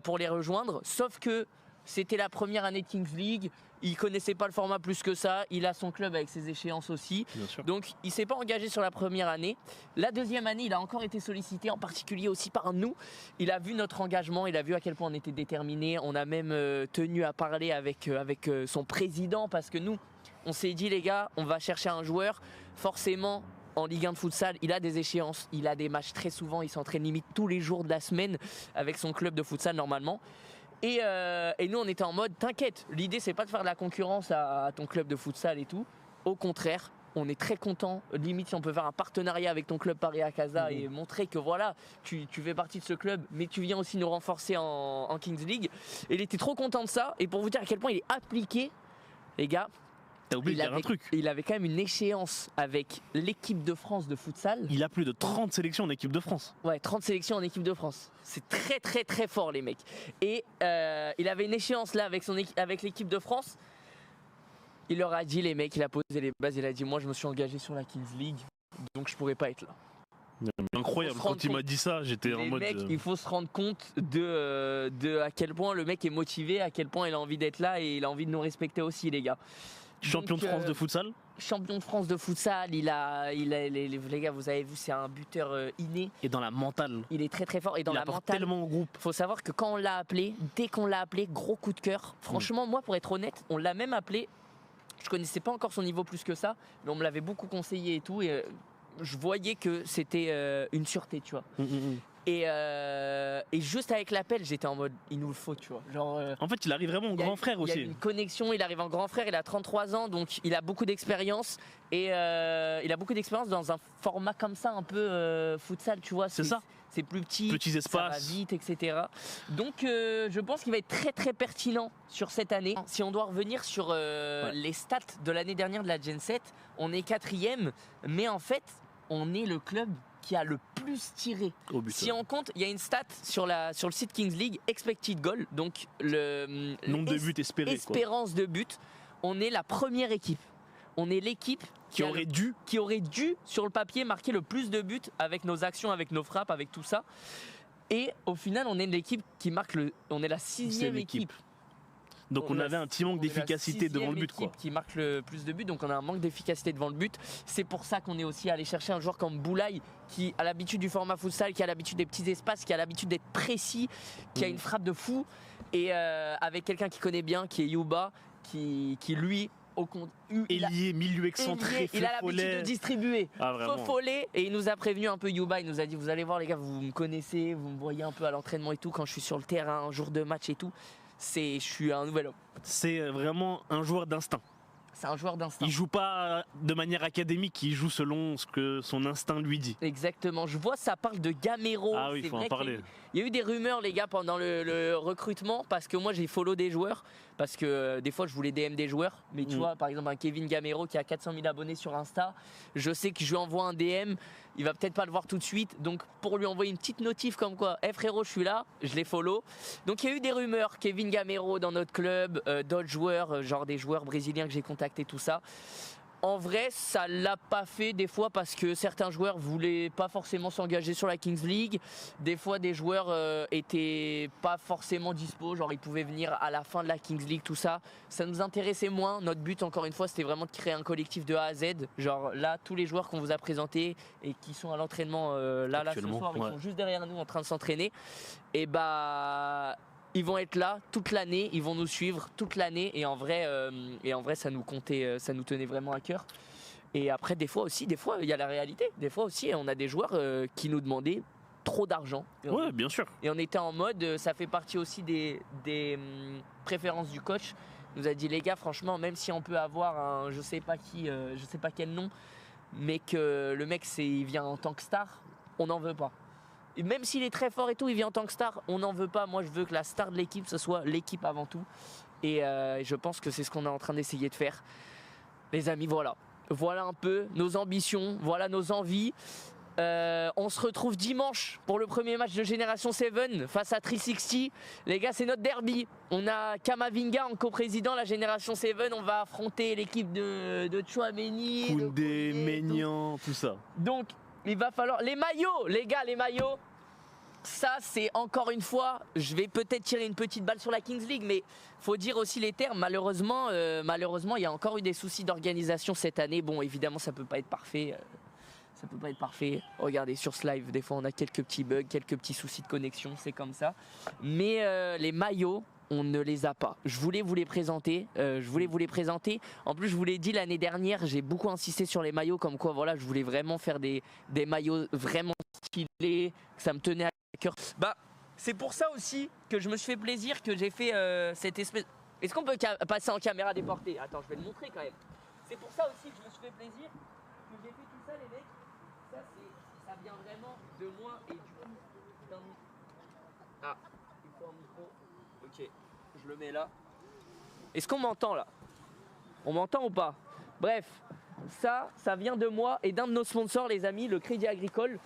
pour les rejoindre. Sauf que c'était la première année de Kings League, il connaissait pas le format plus que ça, il a son club avec ses échéances aussi. Donc il s'est pas engagé sur la première année. La deuxième année, il a encore été sollicité, en particulier aussi par nous. Il a vu notre engagement, il a vu à quel point on était déterminés. On a même tenu à parler avec son président parce que nous, on s'est dit les gars, on va chercher un joueur, forcément en Ligue 1 de futsal, il a des échéances, il a des matchs très souvent, il s'entraîne limite tous les jours de la semaine avec son club de futsal normalement. Et nous on était en mode t'inquiète, l'idée c'est pas de faire de la concurrence à ton club de futsal et tout. Au contraire, on est très content, limite si on peut faire un partenariat avec ton club Paris à Casa et montrer que voilà, tu fais partie de ce club mais tu viens aussi nous renforcer en Kings League. Et il était trop content de ça, et pour vous dire à quel point il est appliqué, les gars, t'as oublié de dire un truc. Il avait quand même une échéance avec l'équipe de France de futsal. Il a plus de 30 sélections en équipe de France. Ouais, 30 sélections en équipe de France. C'est très fort les mecs. Et il avait une échéance là avec l'équipe de France. Il leur a dit les mecs, il a posé les bases, il a dit moi je me suis engagé sur la Kings League, donc je pourrais pas être là. Incroyable, quand il m'a dit ça, j'étais en mode... Mec, il faut se rendre compte de à quel point le mec est motivé, à quel point il a envie d'être là et il a envie de nous respecter aussi les gars. Champion de France de futsal. Champion de France de futsal, les gars, vous avez vu, c'est un buteur inné. Et dans la mentale. Il est très fort. Et dans il la apporte mentale, tellement au groupe. Faut savoir que quand on l'a appelé, dès qu'on l'a appelé, gros coup de cœur. Franchement, moi, pour être honnête, on l'a même appelé. Je connaissais pas encore son niveau plus que ça, mais on me l'avait beaucoup conseillé et tout. Et je voyais que c'était une sûreté, tu vois. Et juste avec l'appel, j'étais en mode il nous le faut, tu vois. Genre, en fait, il arrive vraiment en grand frère aussi. Il y a une connexion, il arrive en grand frère, il a 33 ans, donc il a beaucoup d'expérience. Et il a beaucoup d'expérience dans un format comme ça, un peu futsal, tu vois. C'est ça. C'est plus petit, petits espaces, ça va vite, etc. Donc je pense qu'il va être très pertinent sur cette année. Si on doit revenir sur les stats de l'année dernière de la Gen 7, on est 4e, mais en fait, on est le club qui a le plus tiré. Si on compte, il y a une stat sur le site Kings League, expected goal, donc le nombre de buts espérés, espérance de but. On est la première équipe. On est l'équipe qui aurait dû sur le papier marquer le plus de buts avec nos actions, avec nos frappes, avec tout ça. Et au final, on est l'équipe qui marque on est la 6e équipe. Donc on avait un petit manque d'efficacité devant le but, quoi. Qui marque le plus de buts, donc on a un manque d'efficacité devant le but. C'est pour ça qu'on est aussi allé chercher un joueur comme Boulaye qui a l'habitude du format futsal, qui a l'habitude des petits espaces, qui a l'habitude d'être précis, qui a une frappe de fou, et avec quelqu'un qui connaît bien, qui est Yuba, qui lui ailier, milieu excentré, il a l'habitude de distribuer, vraiment. Faux-follet, et il nous a prévenu un peu Yuba, il nous a dit vous allez voir les gars, vous me connaissez, vous me voyez un peu à l'entraînement et tout, quand je suis sur le terrain, un jour de match et tout, je suis un nouvel homme. C'est vraiment un joueur d'instinct. C'est un joueur d'instinct. Il joue pas de manière académique, il joue selon ce que son instinct lui dit. Exactement. Je vois, ça parle de Gamero. Ah oui, il faut en parler. Il y a eu des rumeurs, les gars, pendant le recrutement, parce que moi j'ai follow des joueurs, parce que des fois je voulais DM des joueurs, mais tu vois, par exemple un Kevin Gamero qui a 400 000 abonnés sur Insta, je sais que je lui envoie un DM, il va peut-être pas le voir tout de suite, donc pour lui envoyer une petite notif comme quoi, hey frérot, je suis là, je les follow. Donc il y a eu des rumeurs, Kevin Gamero dans notre club, d'autres joueurs, genre des joueurs brésiliens que j'ai contactés, tout ça. En vrai, ça l'a pas fait des fois parce que certains joueurs voulaient pas forcément s'engager sur la Kings League. Des fois, des joueurs étaient pas forcément dispo, genre ils pouvaient venir à la fin de la Kings League, tout ça. Ça nous intéressait moins. Notre but, encore une fois, c'était vraiment de créer un collectif de A à Z. Genre là, tous les joueurs qu'on vous a présentés et qui sont à l'entraînement là ce soir, ils sont juste derrière nous en train de s'entraîner. Et bah... ils vont être là toute l'année, ils vont nous suivre toute l'année et en vrai ça nous comptait, ça nous tenait vraiment à cœur. Et après des fois il y a la réalité. Des fois aussi on a des joueurs qui nous demandaient trop d'argent. Ouais, bien sûr. Et on était en mode, ça fait partie aussi des préférences du coach. Il nous a dit les gars franchement même si on peut avoir un je sais pas qui, je sais pas quel nom, mais que le mec il vient en tant que star, on n'en veut pas. Et même s'il est très fort et tout, il vient en tant que star, on n'en veut pas. Moi, je veux que la star de l'équipe, ce soit l'équipe avant tout. Et je pense que c'est ce qu'on est en train d'essayer de faire. Les amis, voilà. Voilà un peu nos ambitions, voilà nos envies. On se retrouve dimanche pour le premier match de Génération 7 face à 360. Les gars, c'est notre derby. On a Kamavinga en coprésident, la Génération 7. On va affronter l'équipe de Chouameni, Koundé, Maignan, tout ça. Donc, il va falloir... Les maillots, les gars, les maillots. Ça, c'est encore une fois, je vais peut-être tirer une petite balle sur la Kings League, mais faut dire aussi les termes. Malheureusement, il y a encore eu des soucis d'organisation cette année. Bon, évidemment, ça peut pas être parfait. Regardez, sur ce live, des fois, on a quelques petits bugs, quelques petits soucis de connexion, c'est comme ça. Mais les maillots, on ne les a pas. Je voulais vous les présenter. En plus, je vous l'ai dit l'année dernière, j'ai beaucoup insisté sur les maillots, comme quoi, voilà, je voulais vraiment faire des maillots vraiment stylés, que ça me tenait à cœur. Bah, c'est pour ça aussi que je me suis fait plaisir, que j'ai fait cette espèce... Est-ce qu'on peut passer en caméra déportée? Attends, je vais le montrer quand même. C'est pour ça aussi que je me suis fait plaisir, que j'ai fait tout ça, les mecs. Ça vient vraiment de moi et du coup d'un... Ah, il faut un micro. Ok, je le mets là. Est-ce qu'on m'entend là? On m'entend ou pas? Bref, ça vient de moi et d'un de nos sponsors, les amis, le Crédit Agricole.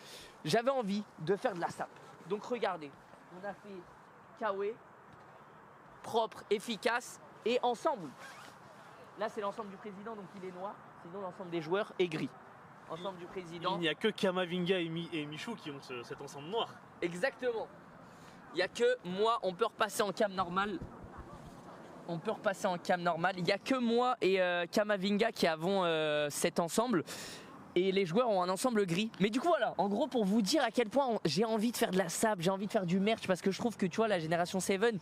J'avais envie de faire de la SAP. Donc regardez, on a fait Kawe, propre, efficace et ensemble. Là c'est l'ensemble du président, donc il est noir. Sinon l'ensemble des joueurs est gris. Ensemble du président. Il n'y a que Kamavinga et Michou qui ont cet ensemble noir. Exactement. Il n'y a que moi, on peut repasser en cam normal. Il n'y a que moi et Kamavinga qui avons cet ensemble. Et les joueurs ont un ensemble gris. Mais du coup voilà, en gros pour vous dire à quel point j'ai envie de faire de la SAP, j'ai envie de faire du merch, parce que je trouve que tu vois la Génération 7,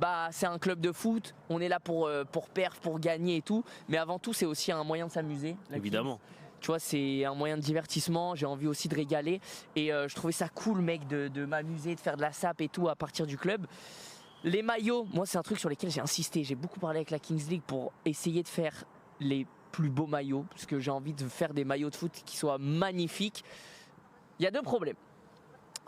bah c'est un club de foot, on est là pour perf, pour gagner et tout. Mais avant tout c'est aussi un moyen de s'amuser. Évidemment. Tu vois, c'est un moyen de divertissement, j'ai envie aussi de régaler. Et je trouvais ça cool, mec, de m'amuser, de faire de la SAP et tout à partir du club. Les maillots, moi, c'est un truc sur lequel j'ai insisté. J'ai beaucoup parlé avec la Kings League pour essayer de faire les plus beaux maillots, parce que j'ai envie de faire des maillots de foot qui soient magnifiques. Il y a deux problèmes.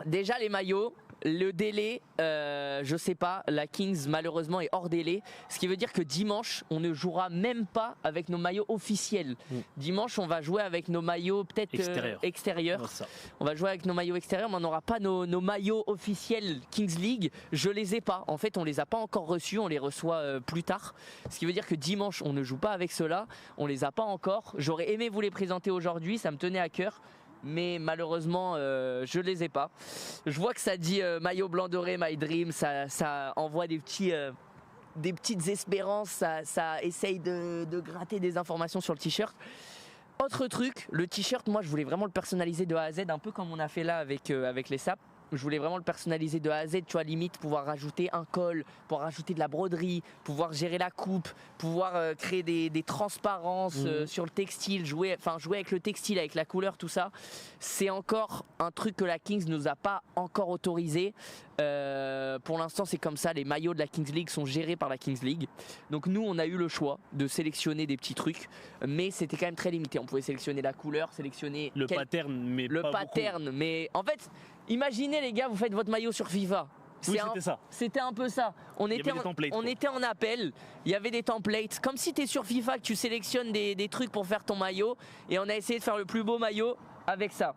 Déjà, les maillots, le délai, je sais pas, la Kings malheureusement est hors délai, ce qui veut dire que dimanche on ne jouera même pas avec nos maillots officiels. Dimanche on va jouer avec nos maillots peut-être extérieurs. On va jouer avec nos maillots extérieurs, mais on n'aura pas nos maillots officiels Kings League. Je les ai pas, en fait on les a pas encore reçus, on les reçoit plus tard, ce qui veut dire que dimanche on ne joue pas avec ceux-là, on les a pas encore. J'aurais aimé vous les présenter aujourd'hui, ça me tenait à cœur, mais malheureusement je les ai pas. Je vois que ça dit maillot blanc doré My Dream, ça envoie des petites espérances, ça essaye de gratter des informations sur le t-shirt. Autre truc, le t-shirt, moi je voulais vraiment le personnaliser de A à Z, un peu comme on a fait là avec les SAP. Je voulais vraiment le personnaliser de A à Z, tu vois, limite pouvoir rajouter un col, pouvoir rajouter de la broderie, pouvoir gérer la coupe, pouvoir créer des transparences sur le textile, jouer avec le textile, avec la couleur, tout ça. C'est encore un truc que la Kings nous a pas encore autorisé. Pour l'instant c'est comme ça, les maillots de la Kings League sont gérés par la Kings League. Donc nous on a eu le choix de sélectionner des petits trucs, mais c'était quand même très limité. On pouvait sélectionner la couleur, sélectionner le pattern, mais le pas pattern, beaucoup. Mais en fait, imaginez les gars, vous faites votre maillot sur FIFA. Oui, c'était ça. C'était un peu ça. On était en appel, il y avait des templates. Comme si tu es sur FIFA, que tu sélectionnes des trucs pour faire ton maillot. Et on a essayé de faire le plus beau maillot avec ça.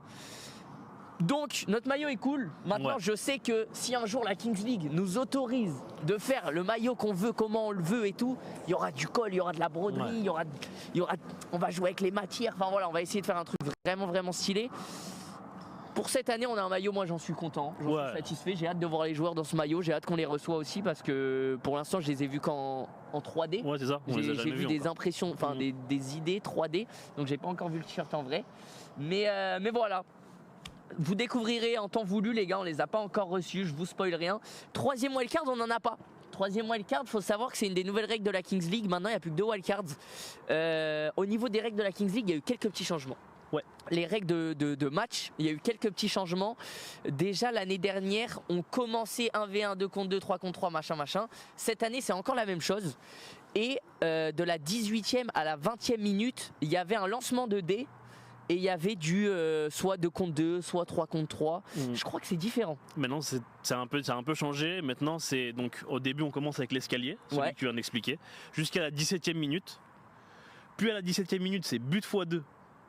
Donc notre maillot est cool. Maintenant Ouais. je sais que si un jour la Kings League nous autorise de faire le maillot qu'on veut, comment on le veut et tout, il y aura du col, il y aura de la broderie, Ouais. on va jouer avec les matières, enfin voilà, on va essayer de faire un truc vraiment stylé. Pour cette année, on a un maillot, moi j'en suis content, j'en suis satisfait, j'ai hâte de voir les joueurs dans ce maillot, j'ai hâte qu'on les reçoive aussi parce que pour l'instant je les ai vus qu'en 3D. Ouais, c'est ça, on les a J'ai jamais vu vus des encore. impressions, enfin des idées 3D, donc j'ai pas encore vu le t-shirt en vrai. Mais voilà. Vous découvrirez en temps voulu, les gars, on les a pas encore reçus, je vous spoil rien. Troisième wildcard, on n'en a pas. Troisième wildcard, il faut savoir que c'est une des nouvelles règles de la Kings League. Maintenant, il n'y a plus que 2 wildcards. Au niveau des règles de la Kings League, il y a eu quelques petits changements. Ouais. Les règles de match, il y a eu quelques petits changements. Déjà, l'année dernière, on commençait 1v1, 2 contre 2, 3 contre 3, machin. Cette année, c'est encore la même chose. Et de la 18e à la 20e minute, il y avait un lancement de dés. Et il y avait du soit 2 contre 2, soit 3 contre 3. Je crois que c'est différent. Maintenant, ça a un peu changé. Maintenant, c'est donc au début, on commence avec l'escalier, celui que tu viens d'expliquer, jusqu'à la 17e minute. Puis à la 17e minute, c'est but x2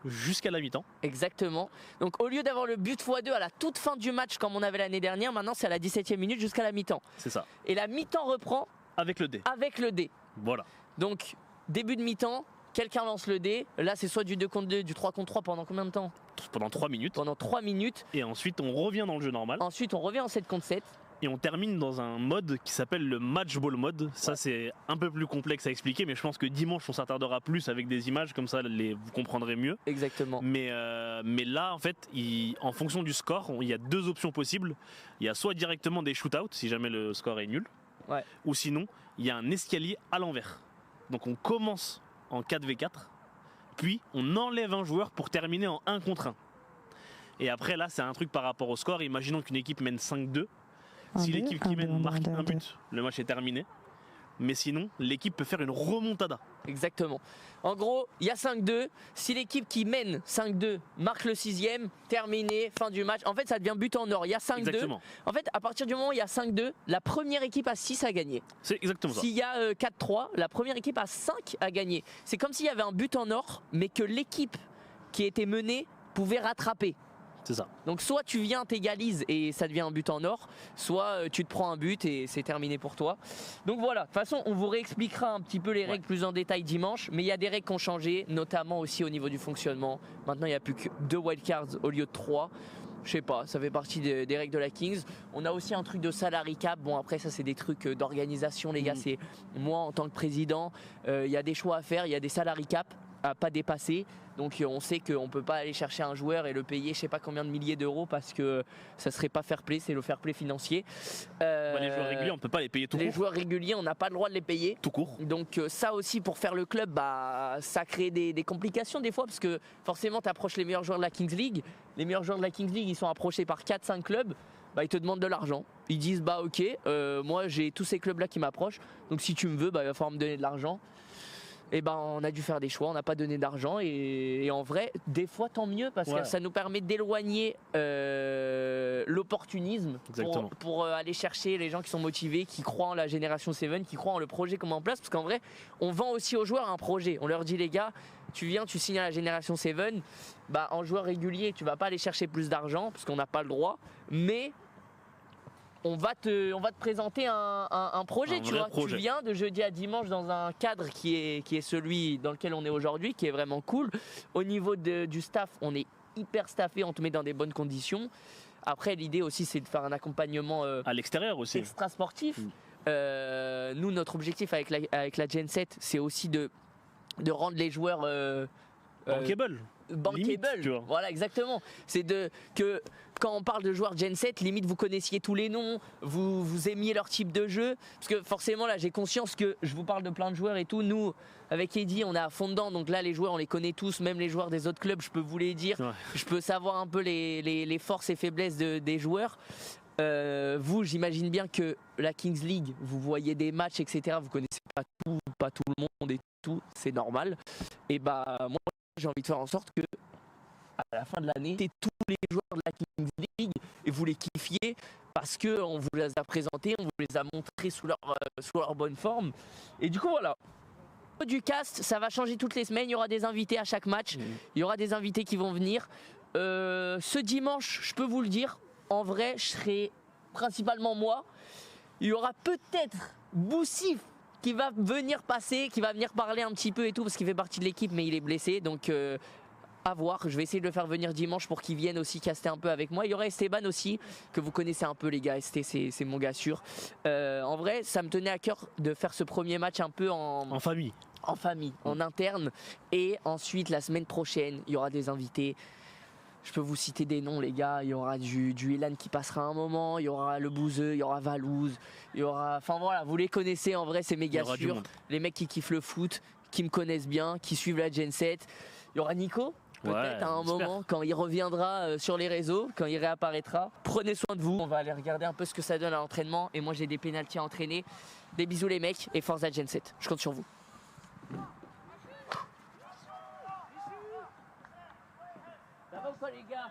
jusqu'à la mi-temps. Exactement. Donc au lieu d'avoir le but x2 à la toute fin du match comme on avait l'année dernière, maintenant c'est à la 17e minute jusqu'à la mi-temps. C'est ça. Et la mi-temps reprend avec le dé. Avec le dé. Voilà. Donc début de mi-temps. Quelqu'un lance le dé, là c'est soit du 2 contre 2, du 3 contre 3 pendant combien de temps? Pendant 3 minutes. Pendant 3 minutes. Et ensuite on revient dans le jeu normal. Ensuite on revient en 7 contre 7. Et on termine dans un mode qui s'appelle le match ball mode. Ça c'est un peu plus complexe à expliquer, mais je pense que dimanche on s'attardera plus avec des images, comme ça vous comprendrez mieux. Exactement. Mais là en fait, en fonction du score, il y a 2 options possibles. Il y a soit directement des shootouts si jamais le score est nul, ou sinon il y a un escalier à l'envers. Donc on commence en 4v4. Puis on enlève un joueur pour terminer en 1 contre 1. Et après là c'est un truc par rapport au score. Imaginons qu'une équipe mène 5-2. Si l'équipe qui mène marque un but, le match est terminé. Mais sinon l'équipe peut faire une remontada. Exactement. En gros il y a 5-2. Si l'équipe qui mène 5-2 marque le 6e, terminé, fin du match. En fait ça devient but en or. Il y a 5-2. Exactement. En fait à partir du moment où il y a 5-2, la première équipe a 6 à gagner. C'est exactement ça. S'il y a 4-3, la première équipe a 5 à gagner. C'est comme s'il y avait un but en or, mais que l'équipe qui était menée pouvait rattraper. C'est ça. Donc soit tu viens, t'égalises et ça devient un but en or, soit tu te prends un but et c'est terminé pour toi. Donc voilà, de toute façon on vous réexpliquera un petit peu les règles plus en détail dimanche, mais il y a des règles qui ont changé, notamment aussi au niveau du fonctionnement. Maintenant il n'y a plus que 2 wildcards au lieu de 3. Je sais pas, ça fait partie des règles de la Kings. On a aussi un truc de salary cap. Bon après ça c'est des trucs d'organisation les gars, c'est moi en tant que président, il y a des choix à faire, il y a des salary cap à pas dépasser. Donc on sait qu'on peut pas aller chercher un joueur et le payer je sais pas combien de milliers d'euros parce que ça serait pas fair play, c'est le fair play financier. Les joueurs réguliers on peut pas les payer tout court. Les joueurs réguliers on n'a pas le droit de les payer. Tout court. Donc ça aussi pour faire le club, ça crée des complications des fois parce que forcément tu approches les meilleurs joueurs de la Kings League. Les meilleurs joueurs de la Kings League ils sont approchés par 4-5 clubs. Ils te demandent de l'argent. Ils disent ok, moi j'ai tous ces clubs là qui m'approchent. Donc si tu me veux, il va falloir me donner de l'argent. Et on a dû faire des choix, on n'a pas donné d'argent et en vrai des fois tant mieux parce que ça nous permet d'éloigner l'opportunisme pour aller chercher les gens qui sont motivés, qui croient en la génération 7, qui croient en le projet qu'on met en place parce qu'en vrai on vend aussi aux joueurs un projet, on leur dit les gars tu viens, tu signes à la génération 7, en joueur régulier tu vas pas aller chercher plus d'argent parce qu'on n'a pas le droit, mais on va te présenter un projet, tu vois. Tu viens de jeudi à dimanche dans un cadre qui est celui dans lequel on est aujourd'hui, qui est vraiment cool. Au niveau du staff, on est hyper staffé, on te met dans des bonnes conditions. Après, l'idée aussi, c'est de faire un accompagnement à l'extérieur aussi, extra sportif. Nous, notre objectif avec la Gen 7, c'est aussi de rendre les joueurs bankable. Bankable, voilà exactement. C'est que quand on parle de joueurs Gen 7, limite vous connaissiez tous les noms, vous aimiez leur type de jeu. Parce que forcément là j'ai conscience que je vous parle de plein de joueurs et tout. Nous avec Eddy on est à fond dedans, donc là les joueurs on les connaît tous, même les joueurs des autres clubs je peux vous les dire. Je peux savoir un peu les forces et faiblesses des joueurs. Vous j'imagine bien que la Kings League, vous voyez des matchs etc, vous connaissez pas tout le monde et tout, c'est normal. Et moi j'ai envie de faire en sorte que à la fin de l'année, tous les joueurs de la Kings League et vous les kiffiez parce qu'on vous les a présentés, on vous les a montrés sous leur bonne forme. Et du coup voilà. Du cast, ça va changer toutes les semaines, il y aura des invités à chaque match, il y aura des invités qui vont venir. Ce dimanche, je peux vous le dire, en vrai, je serai principalement moi. Il y aura peut-être Boussif qui va venir passer, qui va venir parler un petit peu et tout, parce qu'il fait partie de l'équipe, mais il est blessé. Donc, à voir. Je vais essayer de le faire venir dimanche pour qu'il vienne aussi caster un peu avec moi. Il y aura Esteban aussi, que vous connaissez un peu les gars. Esté, c'est mon gars sûr. En vrai, ça me tenait à cœur de faire ce premier match un peu en famille. En famille, en interne. Et ensuite, la semaine prochaine, il y aura des invités. Je peux vous citer des noms les gars, il y aura du Elan qui passera un moment, il y aura le Bouzeux, il y aura Valouz, il y aura... Enfin voilà, vous les connaissez en vrai, c'est méga sûr. Les mecs qui kiffent le foot, qui me connaissent bien, qui suivent la Gen 7. Il y aura Nico, peut-être à un moment, quand il reviendra sur les réseaux, quand il réapparaîtra. Prenez soin de vous, on va aller regarder un peu ce que ça donne à l'entraînement. Et moi j'ai des pénaltys à entraîner. Des bisous les mecs et force à Gen 7, je compte sur vous. Ça va ou pas les gars?